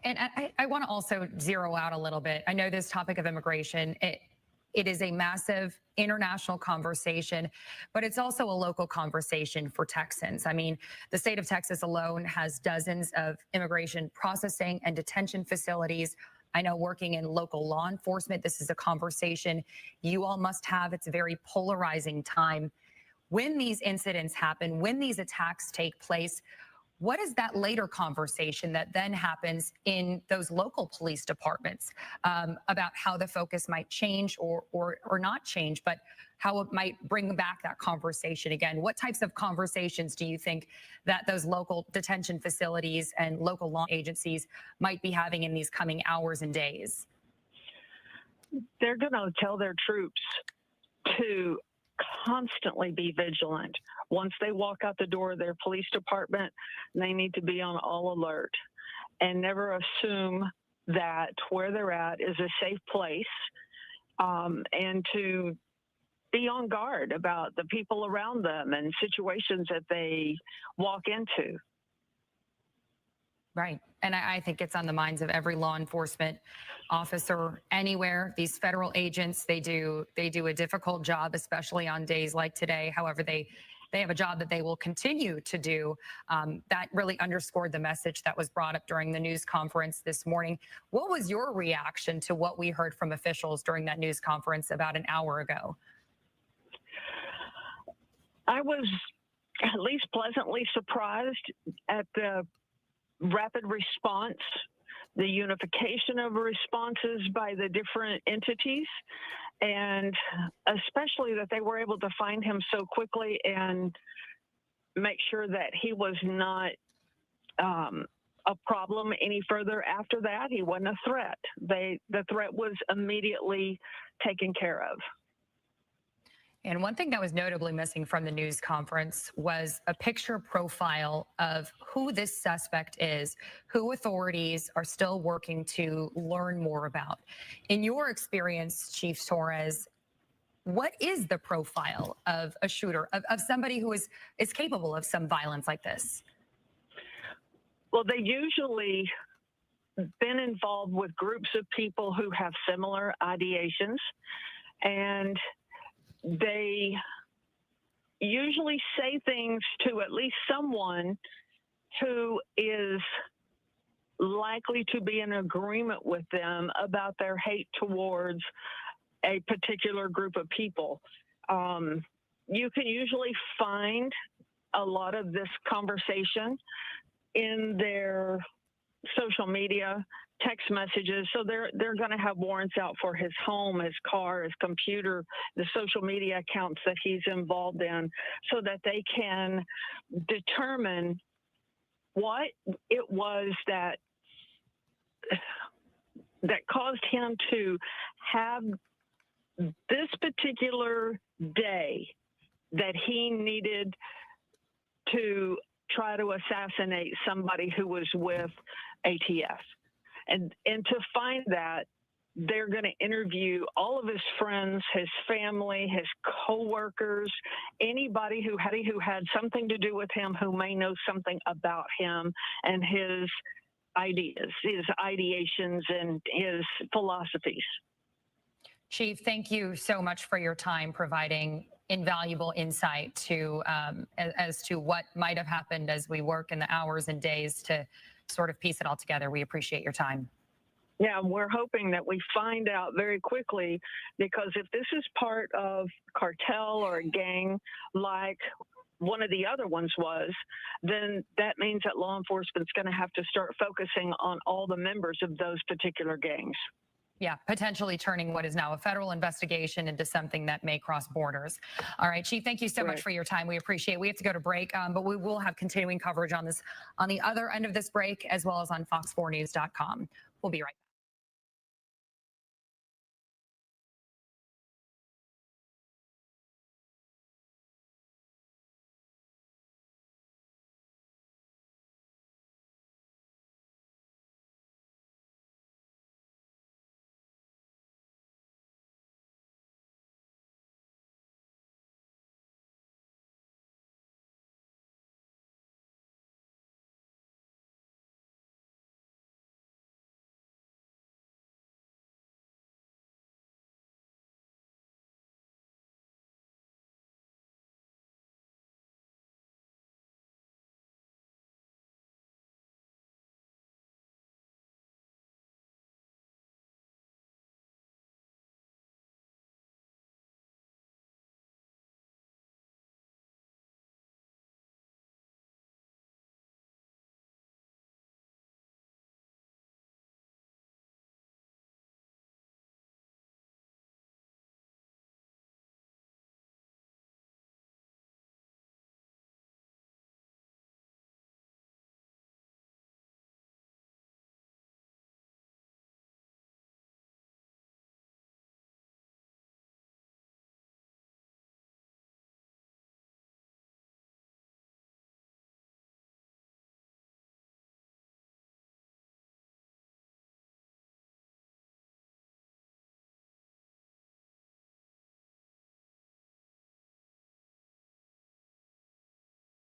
And I want to also zero out a little bit. I know this topic of immigration, it is a massive international conversation, but it's also a local conversation for Texans. I mean, the state of Texas alone has dozens of immigration processing and detention facilities. I know working in local law enforcement, this is a conversation you all must have. It's a very polarizing time. When these incidents happen, when these attacks take place, what is that later conversation that then happens in those local police departments about how the focus might change or not change, but how it might bring back that conversation again? What types of conversations do you think that those local detention facilities and local law agencies might be having in these coming hours and days? They're going to tell their troops to constantly be vigilant. Once they walk out the door of their police department, they need to be on all alert and never assume that where they're at is a safe place, and to be on guard about the people around them and situations that they walk into. Right. And I think it's on the minds of every law enforcement officer anywhere. These federal agents, they do a difficult job, especially on days like today. However, they have a job that they will continue to do. That really underscored the message that was brought up during the news conference this morning. What was your reaction to what we heard from officials during that news conference about an hour ago? I was at least pleasantly surprised at the rapid response, the unification of responses by the different entities, and especially that they were able to find him so quickly and make sure that he was not a problem any further after that. He wasn't a threat. The threat was immediately taken care of. And one thing that was notably missing from the news conference was a picture profile of who this suspect is, who authorities are still working to learn more about. In your experience, Chief Torres, what is the profile of a shooter, of somebody who is capable of some violence like this? Well, they usually been involved with groups of people who have similar ideations, and they usually say things to at least someone who is likely to be in agreement with them about their hate towards a particular group of people. You can usually find a lot of this conversation in their social media, text messages. So they're going to have warrants out for his home, his car, his computer, the social media accounts that he's involved in, so that they can determine what it was that caused him to have this particular day that he needed to try to assassinate somebody who was with ATF. And to find that, they're going to interview all of his friends, his family, his coworkers, anybody who had something to do with him, who may know something about him and his ideas, his ideations, and his philosophies. Chief, thank you so much for your time providing invaluable insight to as to what might have happened as we work in the hours and days to sort of piece it all together. We appreciate your time. Yeah, we're hoping that we find out very quickly, because if this is part of cartel or a gang like one of the other ones was, then that means that law enforcement's going to have to start focusing on all the members of those particular gangs. Yeah, potentially turning what is now a federal investigation into something that may cross borders. All right, Chief, thank you so much for your time. We appreciate it. We have to go to break, but we will have continuing coverage on this on the other end of this break, as well as on fox4news.com. We'll be right back.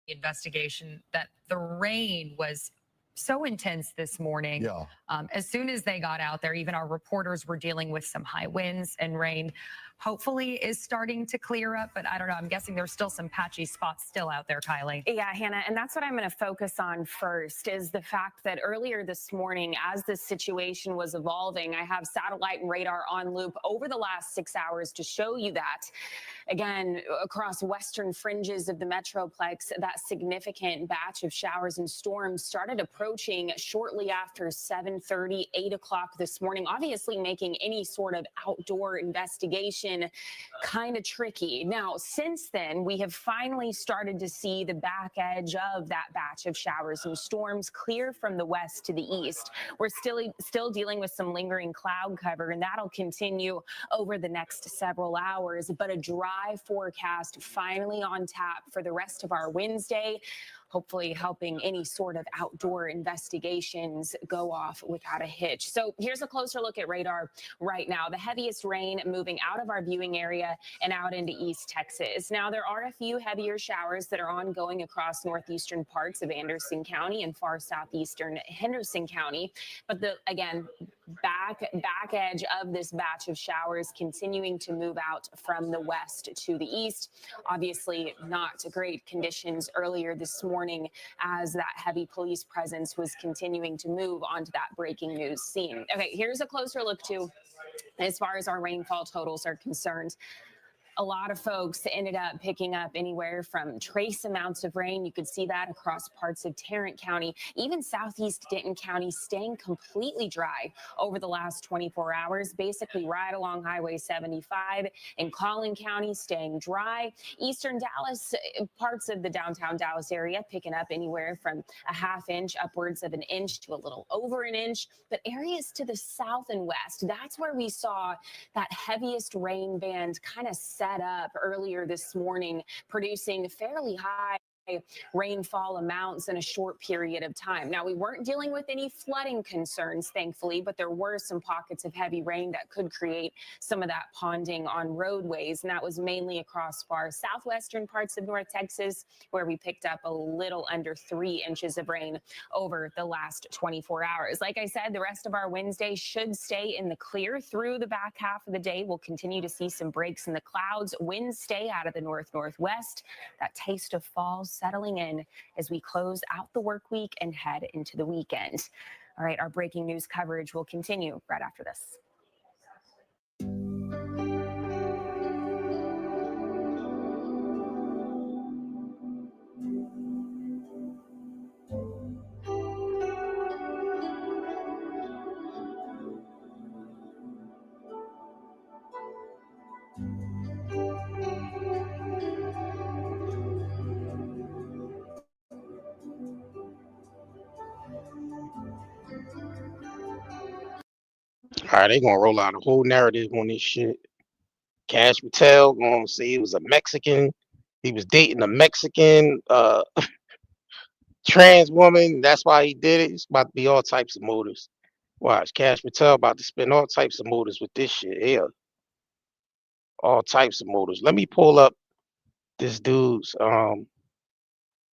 Investigation that the rain was so intense this morning. Yeah. As soon as they got out there, even our reporters were dealing with some high winds and rain. Hopefully is starting to clear up, but I don't know. I'm guessing there's still some patchy spots still out there, Kylie. Yeah, Hannah, and that's what I'm going to focus on first, is the fact that earlier this morning, as this situation was evolving, I have satellite and radar on loop over the last 6 hours to show you that. Again, across western fringes of the Metroplex, that significant batch of showers and storms started approaching shortly after 7:30, 8 o'clock this morning, obviously making any sort of outdoor investigation kind of tricky. Now, since then, we have finally started to see the back edge of that batch of showers and storms clear from the west to the east. We're still dealing with some lingering cloud cover, and that'll continue over the next several hours, but a dry forecast finally on tap for the rest of our Wednesday, hopefully helping any sort of outdoor investigations go off without a hitch. So here's a closer look at radar right now. The heaviest rain moving out of our viewing area and out into East Texas. Now, there are a few heavier showers that are ongoing across northeastern parts of Anderson County and far southeastern Henderson County. But again, back edge of this batch of showers continuing to move out from the west to the east. Obviously not great conditions earlier this morning as that heavy police presence was continuing to move onto that breaking news scene. Okay, here's a closer look too as far as our rainfall totals are concerned. A lot of folks ended up picking up anywhere from trace amounts of rain. You could see that across parts of Tarrant County, even southeast Denton County staying completely dry over the last 24 hours, basically right along Highway 75. In Collin County staying dry. Eastern Dallas, parts of the downtown Dallas area picking up anywhere from a half inch upwards of an inch to a little over an inch. But areas to the south and west, that's where we saw that heaviest rain band kind of set up earlier this morning, producing fairly high rainfall amounts in a short period of time. Now, we weren't dealing with any flooding concerns, thankfully, but there were some pockets of heavy rain that could create some of that ponding on roadways. And that was mainly across far southwestern parts of North Texas, where we picked up a little under 3 inches of rain over the last 24 hours. Like I said, the rest of our Wednesday should stay in the clear through the back half of the day. We'll continue to see some breaks in the clouds. Winds stay out of the north-northwest. That taste of fall settling in as we close out the work week and head into the weekend. All right, our breaking news coverage will continue right after this. All right, they gonna roll out a whole narrative on this shit. Cash Patel gonna say he was a Mexican. He was dating a Mexican trans woman. That's why he did it. It's about to be all types of motives. Watch, Cash Patel about to spend all types of motives with this shit here. All types of motives. Let me pull up this dude's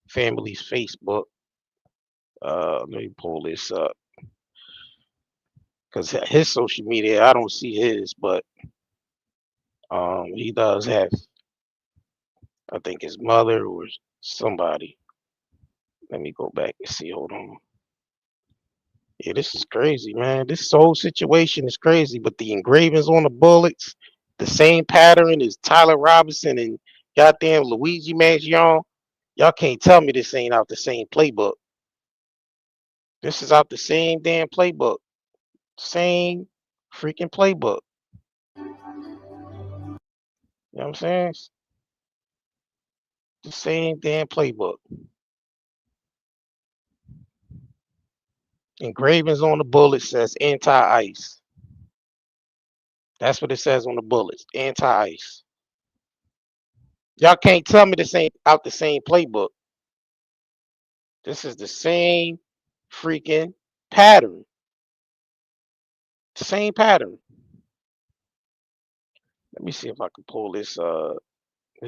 family's Facebook. Let me pull this up. Because his social media, I don't see his, but he does have, I think, his mother or somebody. Let me go back and see. Hold on. Yeah, this is crazy, man. This whole situation is crazy, but the engravings on the bullets, the same pattern as Tyler Robinson and goddamn Luigi Mangione. Y'all can't tell me this ain't out the same playbook. This is out the same damn playbook. Same freaking playbook. You know what I'm saying? The same damn playbook. Engravings on the bullet says anti-ice. That's what it says on the bullets. Anti-ice. Y'all can't tell me this ain't out the same playbook. This is the same freaking pattern. Same pattern. Let me see if I can pull this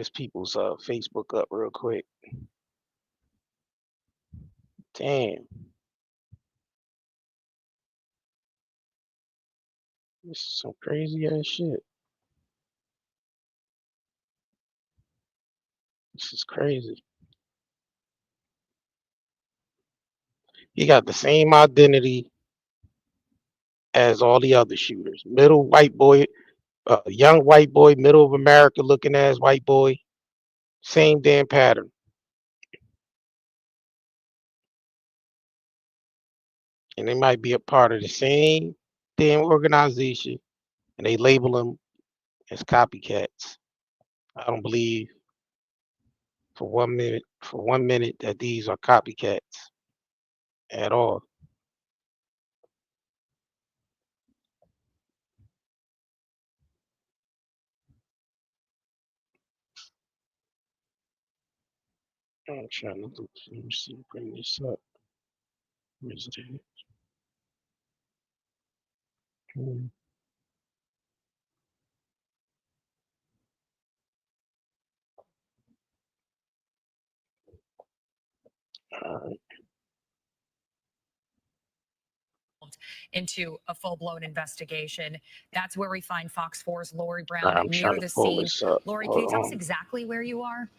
people's Facebook up real quick. Damn. This is some crazy ass shit. This is crazy. He got the same identity as all the other shooters. Middle white boy, young white boy, middle of America looking ass white boy. Same damn pattern. And they might be a part of the same damn organization, and they label them as copycats. I don't believe for 1 minute that these are copycats at all. I'm trying to look. Let me see. Bring this up. Where's that? Into a full-blown investigation. That's where we find Fox 4's Lori Brown near the scene. Lori, can you tell us exactly where you are?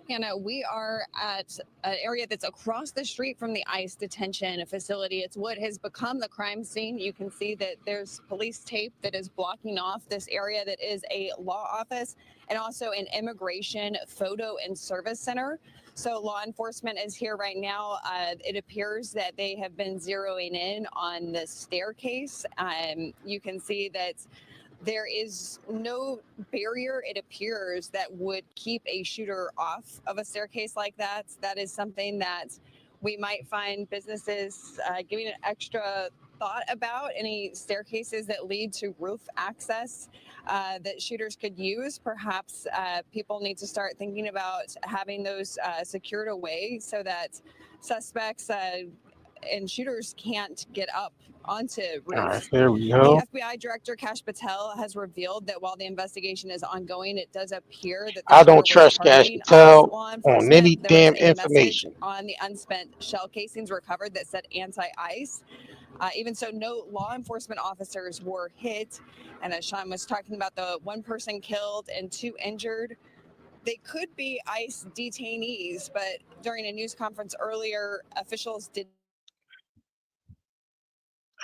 Hannah, we are at an area that's across the street from the ICE detention facility. It's what has become the crime scene. You can see that there's police tape that is blocking off this area that is a law office and also an immigration photo and service center. So law enforcement is here right now. It appears that they have been zeroing in on the staircase. You can see that there is no barrier, it appears, that would keep a shooter off of a staircase like that. That is something that we might find businesses giving an extra thought about. Any staircases that lead to roof access that shooters could use. Perhaps people need to start thinking about having those secured away so that suspects and shooters can't get up onto roofs. All right, here we go. The FBI Director Kash Patel has revealed that while the investigation is ongoing, it does appear that the I don't shooter was trust Cash targeting Patel law on enforcement. any There was damn a message information. on the unspent shell casings recovered that said anti-ICE. Even so, no law enforcement officers were hit. And as Sean was talking about, the one person killed and 2 injured, they could be ICE detainees, but during a news conference earlier, officials did.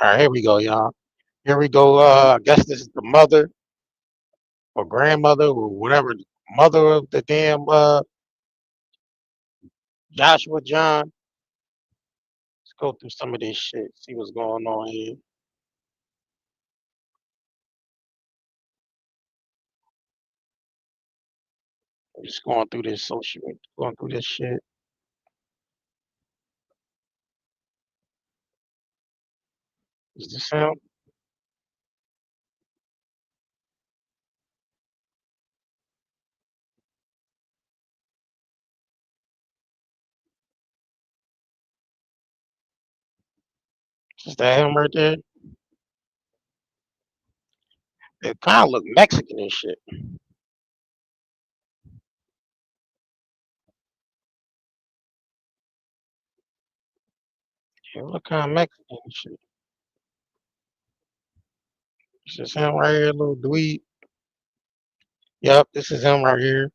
All right, here we go, y'all. Here we go. I guess this is the mother or grandmother or whatever, mother of the damn Joshua John. Let's go through some of this shit, see what's going on here. I'm just going through this going through this shit. Is this him? Is that him right there? It kind of look Mexican and shit. Yeah, look kind of Mexican and shit. This is him right here, little dweeb. Yep, this is him right here.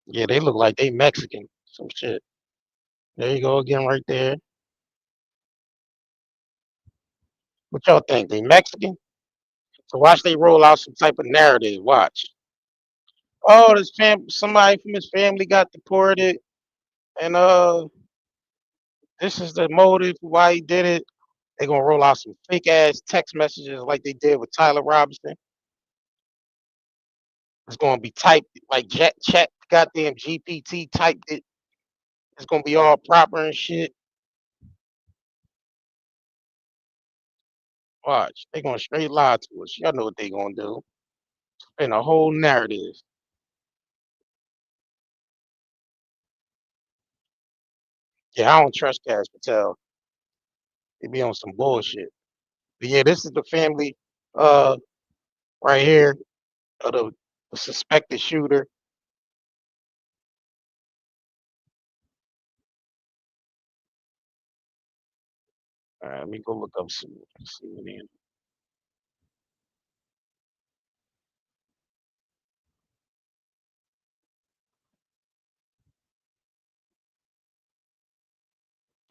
Yeah, they look like they Mexican. Some shit. There you go again right there. What y'all think? They Mexican? So watch they roll out some type of narrative. Watch. Oh, somebody from his family got deported, and this is the motive why he did it. They're gonna roll out some fake ass text messages like they did with Tyler Robinson. It's gonna be typed like chat goddamn GPT typed it. It's gonna be all proper and shit. Watch. They're gonna straight lie to us. Y'all know what they gonna do. And a whole narrative. Yeah, I don't trust Cash Patel. They be on some bullshit. But yeah, this is the family right here of the suspected shooter. All right, let me go look up see what they.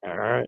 All right.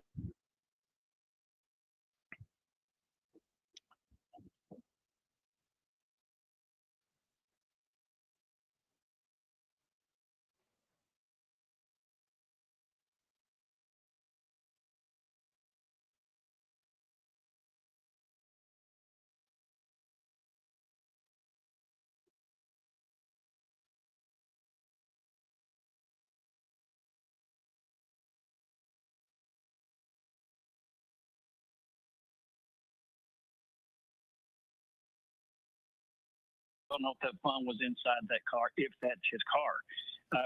Don't know if that phone was inside that car, if that's his car.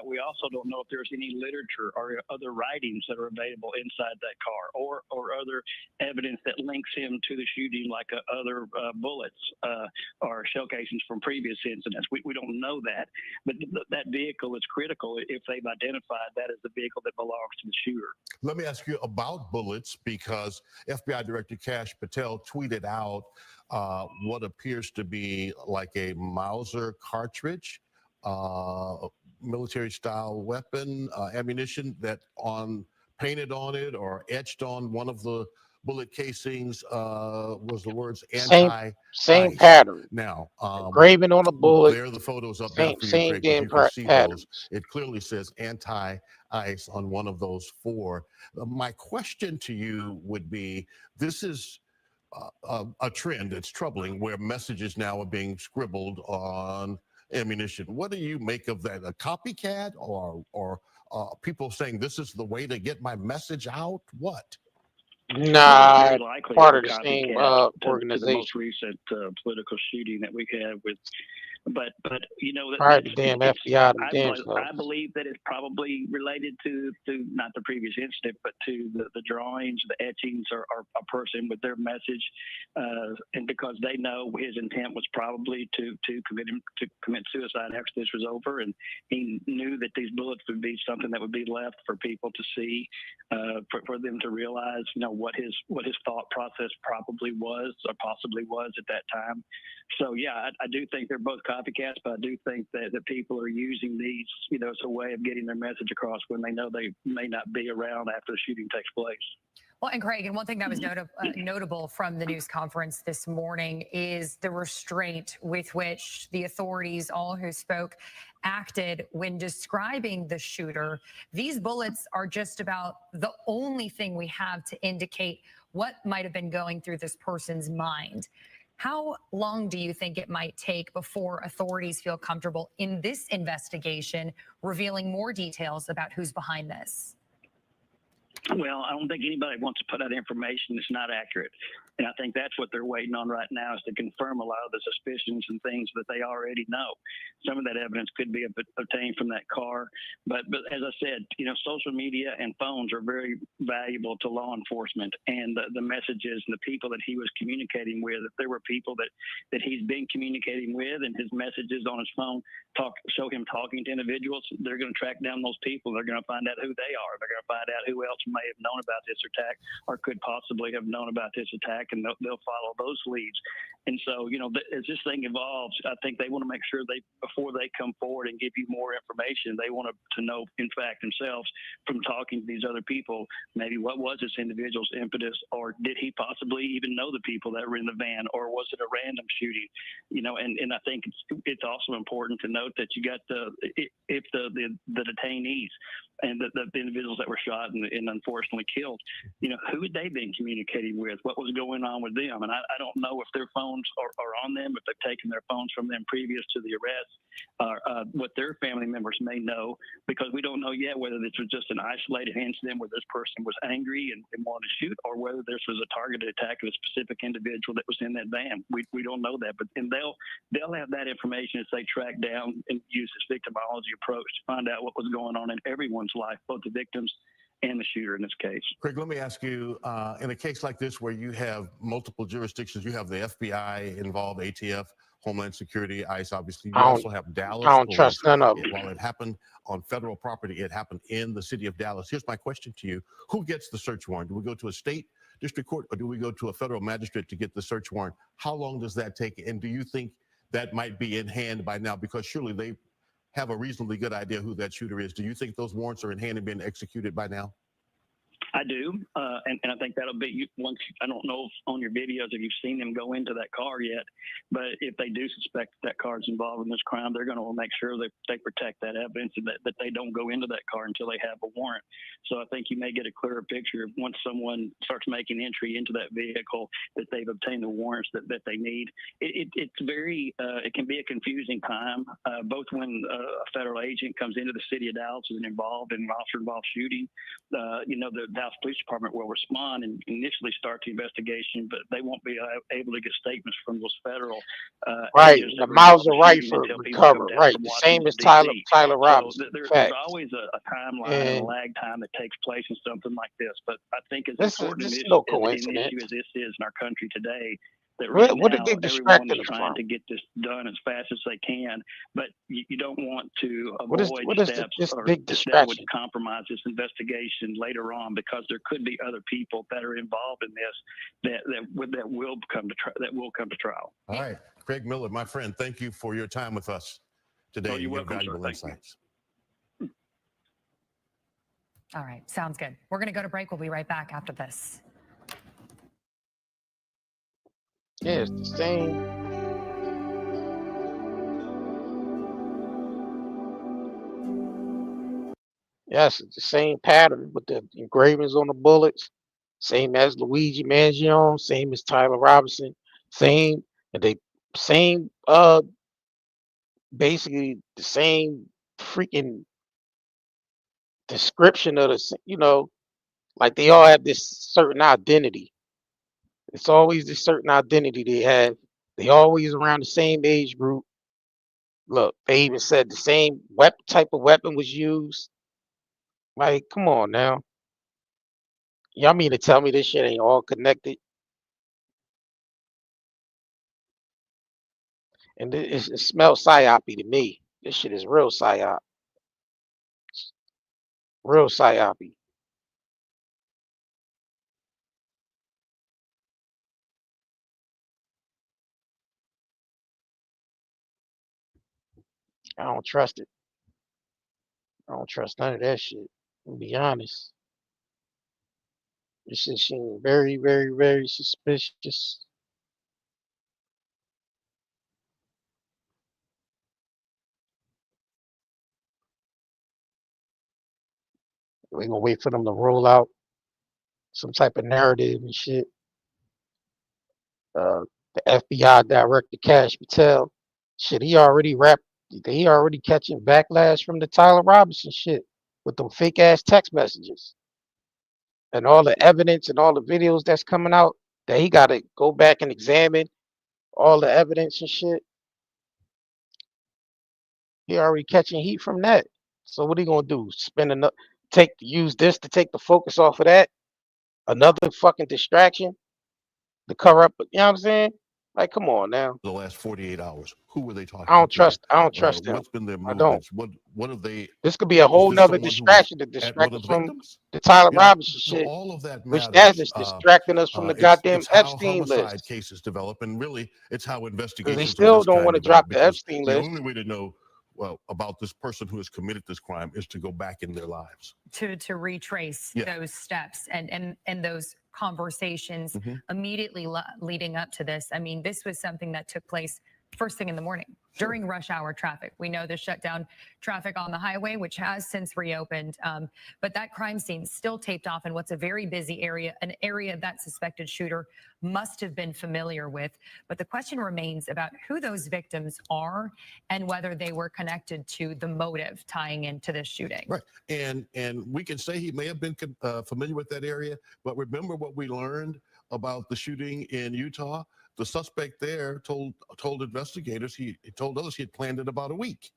We also don't know if there's any literature or other writings that are available inside that car, or other evidence that links him to the shooting, like other bullets or shell casings from previous incidents. We don't know that, but that vehicle is critical if they've identified that as the vehicle that belongs to the shooter. Let me ask you about bullets, because FBI Director Kash Patel tweeted out what appears to be like a Mauser cartridge, military-style weapon, ammunition that painted on it or etched on one of the bullet casings was the words anti-ice. Same pattern. Now, engraving on a bullet. There are the photos up there for you, Same Craig, damn you can see pattern. those. It clearly says anti-ice on one of those four. My question to you would be, this is a trend that's troubling, where messages now are being scribbled on ammunition. What do you make of that? A copycat, or people saying this is the way to get my message out? What? Nah, Very likely part a of the same copycat to the organization. most recent political shooting that we had with. But you know, Probably the damn FBI themselves. I believe that it's probably related to not the previous incident, but to the drawings, the etchings, or a person with their message, and because they know his intent was probably to commit suicide after this was over, and he knew that these bullets would be something that would be left for people to see, for them to realize, you know, what his thought process probably was or possibly was at that time. So yeah, I do think they're both copycats, but I do think that people are using these, you know, as a way of getting their message across when they know they may not be around after the shooting takes place. Well, and Craig, and one thing that was notable from the news conference this morning is the restraint with which the authorities, all who spoke, acted when describing the shooter. These bullets are just about the only thing we have to indicate what might have been going through this person's mind. How long do you think it might take before authorities feel comfortable in this investigation revealing more details about who's behind this? Well, I don't think anybody wants to put out information that's not accurate. And I think that's what they're waiting on right now, is to confirm a lot of the suspicions and things that they already know. Some of that evidence could be obtained from that car. But as I said, you know, social media and phones are very valuable to law enforcement, and the messages and the people that he was communicating with. If there were people that he's been communicating with and his messages on his phone show him talking to individuals, they're going to track down those people. They're going to find out who they are. They're going to find out who else may have known about this attack or could possibly have known about this attack, and they'll follow those leads. And so, you know, as this thing evolves, I think they want to make sure before they come forward and give you more information, they want to know, in fact, themselves from talking to these other people, maybe what was this individual's impetus, or did he possibly even know the people that were in the van, or was it a random shooting? You know, and I think it's also important to note that you got the detainees and the individuals that were shot and unfortunately killed, you know, who had they been communicating with? What was going on with them? And I don't know if their phones are on them, if they've taken their phones from them previous to the arrest, what their family members may know, because we don't know yet whether this was just an isolated incident where this person was angry and wanted to shoot, or whether this was a targeted attack of a specific individual that was in that van. We don't know that, but and they'll have that information as they track down and use this victimology approach to find out what was going on in everyone's life, both the victims and the shooter in this case. Craig, let me ask you, in a case like this where you have multiple jurisdictions, you have the FBI involved, ATF, Homeland Security, ICE, obviously. You also have Dallas. I don't trust none of them. While it happened on federal property, it happened in the city of Dallas. Here's my question to you. Who gets the search warrant? Do we go to a state district court, or do we go to a federal magistrate to get the search warrant? How long does that take? And do you think that might be in hand by now? Because surely they have a reasonably good idea who that shooter is. Do you think those warrants are in hand and being executed by now? I do, and I think that'll be once. I don't know if on your videos if you've seen them go into that car yet, but if they do suspect that car is involved in this crime, they're going to make sure that they protect that evidence and that they don't go into that car until they have a warrant. So I think you may get a clearer picture once someone starts making entry into that vehicle that they've obtained the warrants that they need. It's very it can be a confusing time, both when a federal agent comes into the city of Dallas and involved in an officer-involved shooting. You know, the Dallas Dallas Police Department will respond and initially start the investigation, but they won't be able to get statements from those federal Right. agents The that were miles involved of in the shooting Rifle until people come recovered. down Right. from The Washington, same as D.C. Tyler So Robinson. there's Facts. always a timeline and a And lag time that takes place in something like this. But I think as this important is an no issue coincidence. as this is in our country today, that right What did now they everyone distract is us trying from? to get this done as fast as they can, but you don't want to What is avoid steps this or big that would distraction? compromise this investigation later on, because there could be other people that are involved in this that will come to trial. All right, Craig Miller, my friend, thank you for your time with us today. Oh, you're Your welcome, sir. valuable Thank you. insights. All right, sounds good. We're going to go to break. We'll be right back after this. Yeah, it's the same. Yes, it's the same pattern with the engravings on the bullets. Same as Luigi Mangione, same as Tyler Robinson, same, and they same basically the same freaking description of like they all have this certain identity. It's always this certain identity they have. They always around the same age group. Look, they even said the same type of weapon was used. Like, come on now. Y'all mean to tell me this shit ain't all connected? And it smells psyopy to me. This shit is real psyop. Real psyopy. I don't trust it. I don't trust none of that shit. To be honest. This shit seems very, very, very suspicious. We're gonna wait for them to roll out some type of narrative and shit. The FBI director Cash Patel, shit, he already catching backlash from the Tyler Robinson shit with them fake ass text messages and all the evidence and all the videos that's coming out that he got to go back and examine all the evidence and shit. He already catching heat from that. So what are you gonna do? Use this to take the focus off of that? Another fucking distraction to cover up. You know what I'm saying? Like, come on now. The last 48 hours, who were they talking to? I don't trust them. What's been their I don't. movements? What have they? This could be a whole nother distraction to distract us from the Tyler Robinson So shit, all of that which matters. that is distracting us from the goddamn It's how Epstein homicide list. cases develop, and really, it's how Because investigations they of still this don't kind want to develop, drop the because Epstein the list. only way to know about this person who has committed this crime is to go back in their lives. To retrace Yeah. those steps and those conversations immediately leading up to this. I mean, this was something that took place first thing in the morning during rush hour traffic. We know this shut down traffic on the highway, which has since reopened. But that crime scene still taped off in what's a very busy area, an area that suspected shooter must have been familiar with. But the question remains about who those victims are and whether they were connected to the motive tying into this shooting. Right. And we can say he may have been familiar with that area, but remember what we learned about the shooting in Utah? The suspect there told investigators, he told us he had planned it about a week.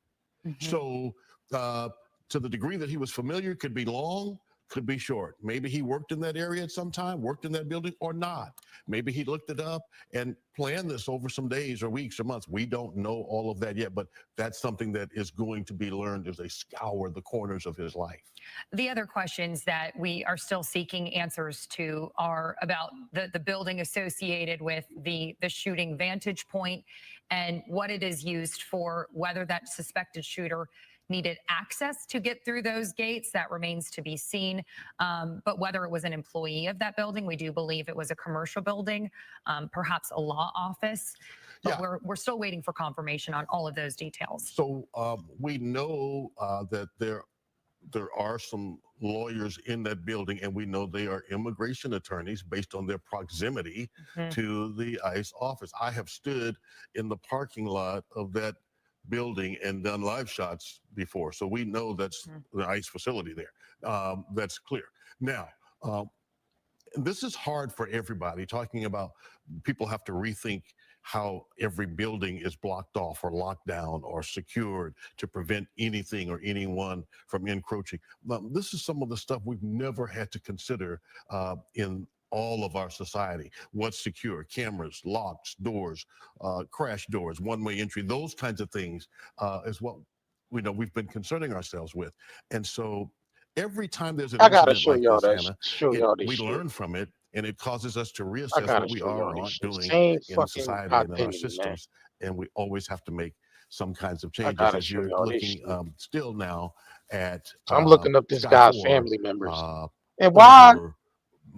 So to the degree that he was familiar, could be long, could be short. Maybe he worked in that area at some time, worked in that building, or not. Maybe he looked it up and planned this over some days or weeks or months. We don't know all of that yet, but that's something that is going to be learned as they scour the corners of his life. The other questions that we are still seeking answers to are about the building associated with the shooting vantage point and what it is used for, whether that suspected shooter needed access to get through those gates, that remains to be seen. But whether it was an employee of that building, we do believe it was a commercial building, perhaps a law office. But we're still waiting for confirmation on all of those details. So we know that there are some lawyers in that building, and we know they are immigration attorneys based on their proximity to the ICE office. I have stood in the parking lot of that building and done live shots before, so we know that's the ICE facility there. That's clear. Now, This is hard for everybody. Talking about people have to rethink how every building is blocked off or locked down or secured to prevent anything or anyone from encroaching. This is some of the stuff we've never had to consider in all of our society. What's secure? Cameras, locks, doors, crash doors, one-way entry, those kinds of things is what we've been concerning ourselves with. And so every time there's an I gotta incident show like y'all this, that. Hannah, Show y'all this we shit. learn from it, and it causes us to I reassess gotta what we show are y'all or this aren't shit. doing Same in fucking society and in our identity, man. systems, and we always have to make some kinds of I changes. gotta As show you're y'all this looking shit. still now at So I'm looking up this Sky guy's 4 family members, and why over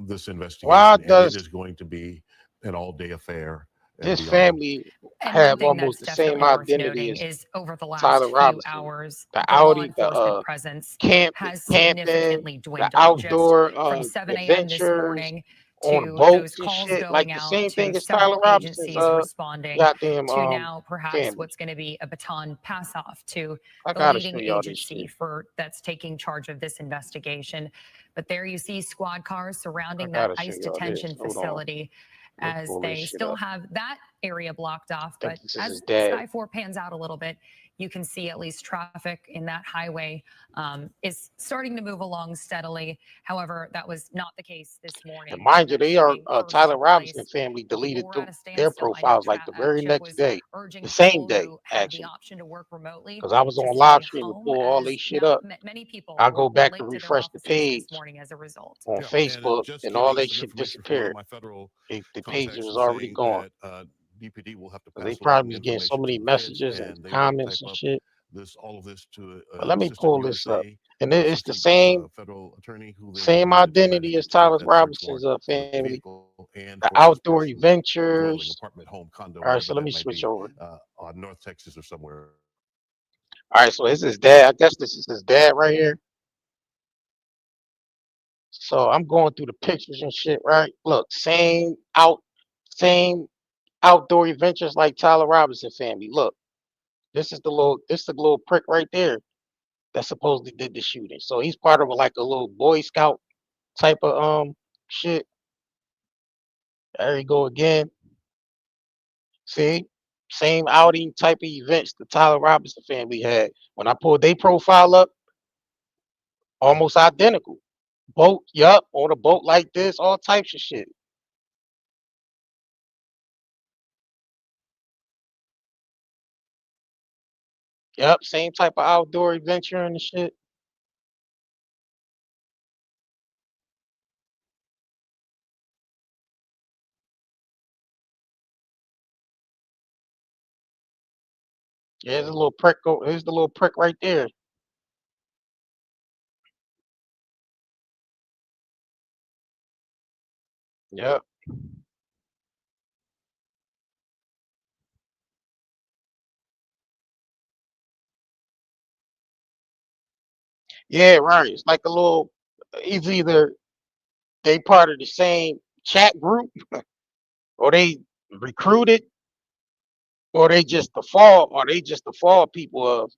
this why investigation, and it does is going to be an all-day affair and this beyond. family And one have thing almost that's the same definitely worth identity noting as is over the Tyler last few Robinson? hours, The the law Audi, enforcement presence camping, has significantly the dwindled. Just outdoor from 7 a.m. this adventures morning on to boats those and calls shit, like going the out same thing to as Tyler several Robinson's agencies responding goddamn to now perhaps family. what's going to be a baton pass off to I the gotta show leading y'all this agency shit. that's taking charge of this investigation. But there you see squad cars I surrounding that gotta show ICE y'all this. detention Hold on. facility Let me as pull this they shit still up. have that area blocked off. I think But this is his as dad. Sky 4 pans out a little bit, you can see at least traffic in that highway is starting to move along steadily. However, that was not the case this morning. And mind you, That they are shooting first Tyler took Robinson place. family People deleted were at a their standstill. I know profiles like the very Chip next was day, urging the same people day who had the actually. option to work remotely Because I was to on stay live stream to home, pull all as this shit not up. many people I go were back to late to their refresh the offices this page morning as a result. on Yeah, and Facebook, just and all getting that some shit information from one of disappeared. my federal The page contacts was to already say gone. that DPD will have to They pass probably along was getting so information to many the feds, messages and and they will comments type and up shit. all of this to But let me Assistant pull this up. USA, And it's the Assistant same Federal Attorney, who then will same hand it to the identity as magistrate to take Tyler that search Robinson's warrant for the family. vehicle and The for his outdoor personal adventures. dwelling, apartment, home, condo, All right, wherever so let that me might switch be, over. on North Texas or somewhere. All right, so this is his dad. I guess this is his dad right here. So I'm going through the pictures and shit, right? Look, same outdoor adventures like Tyler Robinson family. Look, this is the little prick right there that supposedly did the shooting. So he's part of like a little Boy Scout type of shit. There you go again. See? Same outing type of events the Tyler Robinson family had. When I pulled their profile up, almost identical. Boat, yup, on a boat like this, all types of shit. Yep, same type of outdoor adventure and shit. Yeah, there's a little prick. Here's the little prick right there. Yep. Yeah, right. It's like a little. It's either they part of the same chat group, or they recruited, or they just the fall people of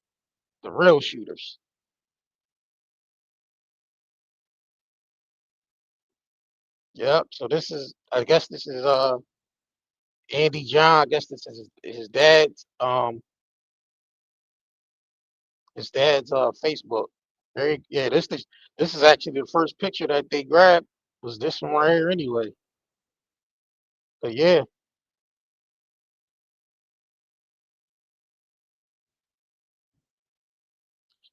the real shooters. Yep. So this is, I guess this is Andy John. I guess this is his dad's Facebook. Very yeah. This is actually the first picture that they grabbed was this one right here anyway. But yeah.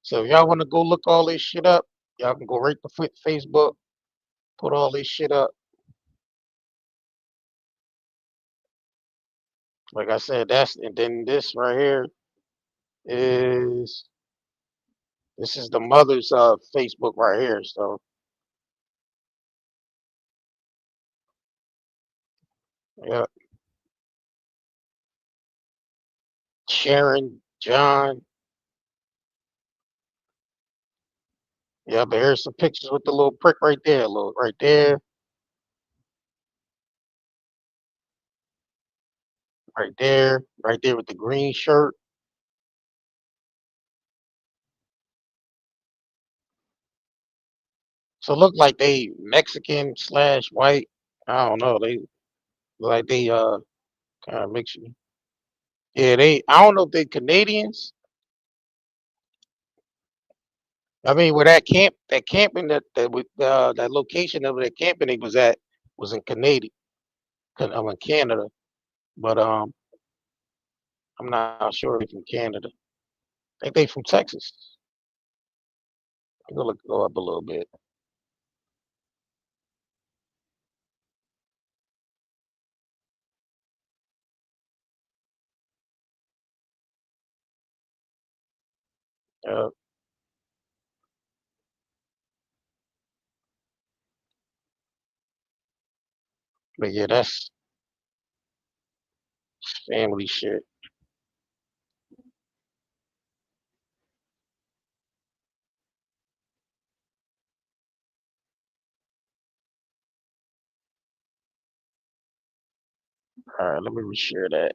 So if y'all want to go look all this shit up, y'all can go right to Facebook, put all this shit up. Like I said, and then this right here is this is the mother's Facebook right here. So yeah, Sharon, John. Yeah, but here's some pictures with the little prick right there, little right there, right there with the green shirt. So it look like they Mexican / white. I don't know. They look like they kind of mixing. Yeah, they. I don't know if they Canadians. I mean, where that camping that location of that camping they was at was in in Canada, but I'm not sure if from Canada. I think they from Texas. Go up a little bit. Uh, but yeah, that's family shit. All right, let me reshare that.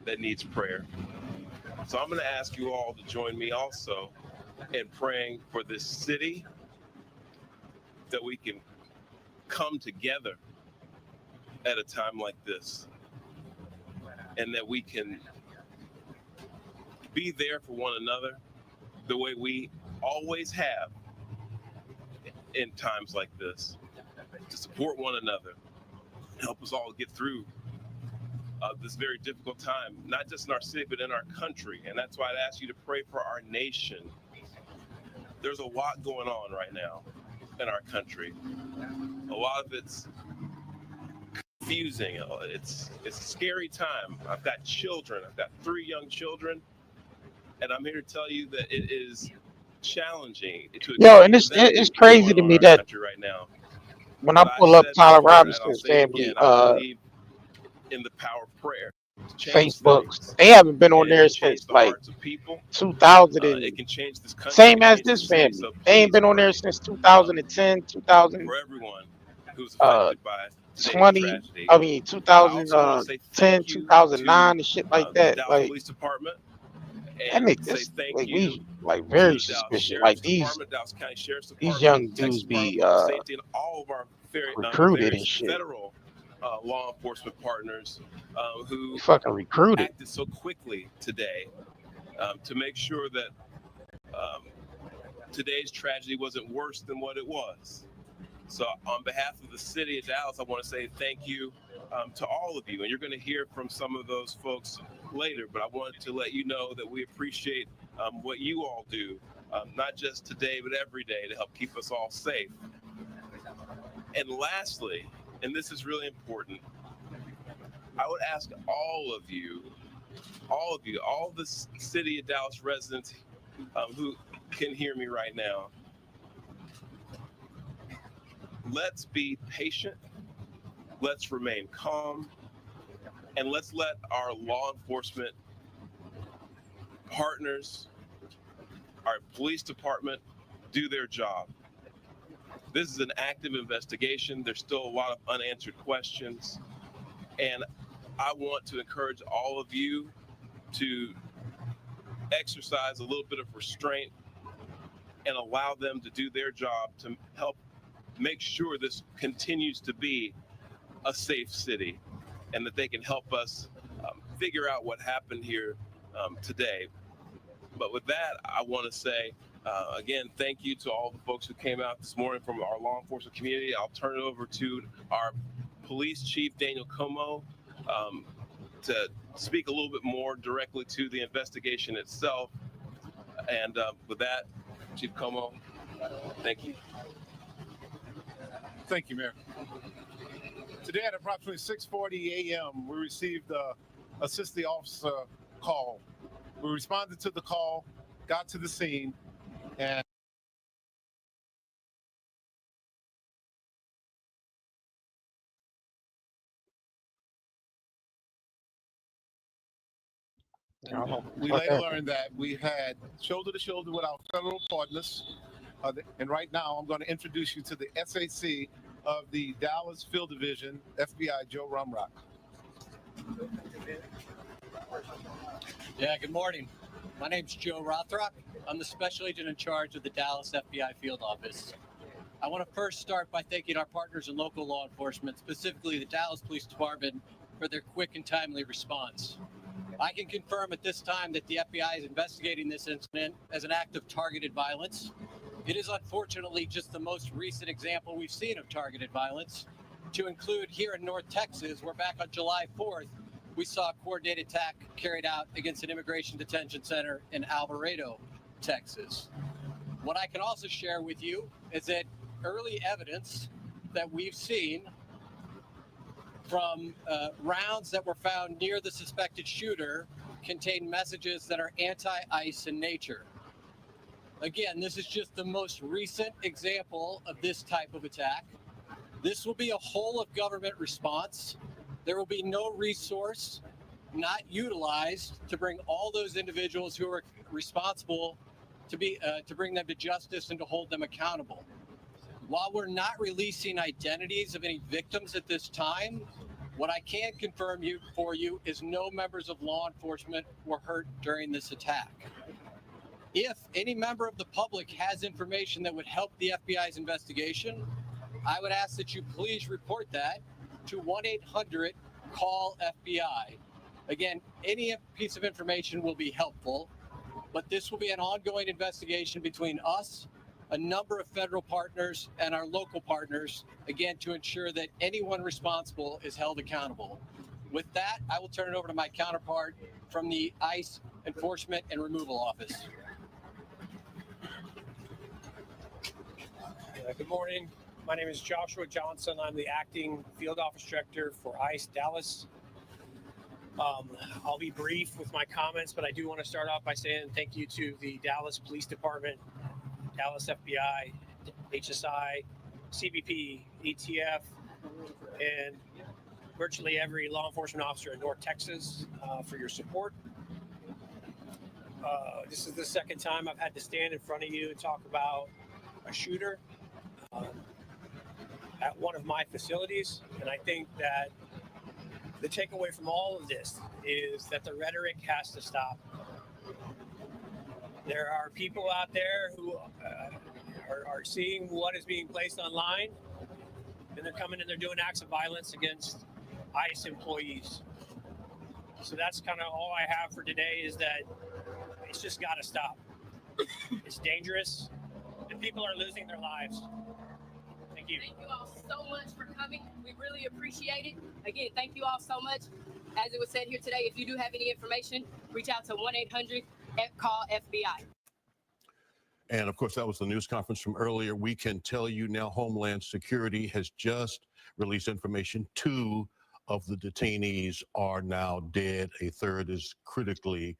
That needs prayer. So I'm going to ask you all to join me also in praying for this city, that we can come together at a time like this, and that we can be there for one another the way we always have in times like this, to support one another, help us all get through this very difficult time, not just in our city, but in our country. And that's why I'd ask you to pray for our nation. There's a lot going on right now in our country. A lot of it's confusing. It's a scary time. I've got children. I've got 3 young children, and I'm here to tell you that it is challenging to Yo, and it's what's crazy going to on me in our that country right now. when I But pull I up said Tyler before, and I'll Robinson's say it family again, I believe in the power of prayer to change Facebooks, things. they haven't been on And it there can since change the like hearts of people. 2000 It and can change this country. same It can as change this this city. family. So They ain't please been on there pray since 2010, for everyone who's 2020. affected by today's tragedy. I mean I also want to say 2010, thank you 2009 to and shit like the that. Dallas Like Police Department, that and nigga, say this thank like you we like to very the Dallas suspicious. Sheriff's Like Department, Dallas County Sheriff's these Department, young Texas dudes Department be of Public Safety, and all of our recruited and various shit. federal law enforcement partners who They fucking recruited. acted so quickly today to make sure that today's tragedy wasn't worse than what it was. So on behalf of the city of Dallas, I want to say thank you to all of you. And you're going to hear from some of those folks later, but I wanted to let you know that we appreciate what you all do, not just today, but every day, to help keep us all safe. And lastly, and this is really important, I would ask all the city of Dallas residents who can hear me right now, let's be patient, let's remain calm, and let's let our law enforcement partners, our police department, do their job. This is an active investigation. There's still a lot of unanswered questions. And I want to encourage all of you to exercise a little bit of restraint and allow them to do their job to help make sure this continues to be a safe city, and that they can help us figure out what happened here today. But with that, I want to say, again, thank you to all the folks who came out this morning from our law enforcement community. I'll turn it over to our police chief, Daniel Como, to speak a little bit more directly to the investigation itself. And with that, Chief Como, thank you. Thank you, Mayor. Today at approximately 6:40 a.m., we received a assist the officer call. We responded to the call, got to the scene, and we later learned that we had shoulder to shoulder with our federal partners. And right now, I'm going to introduce you to the SAC of the Dallas Field Division, FBI Joe Rumrock. Yeah, good morning. My name's Joe Rothrock. I'm the special agent in charge of the Dallas FBI field office. I want to first start by thanking our partners in local law enforcement, specifically the Dallas Police Department, for their quick and timely response. I can confirm at this time that the FBI is investigating this incident as an act of targeted violence. It is unfortunately just the most recent example we've seen of targeted violence, to include here in North Texas, where back on July 4th, we saw a coordinated attack carried out against an immigration detention center in Alvarado, Texas. What I can also share with you is that early evidence that we've seen from rounds that were found near the suspected shooter contain messages that are anti-ICE in nature. Again, this is just the most recent example of this type of attack. This will be a whole of government response. There will be no resource not utilized to bring all those individuals who are responsible to bring them to justice and to hold them accountable. While we're not releasing identities of any victims at this time, what I can confirm for you is no members of law enforcement were hurt during this attack. If any member of the public has information that would help the FBI's investigation, I would ask that you please report that to 1-800-CALL-FBI. Again, any piece of information will be helpful, but this will be an ongoing investigation between us, a number of federal partners, and our local partners, again, to ensure that anyone responsible is held accountable. With that, I will turn it over to my counterpart from the ICE Enforcement and Removal Office. Good morning. My name is Joshua Johnson. I'm the acting field office director for ICE Dallas. I'll be brief with my comments, but I do want to start off by saying thank you to the Dallas Police Department, Dallas FBI, HSI, CBP, ATF, and virtually every law enforcement officer in North Texas for your support. This is the second time I've had to stand in front of you and talk about a shooter at one of my facilities, and I think that the takeaway from all of this is that the rhetoric has to stop. There are people out there who are seeing what is being placed online, and they're coming and they're doing acts of violence against ICE employees. So that's kind of all I have for today, is that it's just got to stop. It's dangerous, and people are losing their lives. Thank you. Thank you all so much for coming. We really appreciate it. Again, thank you all so much. As it was said here today, if you do have any information, reach out to 1-800-CALL-FBI. And of course, that was the news conference from earlier. We can tell you now Homeland Security has just released information. 2 of the detainees are now dead. A third is critically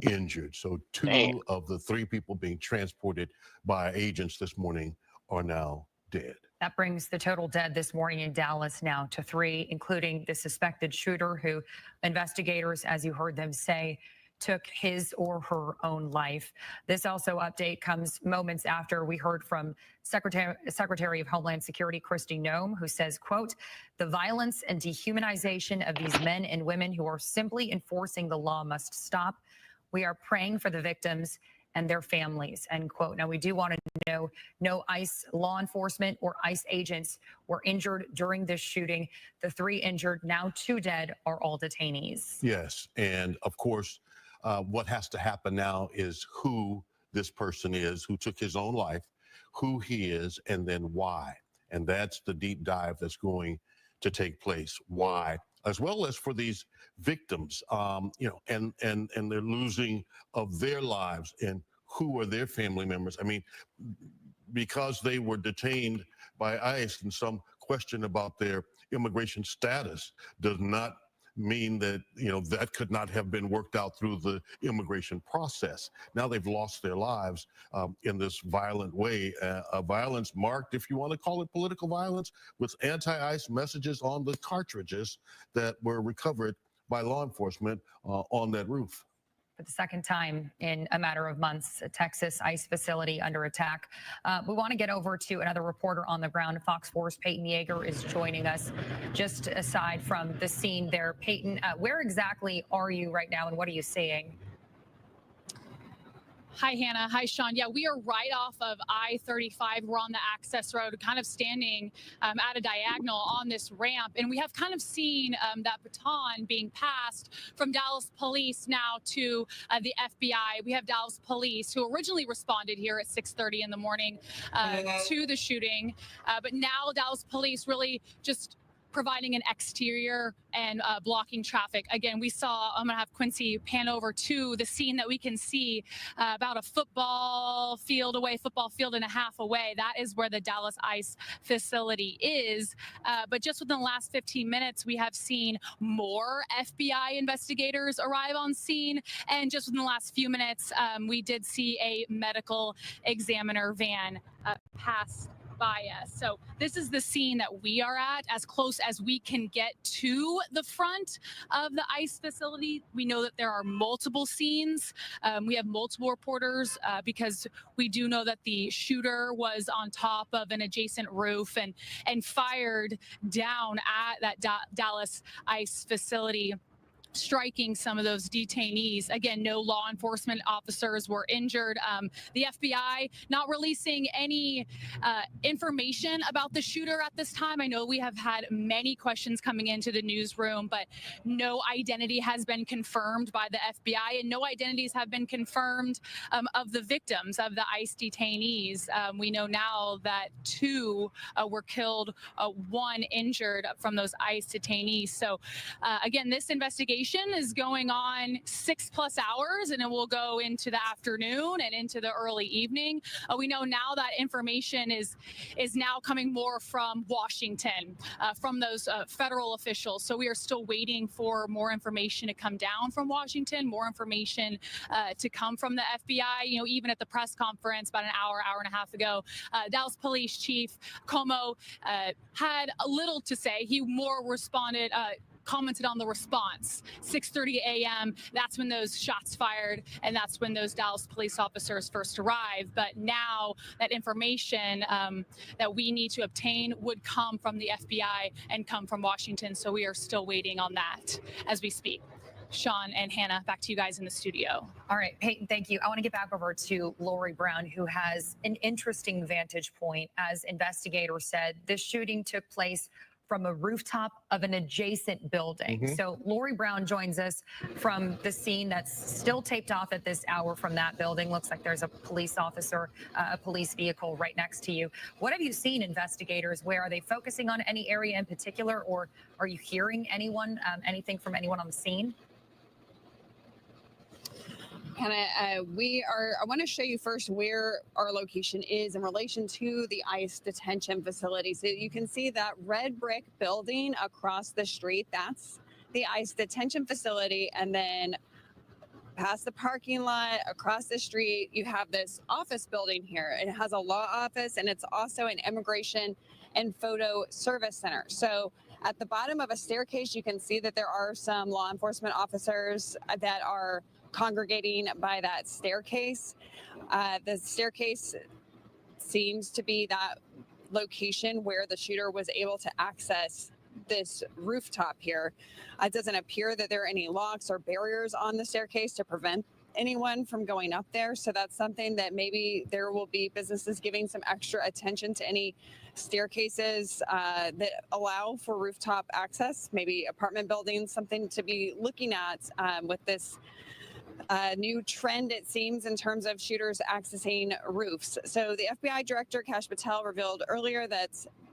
injured. So 2 of the 3 people being transported by agents this morning are now dead. That brings the total dead this morning in Dallas now to 3, including the suspected shooter, who investigators, as you heard them say, took his or her own life. This also update comes moments after we heard from Secretary of Homeland Security Kristi Noem, who says, quote, "The violence and dehumanization of these men and women who are simply enforcing the law must stop. We are praying for the victims and their families," end quote. Now, we do want to know no ICE law enforcement or ICE agents were injured during this shooting. The 3 injured, now 2 dead, are all detainees. Yes, and of course, what has to happen now is who this person is, who took his own life, who he is, and then why. And that's the deep dive that's going to take place. Why? As well as for these victims, and their losing of their lives, and who are their family members. I mean, because they were detained by ICE and some question about their immigration status does not mean that, that could not have been worked out through the immigration process. Now they've lost their lives in this violent way, a violence marked, if you want to call it political violence, with anti-ICE messages on the cartridges that were recovered by law enforcement on that roof. for the second time in a matter of months, a Texas ICE facility under attack. We want to get over to another reporter on the ground. Fox 4's Peyton Yeager is joining us just aside from the scene there. Peyton, where exactly are you right now and what are you seeing? Hi, Hannah. Hi, Sean. Yeah, we are right off of I-35. We're on the access road, kind of standing at a diagonal on this ramp. And we have kind of seen that baton being passed from Dallas police now to the FBI. We have Dallas police who originally responded here at 6:30 in the morning to the shooting. But now Dallas police really just providing an exterior and blocking traffic. Again, we saw, I'm gonna have Quincy pan over to the scene that we can see about a football field and a half away. That is where the Dallas ICE facility is. But just within the last 15 minutes, we have seen more FBI investigators arrive on scene. And just within the last few minutes, we did see a medical examiner van pass by us. So this is the scene that we are at, as close as we can get to the front of the ICE facility. We know that there are multiple scenes. We have multiple reporters because we do know that the shooter was on top of an adjacent roof and fired down at that Dallas ICE facility, striking some of those detainees. Again, no law enforcement officers were injured. The FBI not releasing any information about the shooter at this time. I know we have had many questions coming into the newsroom, but no identity has been confirmed by the FBI, and no identities have been confirmed of the victims, of the ICE detainees. We know now that 2 were killed, 1 injured from those ICE detainees. So again, this investigation is going on 6+ hours, and it will go into the afternoon and into the early evening. We know now that information is now coming more from Washington, from those federal officials. So we are still waiting for more information to come down from Washington, more information to come from the FBI. You know, even at the press conference about an hour and a half ago, Dallas Police Chief Como had a little to say. He more commented on the response. 6:30 a.m., that's when those shots fired, and that's when those Dallas police officers first arrived. But now that information that we need to obtain would come from the FBI and come from Washington, so we are still waiting on that as we speak. Sean and Hannah, back to you guys in the studio. All right, Peyton, thank you. I want to get back over to Lori Brown, who has an interesting vantage point. As investigators said, this shooting took place from a rooftop of an adjacent building. So Lori Brown joins us from the scene that's still taped off at this hour from that building. Looks like there's a police officer, a police vehicle right next to you. What have you seen, investigators? Where are they focusing on any area in particular, or are you hearing anything from anyone on the scene? I want to show you first where our location is in relation to the ICE detention facility. So you can see that red brick building across the street. That's the ICE detention facility. And then past the parking lot, across the street, you have this office building here. It has a law office, and it's also an immigration and photo service center. So at the bottom of a staircase, you can see that there are some law enforcement officers that are congregating by that staircase. The staircase seems to be that location where the shooter was able to access this rooftop here. It doesn't appear that there are any locks or barriers on the staircase to prevent anyone from going up there. So that's something that maybe there will be businesses giving some extra attention to any staircases that allow for rooftop access, maybe apartment buildings, something to be looking at with this new trend, it seems, in terms of shooters accessing roofs. So the FBI Director, Kash Patel, revealed earlier that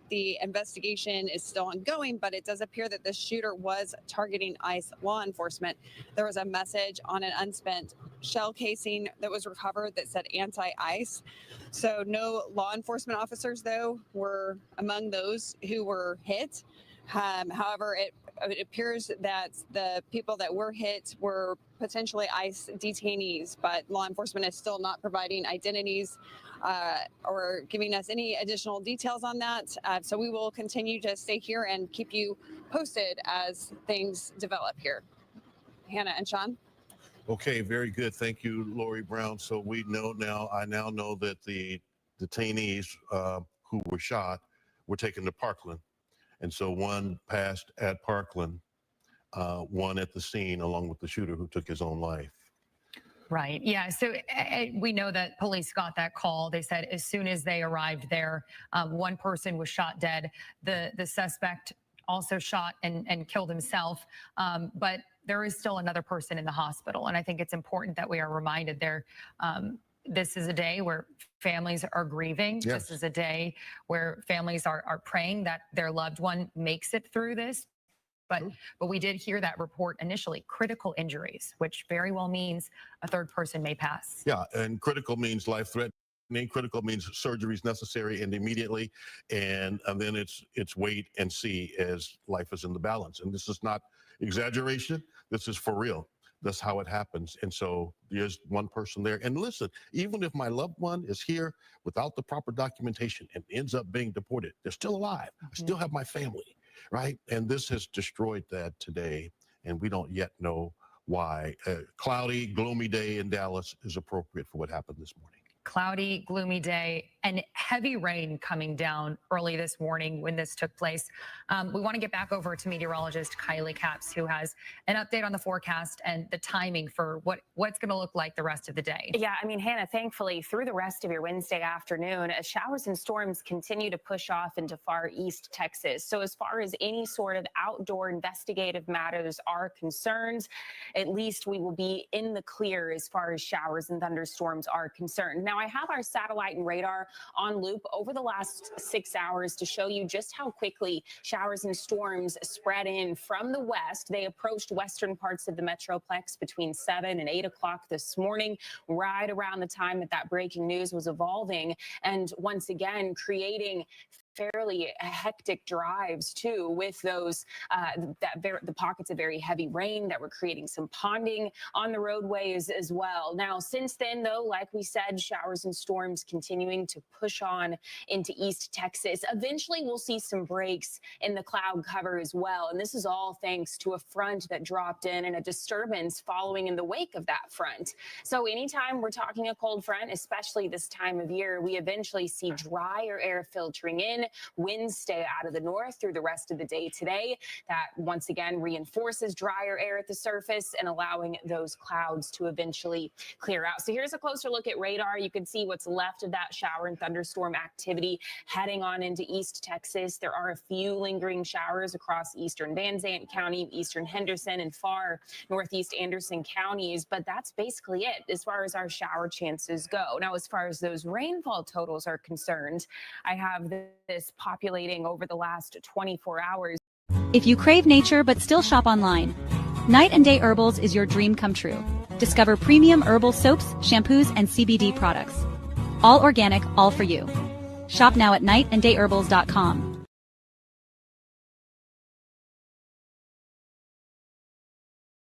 the investigation is still ongoing, but it does appear that the shooter was targeting ICE law enforcement. There was a message on an unspent shell casing that was recovered that said anti-ICE. So no law enforcement officers, though, were among those who were hit. However, it appears that the people that were hit were potentially ICE detainees, but law enforcement is still not providing identities or giving us any additional details on that. So we will continue to stay here and keep you posted as things develop here. Hannah and Sean? Okay, very good. Thank you, Lori Brown. So we know now, I now know that the detainees who were shot were taken to Parkland. And so one passed at Parkland, one at the scene, along with the shooter who took his own life. Right. Yeah. So we know that police got that call. They said as soon as they arrived there, one person was shot dead. The suspect also shot and killed himself. But there is still another person in the hospital. And I think it's important that we are reminded there. This is a day where families are grieving. Yes. This is a day where families are praying that their loved one makes it through this. But we did hear that report initially, critical injuries, which very well means a third person may pass. Yeah, and critical means life-threatening. Critical means surgery is necessary and immediately, and then it's wait and see as life is in the balance. And this is not exaggeration. This is for real. That's how it happens. And so there's one person there. And listen, even if my loved one is here without the proper documentation and ends up being deported, they're still alive. I still have my family. Right? And this has destroyed that today, and we don't yet know why. Cloudy, gloomy day in Dallas is appropriate for what happened this morning. Cloudy, gloomy day, and heavy rain coming down early this morning when this took place. We want to get back over to meteorologist Kylie Capps, who has an update on the forecast and the timing for what's going to look like the rest of the day. Yeah, I mean, Hannah, thankfully, through the rest of your Wednesday afternoon, showers and storms continue to push off into far east Texas. So as far as any sort of outdoor investigative matters are concerned, at least we will be in the clear as far as showers and thunderstorms are concerned. Now, I have our satellite and radar on loop over the last 6 hours to show you just how quickly showers and storms spread in from the west. They approached western parts of the Metroplex between 7 and 8 o'clock this morning, right around the time that breaking news was evolving. And once again, creating fairly hectic drives too, with those the pockets of very heavy rain that were creating some ponding on the roadways as well. Now, since then, though, like we said, showers and storms continuing to push on into East Texas. Eventually, we'll see some breaks in the cloud cover as well. And this is all thanks to a front that dropped in and a disturbance following in the wake of that front. So anytime we're talking a cold front, especially this time of year, we eventually see drier air filtering in. Winds stay out of the north through the rest of the day today. That once again reinforces drier air at the surface and allowing those clouds to eventually clear out. So here's a closer look at radar. You can see what's left of that shower and thunderstorm activity heading on into East Texas. There are a few lingering showers across eastern Van Zandt County, eastern Henderson, and far northeast Anderson counties, but that's basically it as far as our shower chances go. Now, as far as those rainfall totals are concerned, I have this populating over the last 24 hours. If you crave nature but still shop online, Night and Day Herbals is your dream come true. Discover premium herbal soaps, shampoos, and CBD products. All organic, all for you. Shop now at nightandayherbals.com.